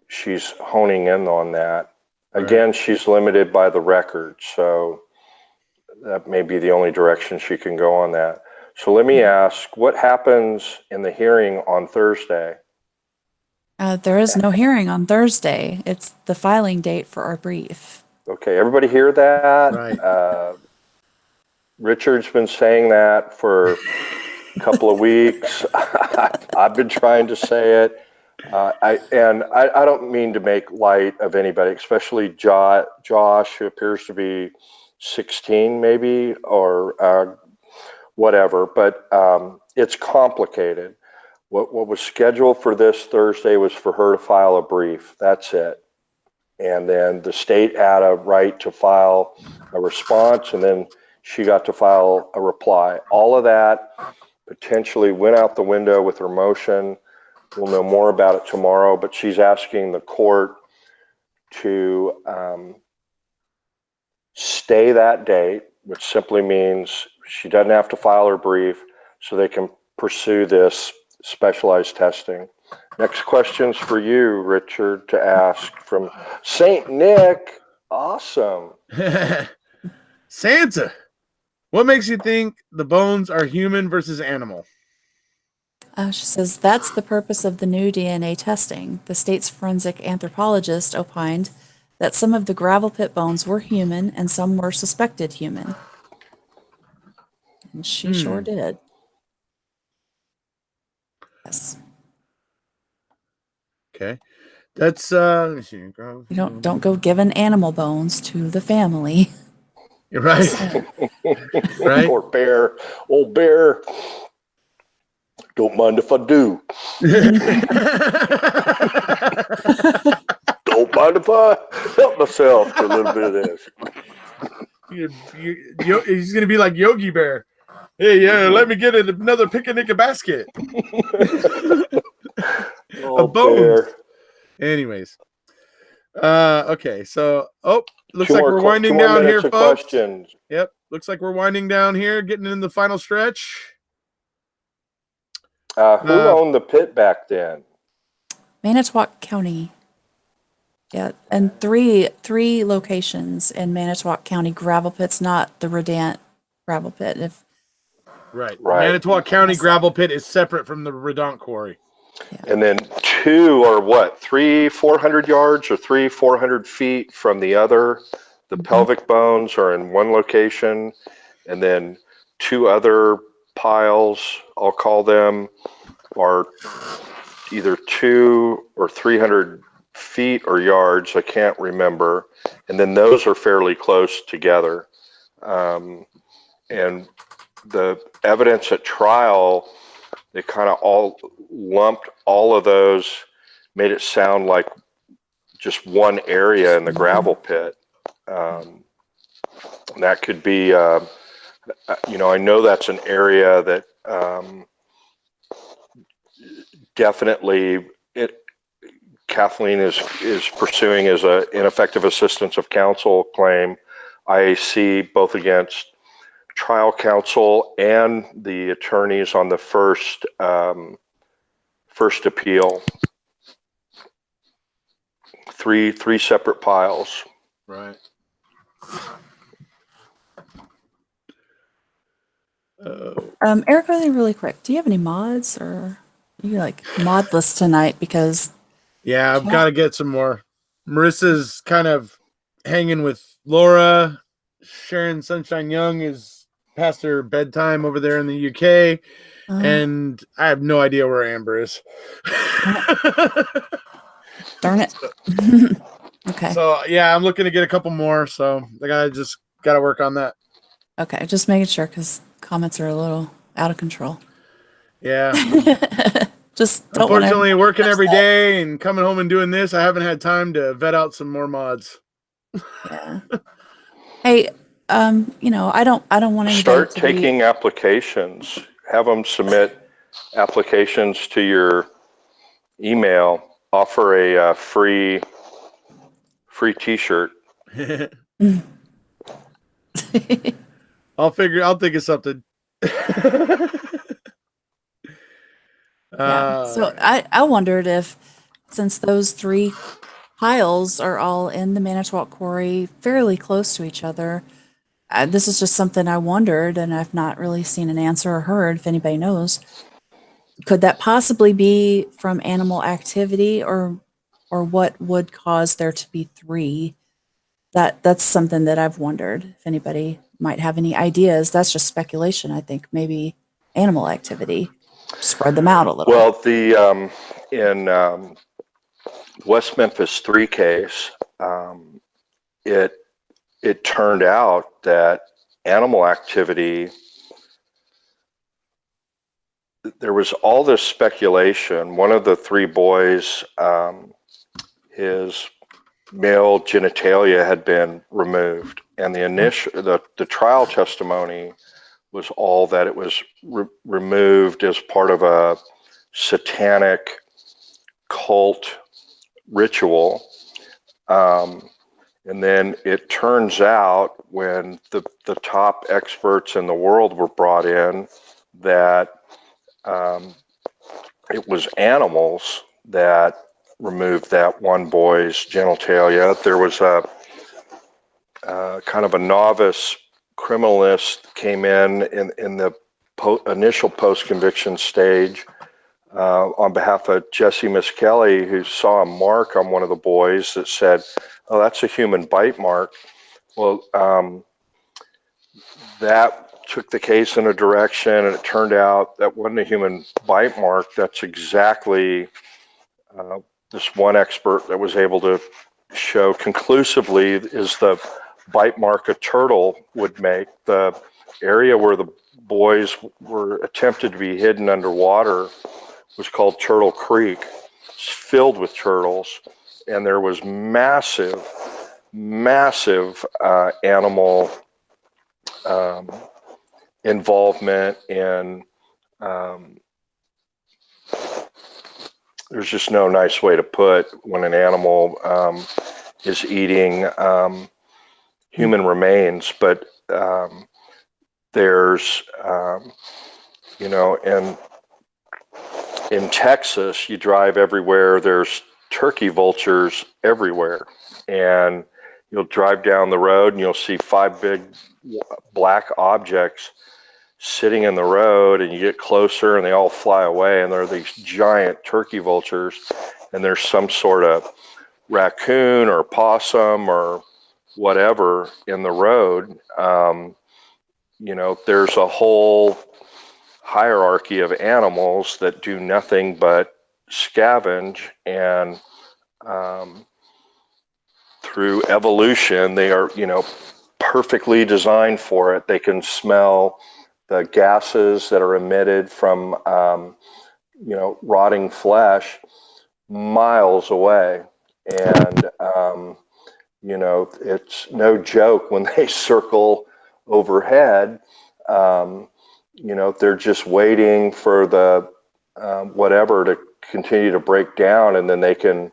she's honing in on that. Again, she's limited by the record, so that may be the only direction she can go on that. So let me ask, what happens in the hearing on Thursday? There is no hearing on Thursday. It's the filing date for our brief. Okay, everybody hear that? Right. Richard's been saying that for a couple of weeks. I've been trying to say it. I don't mean to make light of anybody, especially Josh, who appears to be 16 maybe, or whatever, but it's complicated. What was scheduled for this Thursday was for her to file a brief. That's it. And then the state had a right to file a response, and then she got to file a reply. All of that potentially went out the window with her motion. We'll know more about it tomorrow, but she's asking the court to stay that date, which simply means she doesn't have to file her brief, so they can pursue this specialized testing. Next question's for you, Richard, to ask from St. Nick. Awesome. Santa, what makes you think the bones are human versus animal? She says that's the purpose of the new DNA testing. The state's forensic anthropologist opined that some of the gravel pit bones were human and some were suspected human. And she sure did. Yes. Okay. That's let me see. You don't go giving animal bones to the family. You're right. Right. Poor bear. Old bear. Don't mind if I do. Don't mind if I help myself to a little bit of this. He's gonna be like Yogi Bear. Hey, yeah, let me get another picnic basket. Oh, A bone. bear. Anyways, okay, so looks Two like more we're winding two more down here, minutes of folks. questions. Yep, looks like we're winding down here, getting in the final stretch. Who owned the pit back then? Manitowoc County. Yeah, and three locations in Manitowoc County gravel pits, not the Redant gravel pit. Right. Right. Manitowoc County gravel pit is separate from the Redant quarry. And then two or what? 400 yards or 400 feet from the other. The pelvic bones are in one location, and then two other piles, I'll call them, are either 200 or 300 feet or yards. I can't remember. And then those are fairly close together. And the evidence at trial, they kind of all lumped all of those, made it sound like just one area in the gravel pit. That could be, I know that's an area that definitely Kathleen is pursuing as an ineffective assistance of counsel claim, IAC, both against trial counsel and the attorneys on the first appeal. Three separate piles. Right. Eric, really quick, do you have any mods, or are you like modless tonight? Because Yeah, I've got to get some more. Marissa's kind of hanging with Laura. Sharon Sunshine Young is past her bedtime over there in the UK. And I have no idea where Amber is. Darn it. Okay. So yeah, I'm looking to get a couple more. So I gotta work on that. Okay, just making sure because comments are a little out of control. Yeah. Just don't unfortunately working every day and coming home and doing this, I haven't had time to vet out some more mods. Yeah. Hey, I don't want anybody Start to taking applications. Have them submit applications to your email. Offer a free T-shirt. I'll think of something. Yeah. So I wondered if, since those 3 piles are all in the Manitowoc Quarry, fairly close to each other, this is just something I wondered, and I've not really seen an answer or heard. If anybody knows, could that possibly be from animal activity, or what would cause there to be 3? That's something that I've wondered. If anybody might have any ideas, that's just speculation. I think maybe animal activity. Spread them out a little. Well, the in West Memphis 3 case, it turned out that animal activity, there was all this speculation. One of the 3 boys, his male genitalia had been removed, and the trial testimony was all that it was removed as part of a satanic cult ritual. And then it turns out, when the top experts in the world were brought in, that it was animals that removed that one boy's genitalia. There was a kind of a novice criminalist came in the initial post-conviction stage on behalf of Jesse Miskelly, who saw a mark on one of the boys that said, "Oh, that's a human bite mark." Well, that took the case in a direction, and it turned out that wasn't a human bite mark. That's exactly this one expert that was able to show conclusively is the bite mark a turtle would make. The area where the boys were attempted to be hidden underwater was called Turtle Creek. It's filled with turtles, and there was massive animal involvement in there's just no nice way to put when an animal is eating human remains, but there's and in Texas, you drive everywhere, there's turkey vultures everywhere, and you'll drive down the road and you'll see 5 big black objects sitting in the road, and you get closer and they all fly away, and they're these giant turkey vultures, and there's some sort of raccoon or possum or whatever in the road. There's a whole hierarchy of animals that do nothing but scavenge, and through evolution, they are, perfectly designed for it. They can smell the gases that are emitted from, rotting flesh miles away. And, it's no joke when they circle overhead. They're just waiting for the whatever to continue to break down, and then they can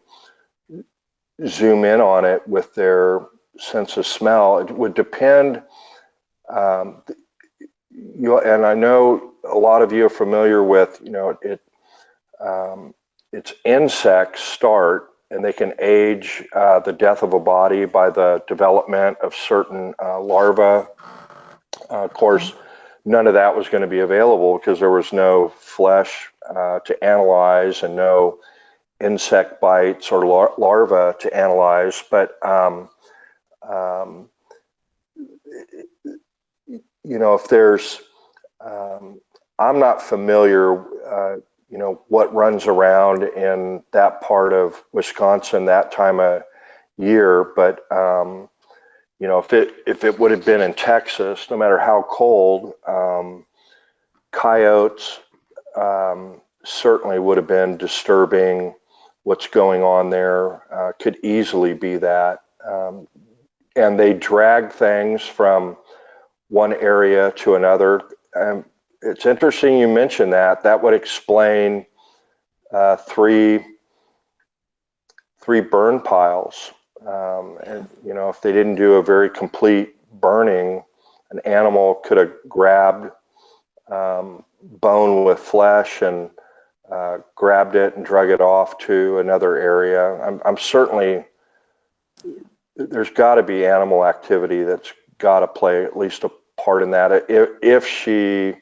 zoom in on it with their sense of smell. It would depend. And I know a lot of you are familiar with, it's insects start, and they can age the death of a body by the development of certain larvae. Of course, none of that was going to be available because there was no flesh to analyze and no insect bites or larvae to analyze. But, if there's, I'm not familiar, what runs around in that part of Wisconsin that time of year. But, if it would have been in Texas, no matter how cold, coyotes certainly would have been disturbing what's going on there. Could easily be that. And they drag things from one area to another. It's interesting you mentioned that. That would explain three burn piles. And if they didn't do a very complete burning, an animal could have grabbed bone with flesh and grabbed it and drug it off to another area. I'm certainly, there's got to be animal activity that's got to play at least a part in that. If she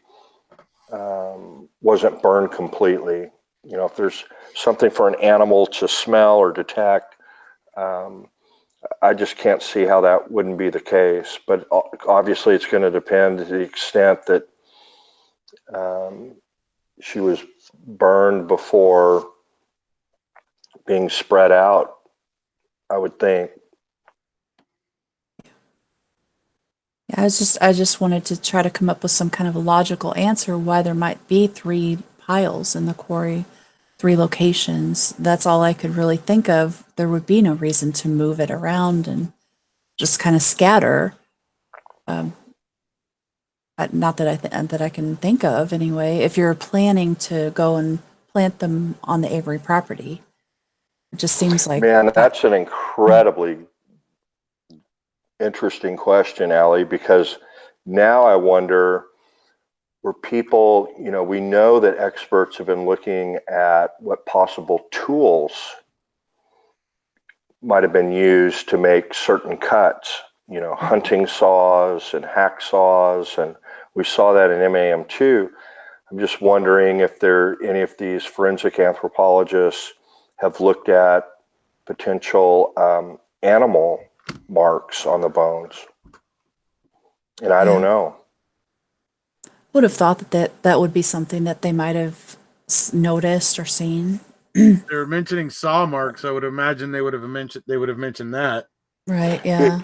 wasn't burned completely, if there's something for an animal to smell or detect, I just can't see how that wouldn't be the case. But obviously it's going to depend to the extent that she was burned before being spread out, I would think. Yeah, I just wanted to try to come up with some kind of a logical answer why there might be 3 piles in the quarry, 3 locations. That's all I could really think of. There would be no reason to move it around and just kind of scatter. Not that that I can think of anyway. If you're planning to go and plant them on the Avery property, it just seems like Man, that's an incredibly interesting question, Allie, because now I wonder, were people, we know that experts have been looking at what possible tools might have been used to make certain cuts, hunting saws and hacksaws, and we saw that in MAM2. I'm just wondering if any of these forensic anthropologists have looked at potential animal marks on the bones. And I don't know. would have thought that would be something that they might have noticed or seen. They were mentioning saw marks. I would imagine they would have mentioned that. Right, yeah.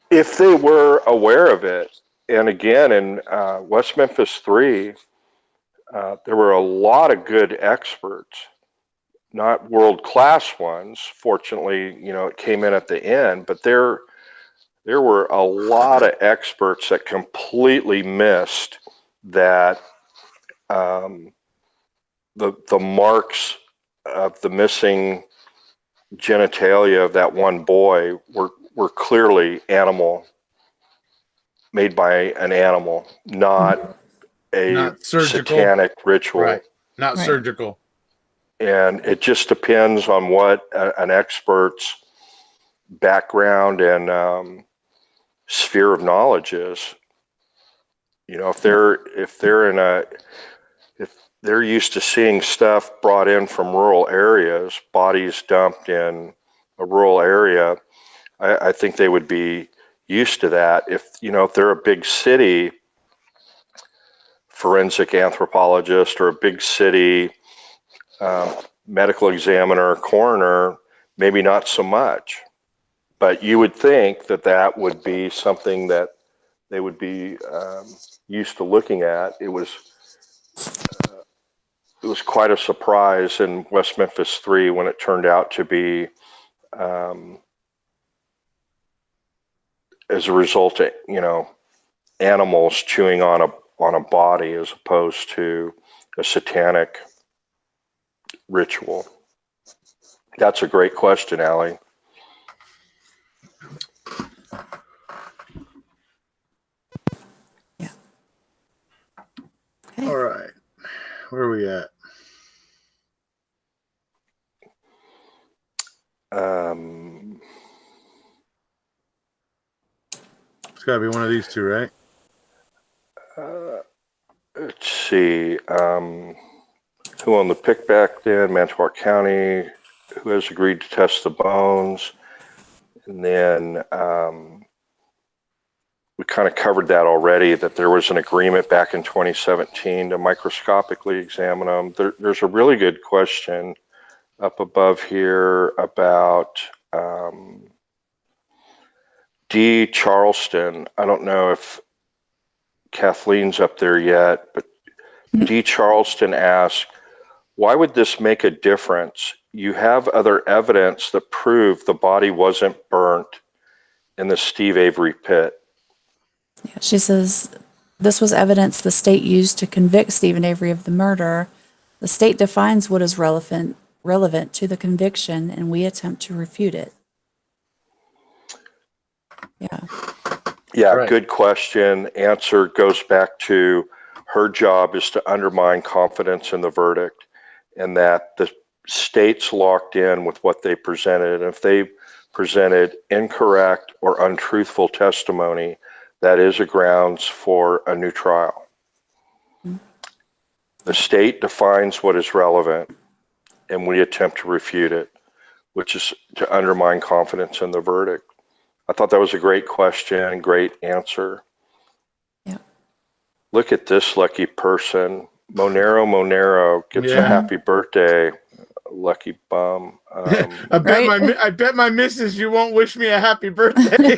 If they were aware of it, and again, in West Memphis 3, there were a lot of good experts, not world-class ones. Fortunately, it came in at the end, but there were a lot of experts that completely missed that the marks of the missing genitalia of that one boy were clearly made by an animal, not surgical. satanic ritual. Right. Not Right. surgical. And it just depends on what an expert's background and sphere of knowledge is. If they're used to seeing stuff brought in from rural areas, bodies dumped in a rural area, I think they would be used to that. If they're a big city forensic anthropologist or a big city medical examiner, coroner, maybe not so much. But you would think that would be something that they would be used to looking at. It was quite a surprise in West Memphis 3 when it turned out to be as a result of, animals chewing on a body as opposed to a satanic ritual? That's a great question, Allie. Okay. All right. Where are we at? It's got to be one of these two, right? Let's see. Who owned the pick back then? Manitowoc County. Who has agreed to test the bones? And then we kind of covered that already, that there was an agreement back in 2017 to microscopically examine them. There's a really good question up above here about D. Charleston. I don't know if Kathleen's up there yet, but D. Charleston asked, why would this make a difference? You have other evidence that prove the body wasn't burnt in the Steve Avery pit. Yeah, she says, this was evidence the state used to convict Stephen Avery of the murder. The state defines what is relevant to the conviction, and we attempt to refute it. Yeah. Yeah, Right. Good question. Answer goes back to her job is to undermine confidence in the verdict, and that the state's locked in with what they presented. And if they presented incorrect or untruthful testimony, that is a grounds for a new trial. The state defines what is relevant, and we attempt to refute it, which is to undermine confidence in the verdict. I thought that was a great question, great answer. Yeah. Look at this lucky person. Monero gets a happy birthday. Lucky bum. I bet my missus you won't wish me a happy birthday.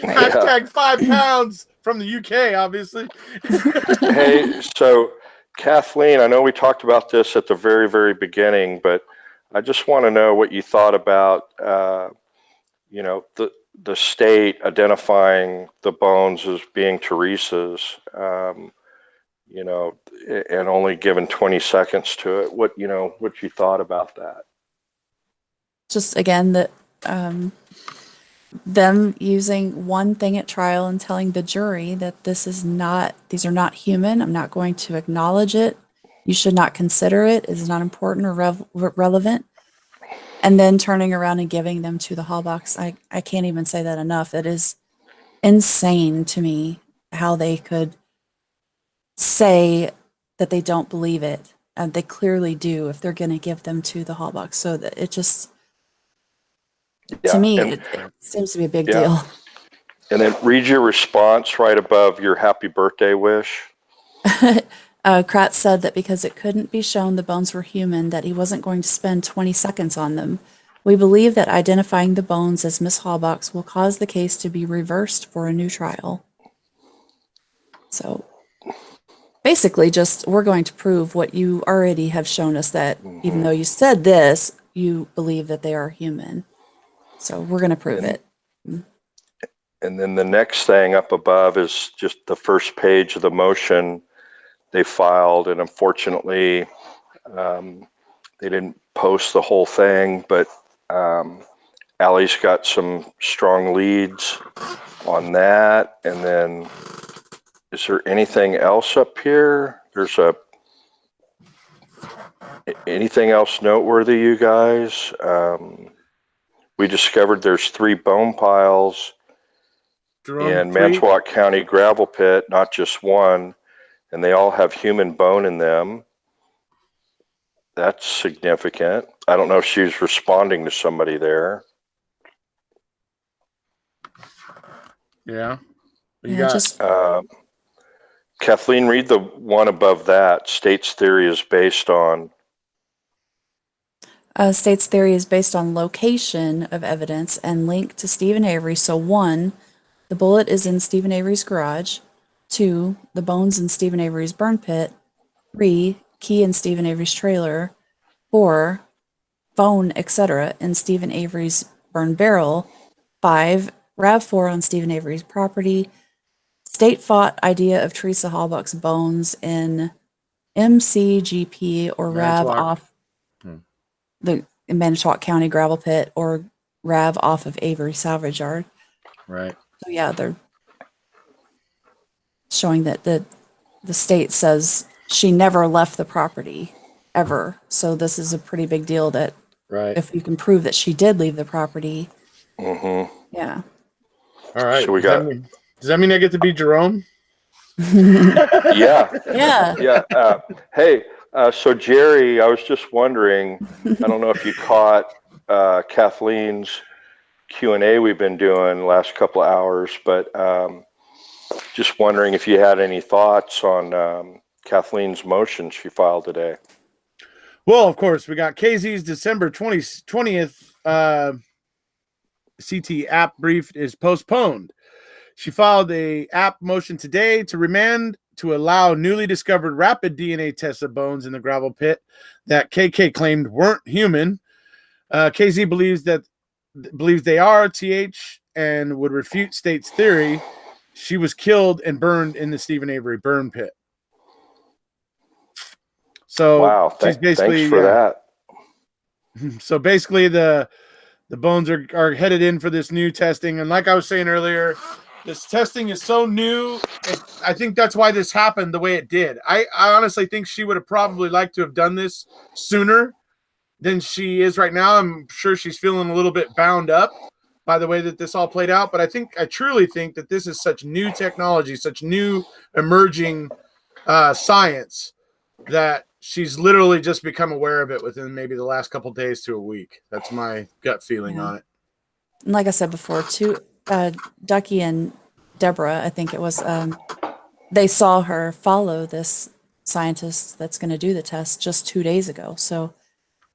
Hashtag 5 pounds from the UK, obviously. Hey, so Kathleen, I know we talked about this at the very, very beginning, but I just want to know what you thought about, the state identifying the bones as being Teresa's, and only given 20 seconds to it. What you thought about that? Just again, that them using one thing at trial and telling the jury that these are not human. I'm not going to acknowledge it. You should not consider it. It is not important or relevant. And then turning around and giving them to the hall box. I can't even say that enough. It is insane to me how they could say that they don't believe it. And they clearly do if they're going to give them to the hall box. So that it just, to me, it seems to be a big deal. And then read your response right above your happy birthday wish. Kratz said that because it couldn't be shown the bones were human, that he wasn't going to spend 20 seconds on them. We believe that identifying the bones as Miss Hallbox will cause the case to be reversed for a new trial. So basically just, we're going to prove what you already have shown us, that even though you said this, you believe that they are human. So we're going to prove it. And then the next thing up above is just the first page of the motion they filed, and unfortunately they didn't post the whole thing, but Allie's got some strong leads on that. And then is there anything else up here? Anything else noteworthy, you guys? We discovered there's 3 bone piles in Manitowoc County gravel pit, not just one, and they all have human bone in them. That's significant. I don't know if she's responding to somebody there. Yeah. Kathleen, read the one above that. State's theory is based on. State's theory is based on location of evidence and link to Stephen Avery. So 1, the bullet is in Stephen Avery's garage. 2, the bones in Stephen Avery's burn pit. 3, key in Stephen Avery's trailer. 4, bone, etc., in Stephen Avery's burn barrel. 5. RAV4 on Stephen Avery's property. State fought idea of Teresa Halbach's bones in MCGP or RAV Manitowoc. off the Manitowoc County gravel pit or RAV off of Avery Salvage Yard. Right. So yeah, they're showing that the state says she never left the property ever. So this is a pretty big deal that Right. if you can prove that she did leave the property. Mm-hmm. Yeah. All right. So we does that mean I get to be Jerome? Yeah. Yeah. Yeah. Hey, so Jerry, I was just wondering, I don't know if you caught Kathleen's Q&A we've been doing the last couple of hours, but just wondering if you had any thoughts on Kathleen's motion she filed today. Well, of course, we got KZ's December 20th CT app brief is postponed. She filed a app motion today to remand to allow newly discovered rapid DNA tests of bones in the gravel pit that KK claimed weren't human. KZ believes they are TH and would refute state's theory she was killed and burned in the Stephen Avery burn pit. So Wow, she's basically thanks for that. So basically the bones are headed in for this new testing. And like I was saying earlier, this testing is so new. I think that's why this happened the way it did. I honestly think she would have probably liked to have done this sooner than she is right now. I'm sure she's feeling a little bit bound up by the way that this all played out. But I truly think that this is such new technology, such new emerging science that she's literally just become aware of it within maybe the last couple days to a week. That's my gut feeling on it. And like I said before, Ducky and Deborah, I think it was, they saw her follow this scientist that's going to do the test just 2 days ago. So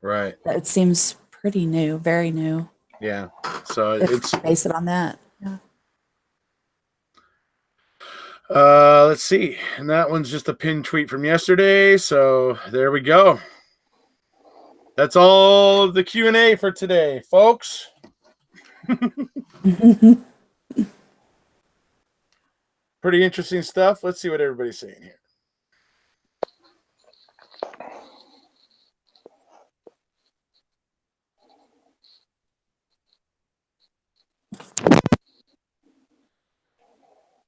Right. it seems pretty new, very new. Yeah. So If you base it on that. Yeah. Let's see. And that one's just a pinned tweet from yesterday. So there we go. That's all of the Q&A for today, folks. Pretty interesting stuff. Let's see what everybody's saying here.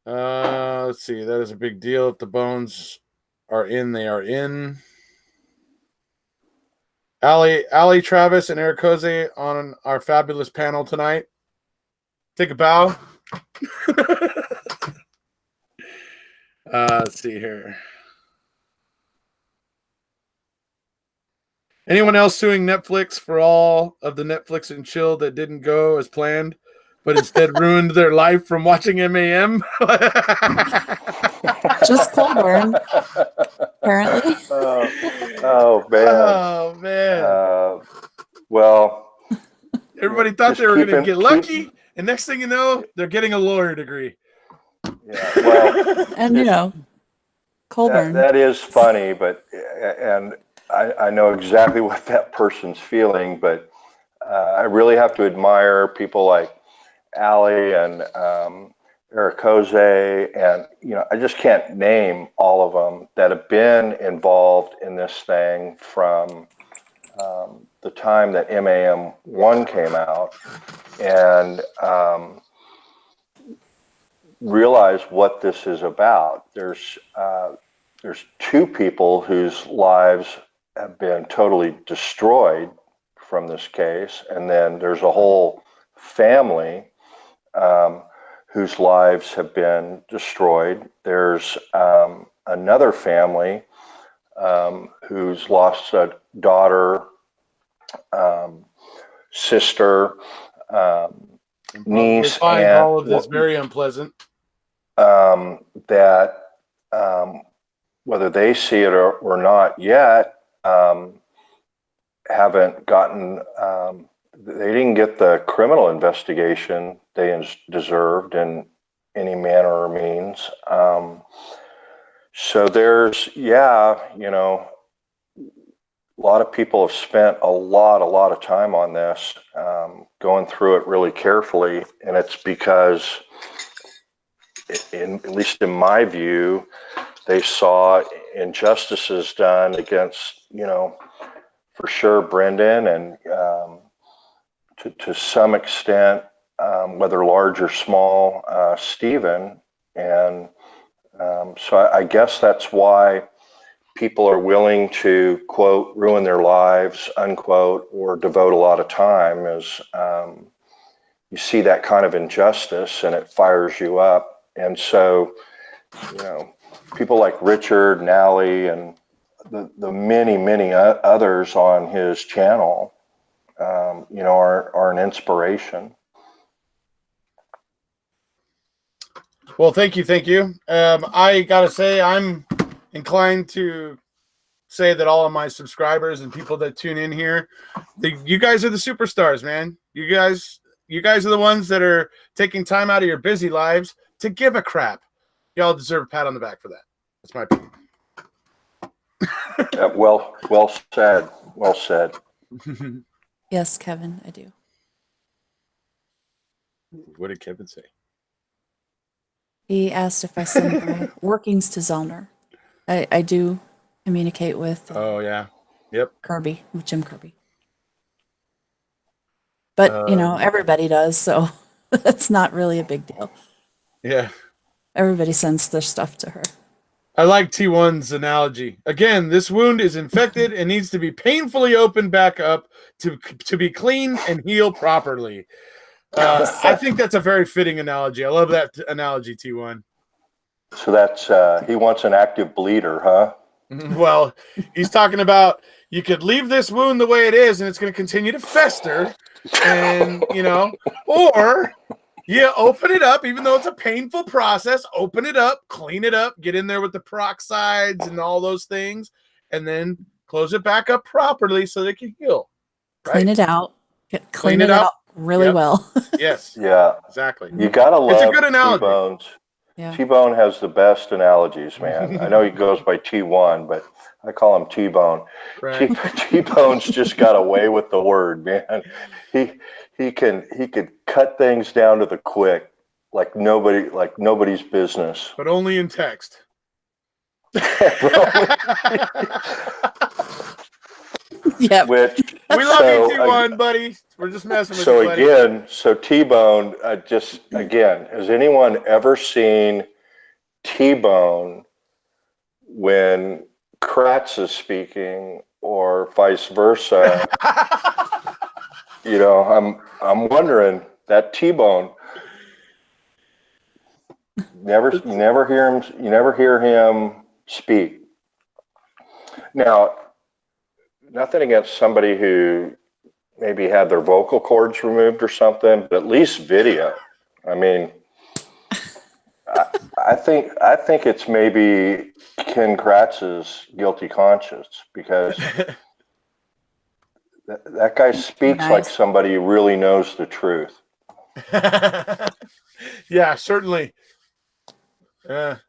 Let's see. That is a big deal. If the bones are in, they are in. Ali, Travis, and Erekose on our fabulous panel tonight. Take a bow. Let's see here. Anyone else suing Netflix for all of the Netflix and chill that didn't go as planned, but instead ruined their life from watching MAM? Just Colburn, apparently. Oh man. Oh man. Well, everybody thought they were going to get lucky, and next thing you know, they're getting a lawyer degree. Yeah. Well, and Colburn. That is funny, but and I know exactly what that person's feeling, but I really have to admire people like Ali and Erekose, and I just can't name all of them that have been involved in this thing from the time that MAM1 came out, and realize what this is about. There's two people whose lives have been totally destroyed from this case, and then there's a whole family whose lives have been destroyed. There's another family who's lost a daughter, sister, niece, find all of this very unpleasant. That whether they see it or not yet, haven't gotten, they didn't get the criminal investigation they deserved in any manner or means. So there's, lot of people have spent a lot of time on this, going through it really carefully, and it's because, at least in my view, they saw injustices done against, for sure, Brendan, and to some extent, whether large or small, Stephen. And so I guess that's why people are willing to, quote, ruin their lives, unquote, or devote a lot of time, is you see that kind of injustice and it fires you up. And so, people like Richard and Allie and the many others on his channel, are an inspiration. Well, thank you. I gotta say, I'm inclined to say that all of my subscribers and people that tune in here, you guys are the superstars, man. You guys are the ones that are taking time out of your busy lives to give a crap. Y'all deserve a pat on the back for that. That's my opinion. Well said. Well said. Yes, Kevin, I do. What did Kevin say? He asked if I send my workings to Zellner. I do communicate with Oh, yeah. Yep. Kirby, with Jim Kirby. But, everybody does, so that's not really a big deal. Yeah. Everybody sends their stuff to her. I like T1's analogy. Again, this wound is infected and needs to be painfully opened back up to be cleaned and heal properly. I think that's a very fitting analogy. I love that analogy, T1. So that's, he wants an active bleeder, huh? Well, he's talking about you could leave this wound the way it is and it's going to continue to fester. And, or you open it up, even though it's a painful process, open it up, clean it up, get in there with the peroxides and all those things, and then close it back up properly so they can heal. Right? Clean it out. Clean it out really well. Yes. Yeah. Exactly. You got to love it's a good analogy. T-Bones. Yeah. T-Bone has the best analogies, man. I know he goes by T1, but I call him T-Bone. Right. T-Bone's just got away with the word, man. He could cut things down to the quick, like nobody's business. But only in text. Yeah. Which we love you, T1, buddy. We're just messing with you, buddy. So T-Bone, has anyone ever seen T-Bone when Kratz is speaking or vice versa? I'm wondering, that T-Bone, you never hear him speak. Now, nothing against somebody who maybe had their vocal cords removed or something, but at least video. I mean, I think it's maybe Ken Kratz's guilty conscience, because that guy speaks like somebody who really knows the truth. Yeah, certainly. That's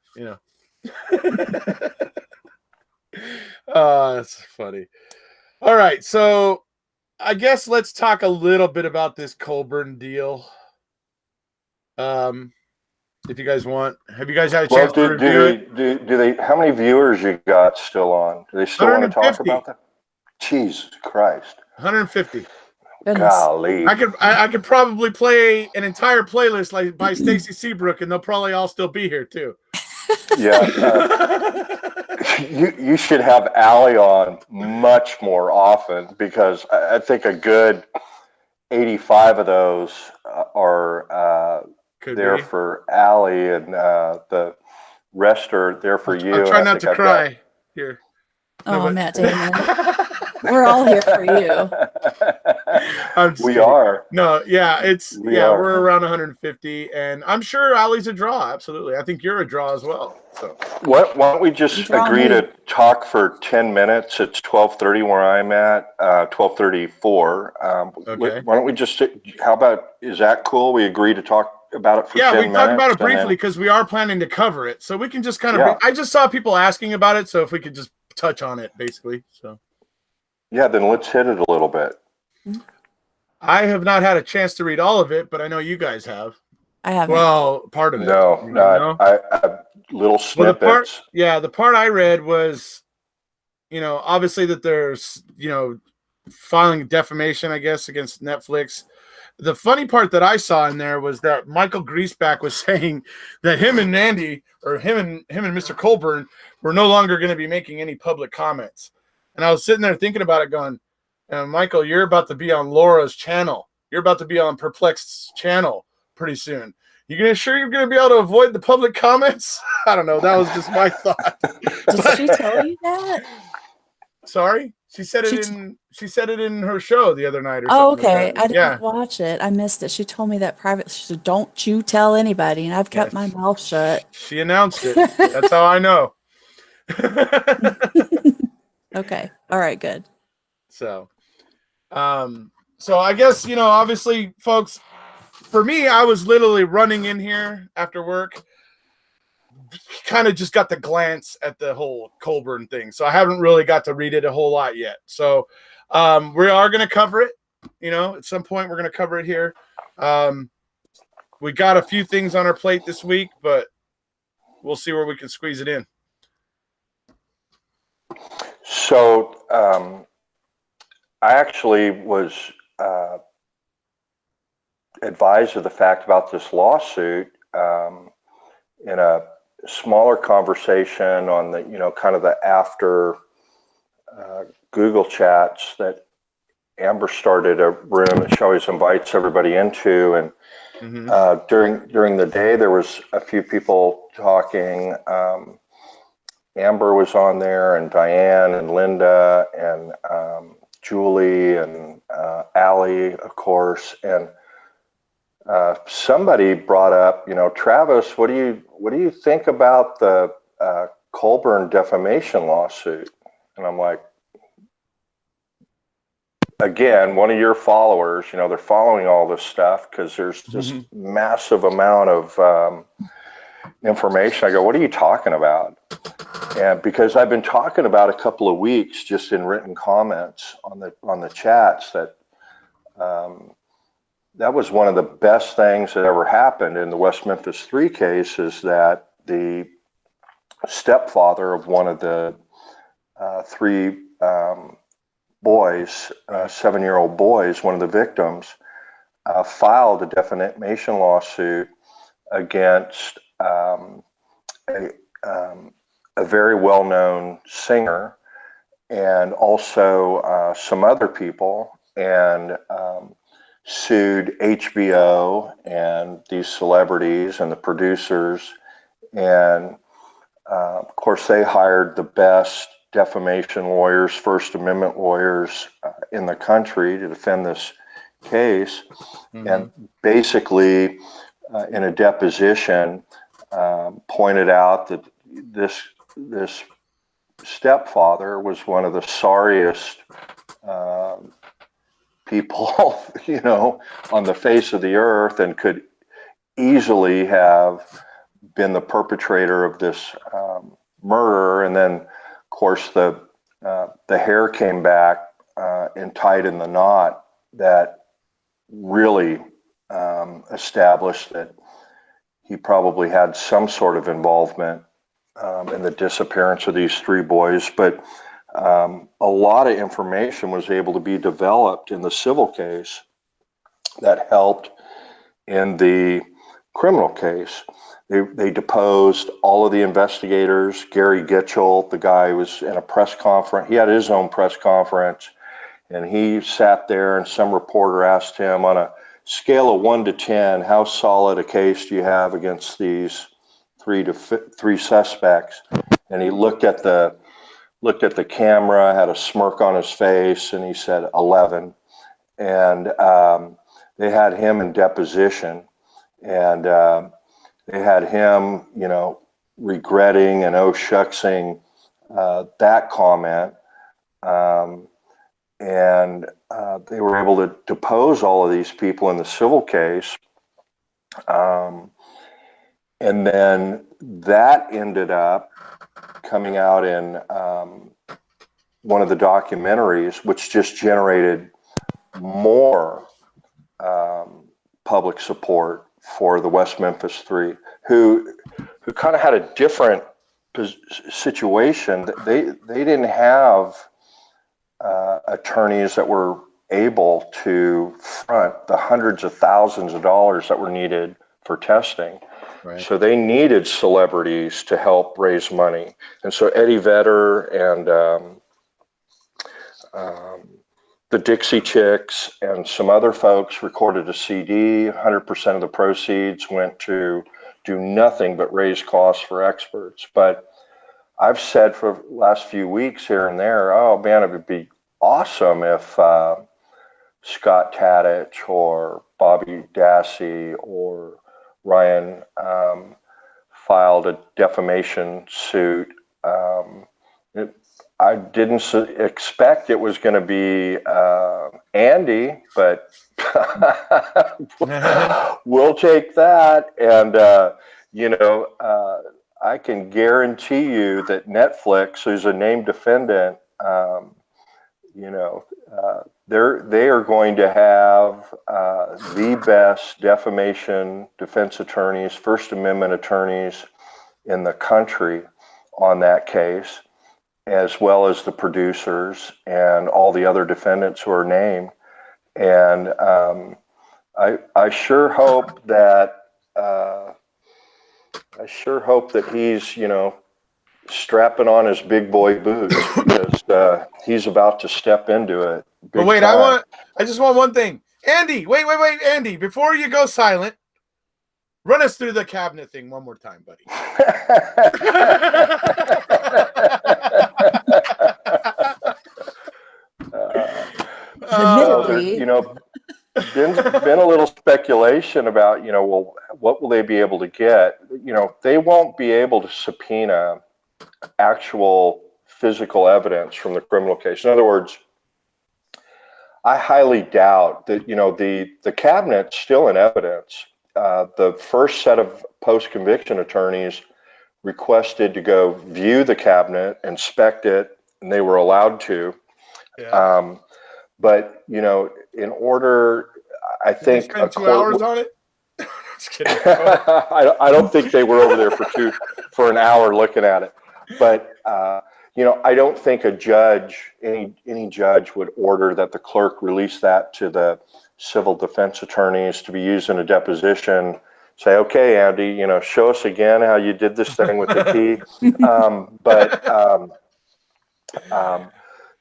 funny. All right, so I guess let's talk a little bit about this Colburn deal. If you guys want, have you guys had a chance to review it? Do they? How many viewers you got still on? Do they still want to talk about that? Jesus Christ! 150. Goodness. Golly! I could probably play an entire playlist like by Stacy Seabrook, and they'll probably all still be here too. Yeah. You should have Allie on much more often, because I think a good 85 of those are there for Allie, and the rest are there for you. I'll try not to cry here. Oh, Matt Damon. We're all here for you. We are. No, yeah, we're around 150, and I'm sure Allie's a draw. Absolutely. I think you're a draw as well. So why don't we just agree to talk for 10 minutes? It's 12:30 where I'm at, 12:34. Okay. Why don't we just, how about, is that cool? We agree to talk about it for 10 minutes? Yeah, we talk about it briefly because we are planning to cover it. So we can just kind of, I just saw people asking about it, so if we could just touch on it, basically. So Yeah, then let's hit it a little bit. I have not had a chance to read all of it, but I know you guys have. I haven't. Well, part of it. No, No? I little Well, snippets. the part I read was, obviously that there's, filing defamation, I guess, against Netflix. The funny part that I saw in there was that Michael Griesbach was saying that him and Andy, or him and Mr. Colburn, were no longer going to be making any public comments. And I was sitting there thinking about it, going, Michael, you're about to be on Laura's channel. You're about to be on Perplexed's channel pretty soon. You're going to be able to avoid the public comments? I don't know. That was just my thought. Did she tell you that? Sorry, she said it in her show the other night or something. Oh, okay. Like that. I didn't watch it. I missed it. She told me that privately. She said, "Don't you tell anybody," and I've kept my mouth shut. She announced it. That's how I know. Okay. All right. Good. So I guess, obviously, folks, for me, I was literally running in here after work. Kind of just got the glance at the whole Colburn thing. So I haven't really got to read it a whole lot yet. So we are going to cover it. At some point we're going to cover it here. We got a few things on our plate this week, but we'll see where we can squeeze it in. So I actually was advised of the fact about this lawsuit in a smaller conversation on the, kind of the after Google chats that Amber started a room that she always invites everybody into. And during the day, there was a few people talking. Amber was on there, and Diane and Linda and Julie and Allie, of course. And somebody brought up, Travis, what do you think about the Colburn defamation lawsuit? And I'm like, again, one of your followers, they're following all this stuff because there's this massive amount of information. I go, what are you talking about? And because I've been talking about a couple of weeks just in written comments on the chats that that was one of the best things that ever happened in the West Memphis 3 case, is that the stepfather of one of the 3 boys, 7-year-old boys, one of the victims, filed a defamation lawsuit against a very well-known singer and also some other people, and sued HBO and these celebrities and the producers. And of course, they hired the best defamation lawyers, First Amendment lawyers in the country to defend this case. And basically, in a deposition, pointed out that this stepfather was one of the sorriest people, on the face of the earth, and could easily have been the perpetrator of this murder. And then, of course, the hair came back and tied in the knot that really established that he probably had some sort of involvement in the disappearance of these 3 boys. But a lot of information was able to be developed in the civil case that helped in the criminal case. They deposed all of the investigators. Gary Gitchell, the guy who was in a press conference, he had his own press conference, and he sat there, and some reporter asked him, on a scale of 1 to 10, how solid a case do you have against these 3 suspects? And he looked at the camera, had a smirk on his face, and he said 11. And they had him in deposition, and they had him, regretting and shucksing that comment. And they were able to depose all of these people in the civil case. And then that ended up coming out in one of the documentaries, which just generated more public support for the West Memphis Three, who kind of had a different situation. They didn't have attorneys that were able to front the hundreds of thousands of dollars that were needed for testing. Right. So they needed celebrities to help raise money. And so Eddie Vedder and the Dixie Chicks and some other folks recorded a CD. 100% of the proceeds went to do nothing but raise costs for experts. But I've said for the last few weeks here and there, oh man, it would be awesome if Scott Tadich or Bobby Dassey or Ryan filed a defamation suit. I didn't expect it was going to be Andy, but we'll take that. And, I can guarantee you that Netflix, who's a named defendant, they are going to have the best defamation defense attorneys, First Amendment attorneys in the country on that case, as well as the producers and all the other defendants who are named. And I sure hope that he's, strapping on his big boy boots, because he's about to step into it. But wait, time. I just want one thing. Andy, wait, Andy, before you go silent, run us through the cabinet thing one more time, buddy. Admittedly. There's been a little speculation about, well, what will they be able to get? They won't be able to subpoena actual physical evidence from the criminal case. In other words, I highly doubt that, the cabinet's still in evidence. The first set of post-conviction attorneys requested to go view the cabinet, inspect it, and they were allowed to. Yeah. But, in order, I Did they think spend 2 hours on it? Just kidding. I don't think they were over there for an hour looking at it. But, I don't think any judge would order that the clerk release that to the civil defense attorneys to be used in a deposition. Say, okay, Andy, show us again how you did this thing with the key.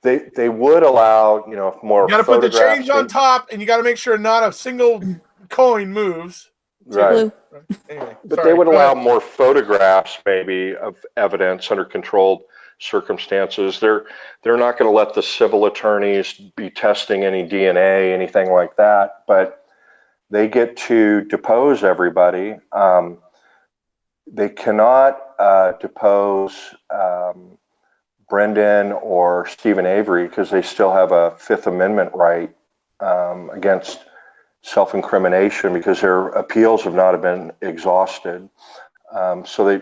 They would allow, more. You got to put the change on top, and you got to make sure not a single coin moves. Right. Anyway, but they would allow more photographs, maybe, of evidence under controlled circumstances. They're not going to let the civil attorneys be testing any DNA, anything like that. But they get to depose everybody. They cannot depose Brendan or Stephen Avery because they still have a Fifth Amendment right against self-incrimination because their appeals have not been exhausted. So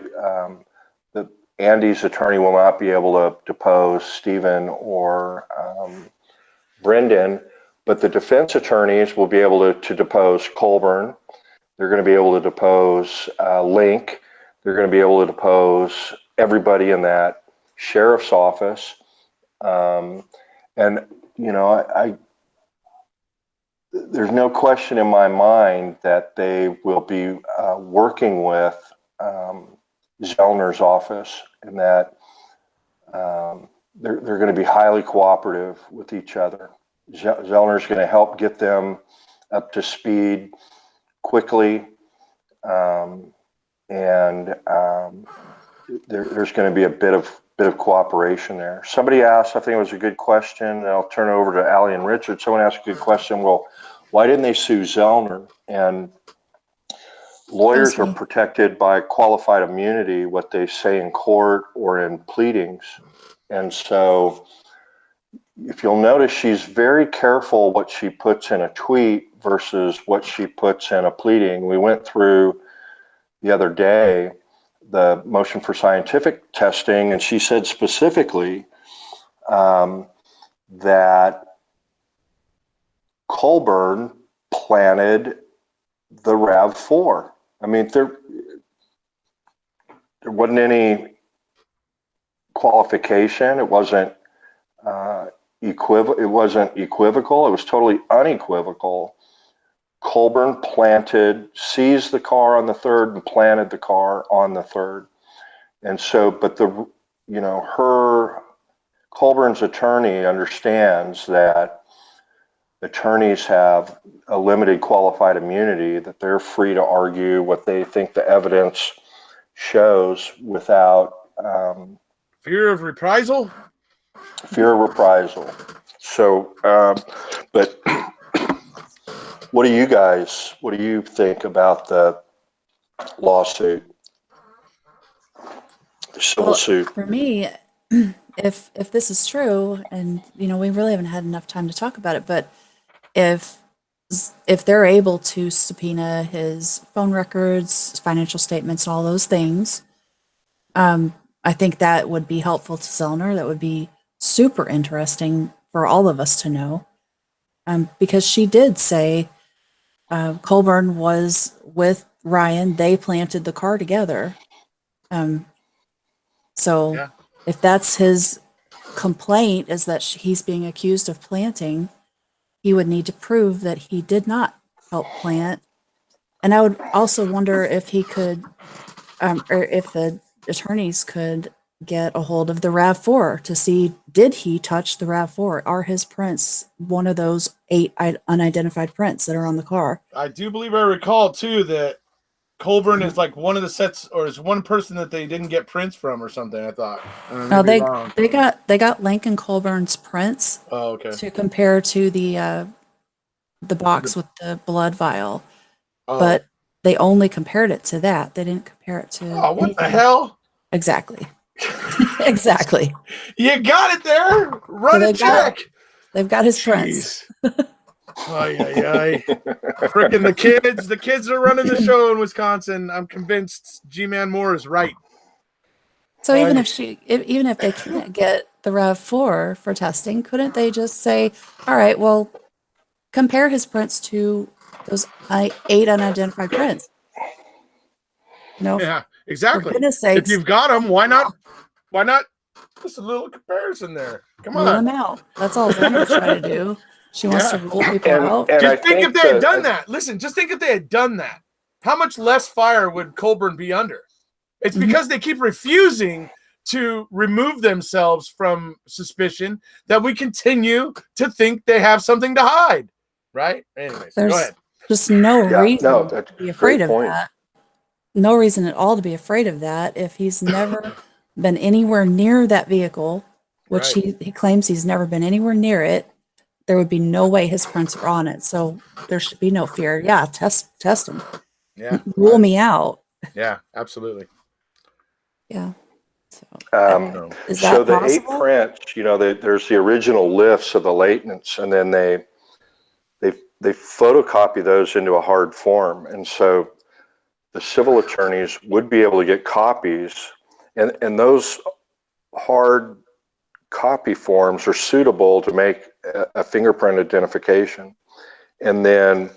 Andy's attorney will not be able to depose Stephen or Brendan, but the defense attorneys will be able to depose Colburn. They're going to be able to depose Link. They're going to be able to depose everybody in that sheriff's office. There's no question in my mind that they will be working with Zellner's office, and that they're going to be highly cooperative with each other. Zellner's going to help get them up to speed quickly, and there's going to be a bit of cooperation there. Somebody asked, I think it was a good question, and I'll turn it over to Allie and Richard. Someone asked a good question. Well, why didn't they sue Zellner? And lawyers are protected by qualified immunity, what they say in court or in pleadings. And so if you'll notice, she's very careful what she puts in a tweet versus what she puts in a pleading. We went through the other day the motion for scientific testing, and she said specifically that Colburn planted the RAV4. I mean, there wasn't any qualification. It wasn't It wasn't equivocal. It was totally unequivocal. Colburn seized the car on the 3rd and planted the car on the 3rd. And so, but Colburn's attorney understands that attorneys have a limited qualified immunity, that they're free to argue what they think the evidence shows without Fear of reprisal? Fear of reprisal. So, but what do you think about the lawsuit, the civil suit? For me, if this is true, and we really haven't had enough time to talk about it, but if they're able to subpoena his phone records, his financial statements, all those things, I think that would be helpful to Zellner. That would be super interesting for all of us to know, because she did say Colburn was with Ryan. They planted the car together. So Yeah. if that's his complaint, is that he's being accused of planting, he would need to prove that he did not help plant. And I would also wonder if he could, or if the attorneys could get a hold of the RAV4 to see, did he touch the RAV4? Are his prints one of those 8 unidentified prints that are on the car? I do believe I recall too that Colburn is like one of the sets, or is one person that they didn't get prints from or something. I thought. No, they got Lincoln Colburn's prints Oh, okay. to compare to the box with the blood vial, Oh. but they only compared it to that. They didn't compare it to. Oh, what the anything. hell? Exactly. Exactly. You got it there. Run a check. They've got his prints. Ay. Freaking the kids are running the show in Wisconsin. I'm convinced G-Man Moore is right. So even if they can't get the RAV4 for testing, couldn't they just say, all right, well, compare his prints to those 8 unidentified prints? Yeah, exactly. For goodness sakes, if you've got them, why not? Just a little comparison there. Come on. rule them out. That's all Zellner's trying to do. She wants to rule people out. And just think if they had done that. Listen, just think if they had done that. How much less fire would Colburn be under? It's because they keep refusing to remove themselves from suspicion that we continue to think they have something to hide. Right? Anyways, go ahead. Just no reason to be afraid of point. that. No reason at all to be afraid of that. If he's never been anywhere near that vehicle, which he claims he's never been anywhere near it, there would be no way his prints are on it. So there should be no fear. Yeah, test him. Yeah. Rule me out. Yeah, absolutely. Yeah. So, is so that the possible? 8 prints, there's the original lifts of the latents, and then they photocopy those into a hard form. And so the civil attorneys would be able to get copies, and those hard copy forms are suitable to make a fingerprint identification. And then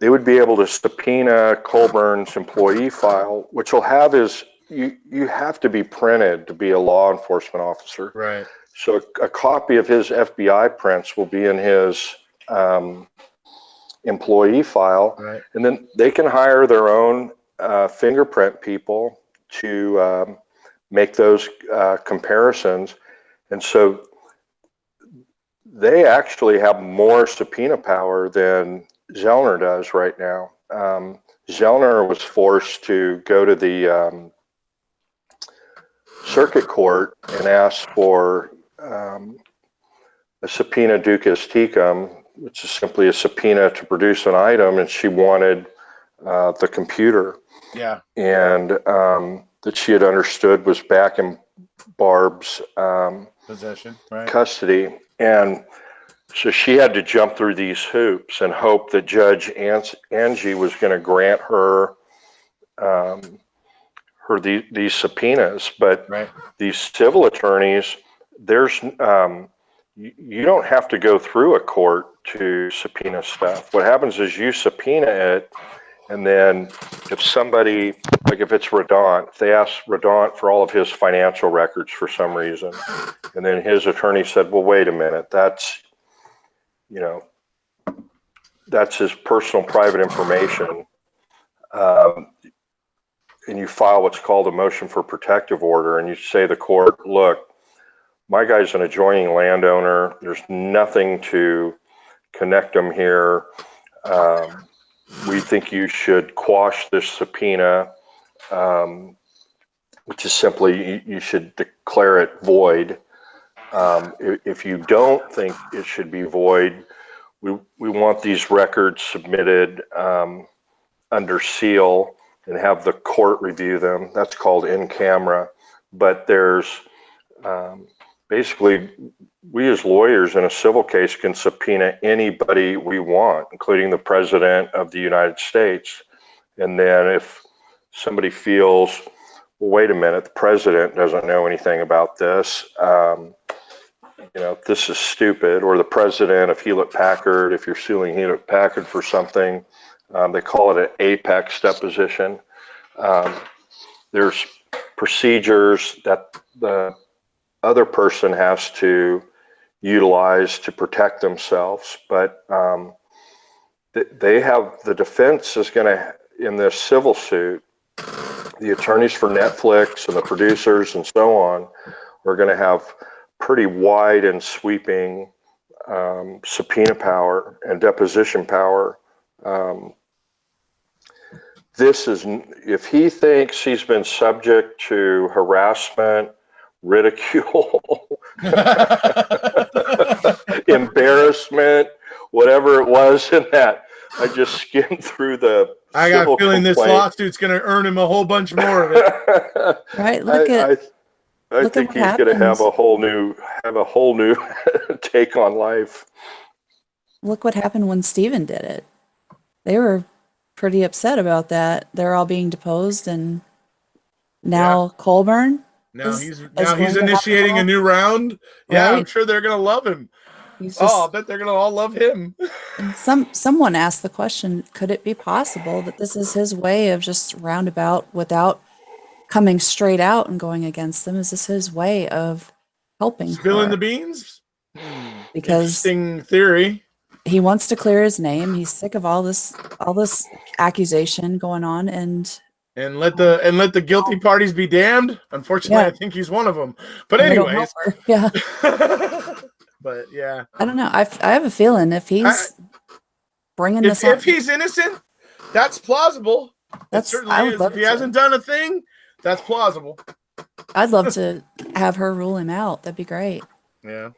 they would be able to subpoena Colburn's employee file, which will have you have to be printed to be a law enforcement officer. Right. So a copy of his FBI prints will be in his employee file. Right. And then they can hire their own fingerprint people to make those comparisons. And so they actually have more subpoena power than Zellner does right now. Zellner was forced to go to the circuit court and ask for a subpoena ducis tecum, which is simply a subpoena to produce an item, and she wanted the computer. Yeah. And that she had understood was back in Barb's possession, right? custody. And so she had to jump through these hoops and hope that Judge Angie was going to grant her these subpoenas. But these civil attorneys there's you don't have to go through a court to subpoena stuff. What happens is you subpoena it, and then if somebody, like if it's Radant, if they ask Radant for all of his financial records for some reason, and then his attorney said, well, wait a minute, that's, you know, that's his personal private information. And you file what's called a motion for protective order, and you say to the court, look, my guy's an adjoining landowner. There's nothing to connect him here. We think you should quash this subpoena, which is simply you should declare it void. If you don't think it should be void, we want these records submitted under seal and have the court review them. That's called in camera. But there's basically, we as lawyers in a civil case can subpoena anybody we want, including the President of the United States. And then if somebody feels, well, wait a minute, the President doesn't know anything about this, you know, this is stupid, or the President of Hewlett Packard, if you're suing Hewlett Packard for something, they call it an apex deposition. There's procedures that the other person has to utilize to protect themselves, but they have, the defense is going to, in this civil suit, the attorneys for Netflix and the producers and so on are going to have pretty wide and sweeping subpoena power and deposition power. This is, if he thinks he's been subject to harassment, ridicule, embarrassment, whatever it was in that. I just skimmed through the. I got a feeling this lawsuit's going to earn him a whole bunch more of it. Right. Look I think he's going to have a whole new take on life. Look what happened when Stephen did it. They were pretty upset about that. They're all being deposed, and now Colburn. Now he's initiating a new round. Yeah, right? I'm sure they're gonna love him. I bet they're gonna all love him. And someone asked the question: could it be possible that this is his way of just roundabout, without coming straight out and going against them? Is this his way of helping spilling the beans? Because interesting theory. He wants to clear his name. He's sick of all this accusation going on, and let the guilty parties be damned. Unfortunately, I think he's one of them. But anyways, yeah. But yeah, I don't know. I have a feeling if he's bringing this up, if he's innocent, that's plausible. That's certainly is. If he hasn't done a thing, that's plausible. I'd love to have her rule him out. That'd be great. Yeah,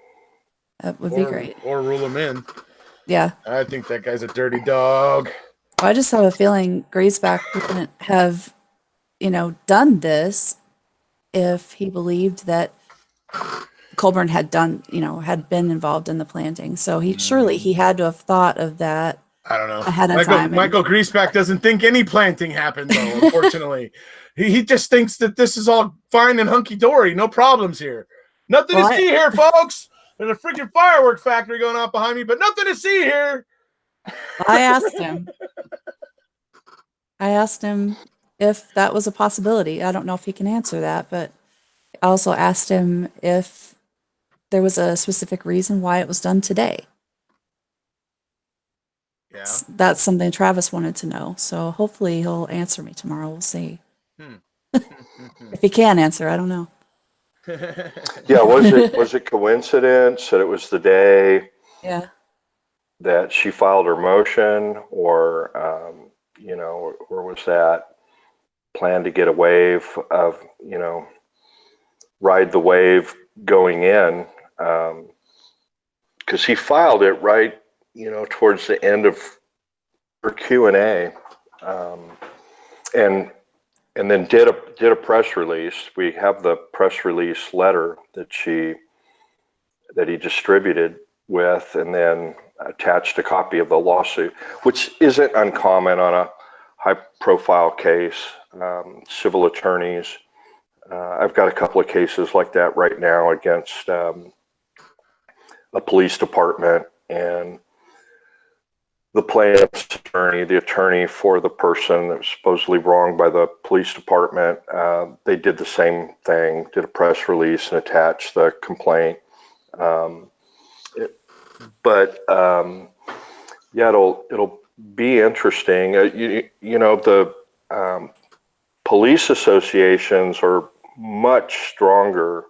that would be great. Or rule him in. Yeah, I think that guy's a dirty dog. I just have a feeling Griesbach wouldn't have, done this if he believed that Colburn had been involved in the planting. So surely he had to have thought of that. I don't know. Ahead of time. Michael Griesbach doesn't think any planting happened, though. Unfortunately, he just thinks that this is all fine and hunky dory. No problems here. Nothing to see here, folks. There's a freaking firework factory going on behind me, but nothing to see here. I asked him if that was a possibility. I don't know if he can answer that, but I also asked him if there was a specific reason why it was done today. Yeah. That's something Travis wanted to know. So hopefully he'll answer me tomorrow. We'll see. If he can answer, I don't know. Yeah, was it coincidence that it was the day that she filed her motion, or or was that planned to get a wave of, ride the wave going in? Because he filed it right, towards the end of her Q&A, and then did a press release. We have the press release letter that he distributed with, and then attached a copy of the lawsuit, which isn't uncommon on a high-profile case. Civil attorneys I've got a couple of cases like that right now against a police department, and the plaintiff's attorney, the attorney for the person that was supposedly wronged by the police department, they did the same thing, did a press release and attached the complaint. Yeah, it'll be interesting. The police associations are much stronger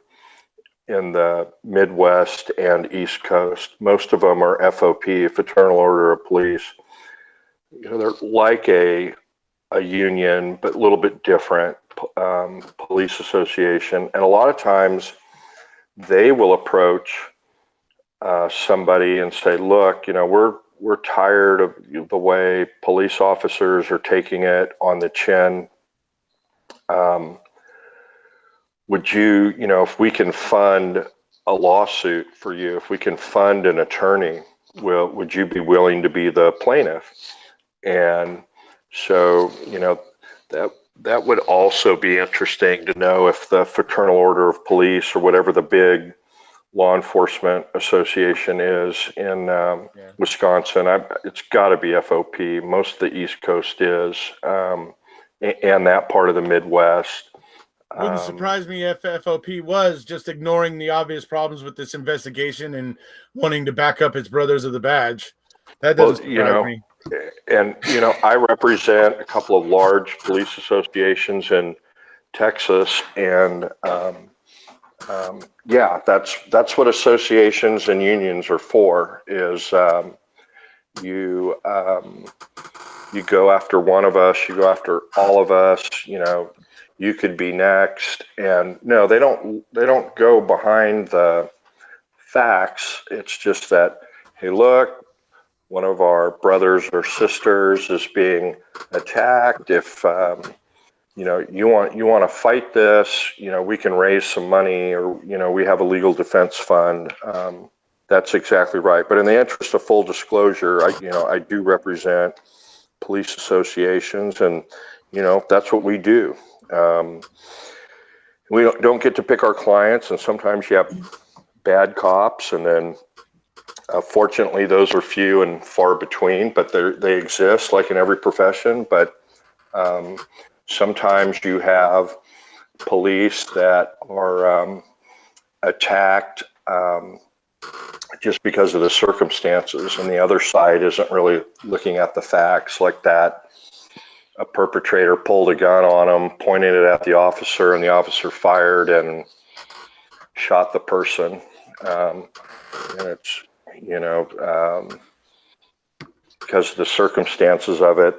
in the Midwest and East Coast. Most of them are FOP, Fraternal Order of Police. They're like a union, but a little bit different, police association. And a lot of times they will approach somebody and say, look, we're tired of the way police officers are taking it on the chin. Would you, if we can fund a lawsuit for you, if we can fund an attorney, would you be willing to be the plaintiff? And so, that would also be interesting to know if the Fraternal Order of Police, or whatever the big law enforcement association is in Wisconsin, it's got to be FOP. Most of the East Coast is, and that part of the Midwest. Wouldn't surprise me if FOP was just ignoring the obvious problems with this investigation and wanting to back up its brothers of the badge. That doesn't surprise me. And, I represent a couple of large police associations in Texas, and that's what associations and unions are for, is you go after one of us, you go after all of us, you could be next. And no, they don't go behind the facts. It's just that, hey, look, one of our brothers or sisters is being attacked. If you want to fight this, we can raise some money, or we have a legal defense fund. That's exactly right. But in the interest of full disclosure, I do represent police associations, and that's what we do. We don't get to pick our clients, and sometimes you have bad cops, and then fortunately those are few and far between, but they exist, like in every profession. But sometimes you have police that are attacked just because of the circumstances, and the other side isn't really looking at the facts, like that a perpetrator pulled a gun on him, pointed it at the officer, and the officer fired and shot the person. And it's, because of the circumstances of it,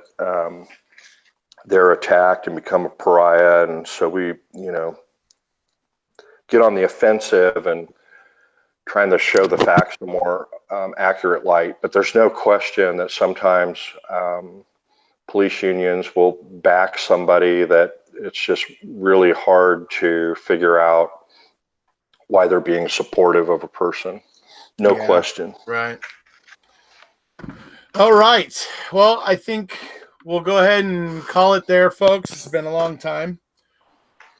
they're attacked and become a pariah. And so we, get on the offensive and trying to show the facts in a more accurate light. But there's no question that sometimes police unions will back somebody that it's just really hard to figure out why they're being supportive of a person. No question. Right. All right. Well, I think we'll go ahead and call it there, folks. It's been a long time.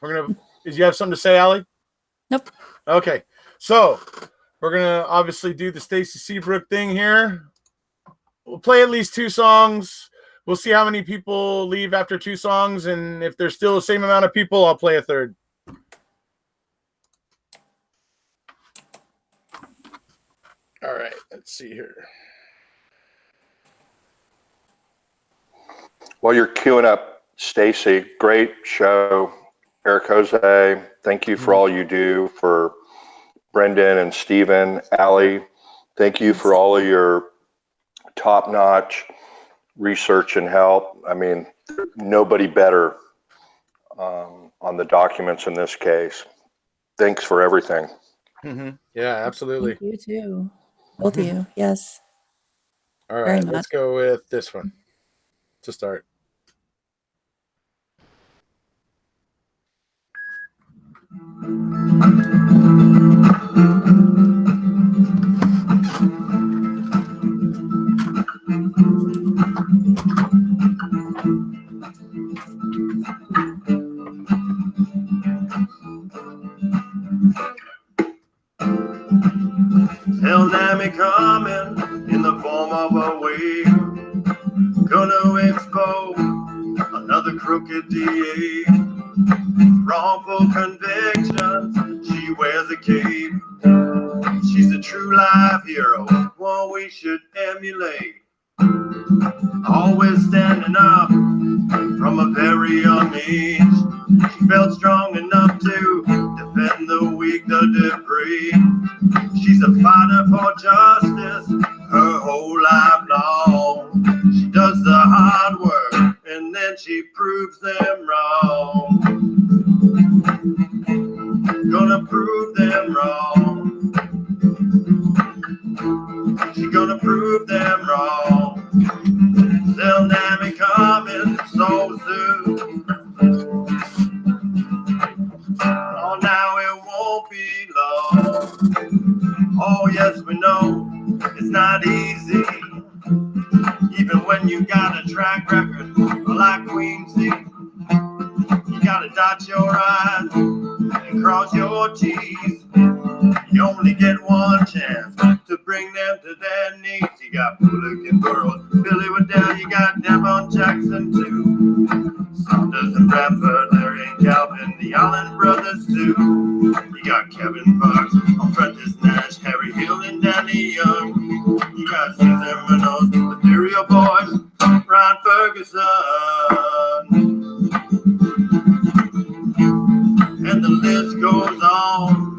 Did you have something to say, Allie? Nope. Okay. So we're going to obviously do the Stacy Seabrook thing here. We'll play at least 2 songs. We'll see how many people leave after 2 songs. And if there's still the same amount of people, I'll play a third. All right. Let's see here. While you're queuing up, Stacy, great show. Erekose, thank you for all you do for Brendan and Stephen. Allie, thank you for all of your top-notch research and help. I mean, nobody better on the documents in this case. Thanks for everything. Mm-hmm. Yeah, absolutely. Thank you too. Both of you. Yes. All right, let's go with this one to start. Tsunami coming in the form of a wave, gonna expose another crooked DA. Wrongful convictions, she wears a cape. She's a true life hero, one we should emulate. Always standing up from a very young age. She felt strong enough to defend the weak, the depraved. She's a fighter for justice her whole life long. She does the hard work and then she proves them wrong. Gonna prove them wrong. She's gonna prove them wrong. Zellner coming so soon. Oh, now it won't be long. Oh, yes, we know it's not easy. Even when you got a track record like Quincy, you gotta dot your I's and cross your T's. You only get one chance to bring them to their knees. You got Bullock and Burroughs, Billy Waddell, you got Devon Jackson too. Saunders and Bradford, Larry and Calvin, the Allen brothers too. You got Kevin Fox, Prentice Nash, Harry Hill and Danny Young. You got Cesar Munoz, the Material Boys, Ron Ferguson. And the list goes on.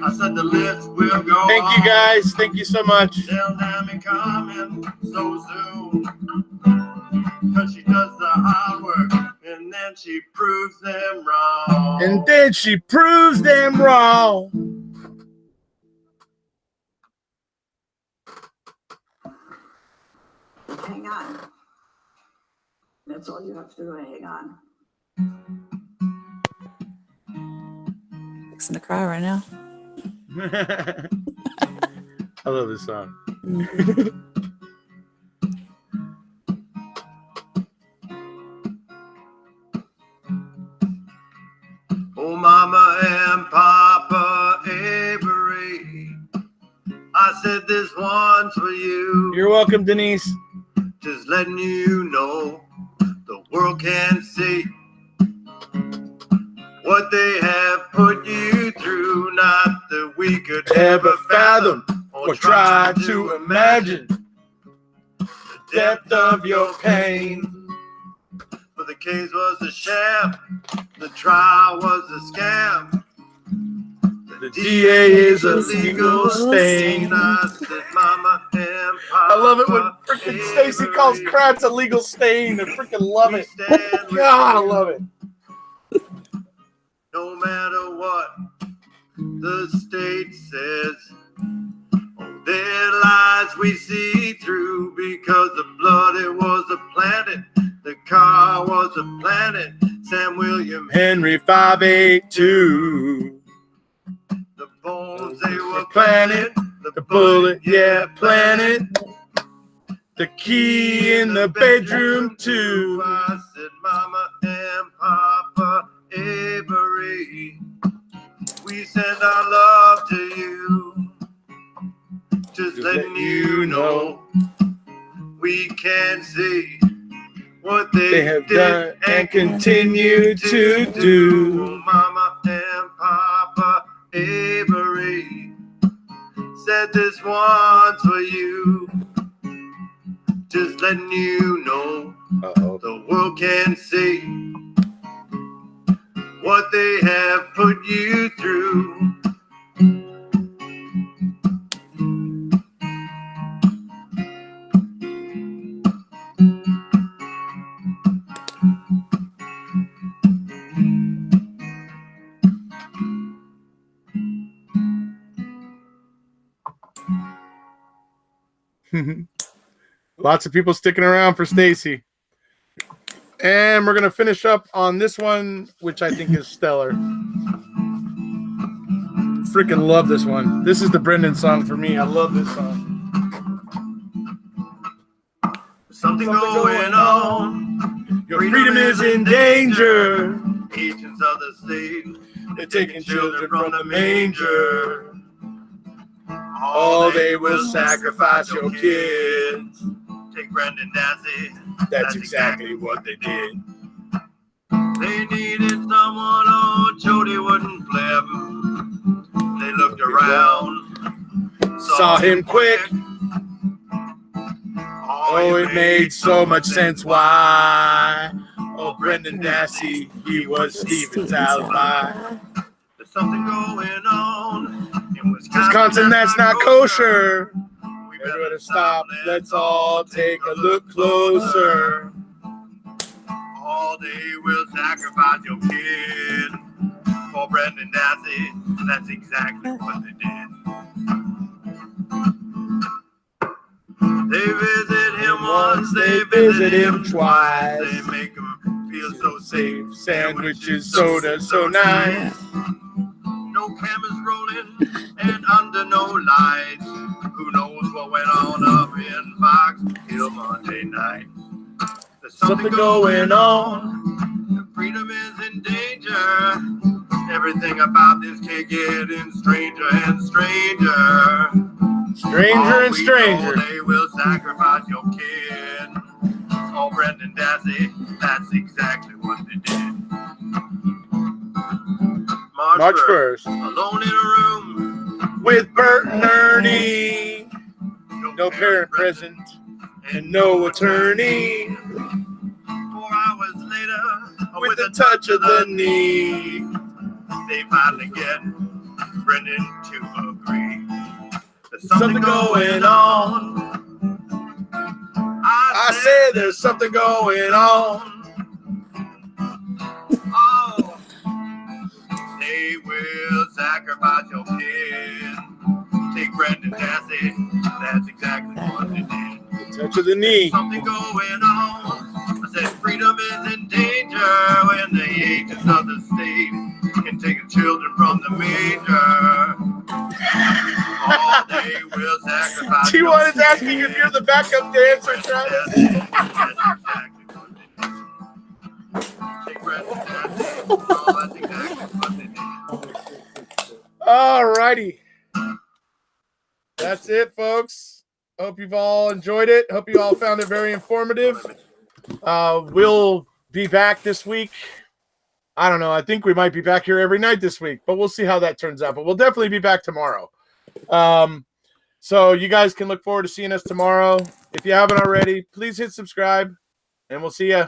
I said the list will go Thank you, guys. Thank you so much. Dynamic coming so soon. Cause she does the hard work and then she proves them wrong. And then she proves them wrong. Hang on. That's all you have to do, hang on. Fixing to cry right now. I love this song. Oh, Mama and Papa Avery, I said this one's for you. You're welcome, Denise. Just letting you know the world can see what they have put you through. Not that we could ever fathom or try to imagine the depth of your pain. But the case was a sham, the trial was a scam. The DA is a legal stain. I said, Mama and Papa, I love it when freaking Stacy calls Kratz a legal stain. I freaking love it. God, I love it. No matter what the state says, oh, their lies we see through, because the blood, it was a planet, the car was a planet, Sam William Henry 582. the bones, they were planet, The bullet, yeah, planet. The key in the bedroom, too. I said, Mama and Papa Avery, we send our love to you. Just letting you know we can see what they have did done and continue to do. Oh, Mama and Papa Avery said this one's for you. Just letting you know Uh-oh. the world can see what they have put you through. Lots of people sticking around for Stacy. And we're going to finish up on this one, which I think is stellar. Freaking love this one. This is the Brendan song for me. I love this song. Something going on. Your freedom is in danger. Agents of the state They're taking children from the manger. Oh, they will sacrifice your kids. Take Brendan Dassey. That's exactly what they did. They needed someone, oh, Jody wouldn't flip. They looked around, Saw him quick. Oh, it made so much sense. Why? Oh, Brendan Dassey, he was Steven's alibi. There's something going on in Wisconsin, that's not kosher. We better stop. Let's all take a look closer. Oh, they will sacrifice your kid for Brendan Dassey. That's exactly what they did. They visit him once, they visit him twice. They make him feel so safe. Sandwiches, soda, so nice. No cameras rolling and under no lights. Who knows what went on up in Fox Hill Monday night? There's something going on. Freedom is in danger. Everything about this kid getting stranger and stranger. Stranger and stranger. They will sacrifice your kid. Oh, Brendan Dassey, that's exactly what they did. March 1st. Alone in a room With Bert and Ernie. No parent present and no attorney. 4 hours later, With a touch of the knee. they finally get Brendan to agree. There's Something going on. I said there's something going on. Oh, they will sacrifice your kid. Take Brendan Dassey. That's exactly what they did. Touch of the knee. Something going on. I said freedom is in danger when the agents of the state can take the children from the manger. Oh, they will sacrifice. T1 is asking if you're the backup dancer, Travis. That's exactly what they did. Take Brendan Dassey. Oh, that's exactly what they did. All righty. That's it, folks. Hope you've all enjoyed it. Hope you all found it very informative. We'll be back this week. I don't know. I think we might be back here every night this week, but we'll see how that turns out. But we'll definitely be back tomorrow. So you guys can look forward to seeing us tomorrow. If you haven't already, please hit subscribe, and we'll see you.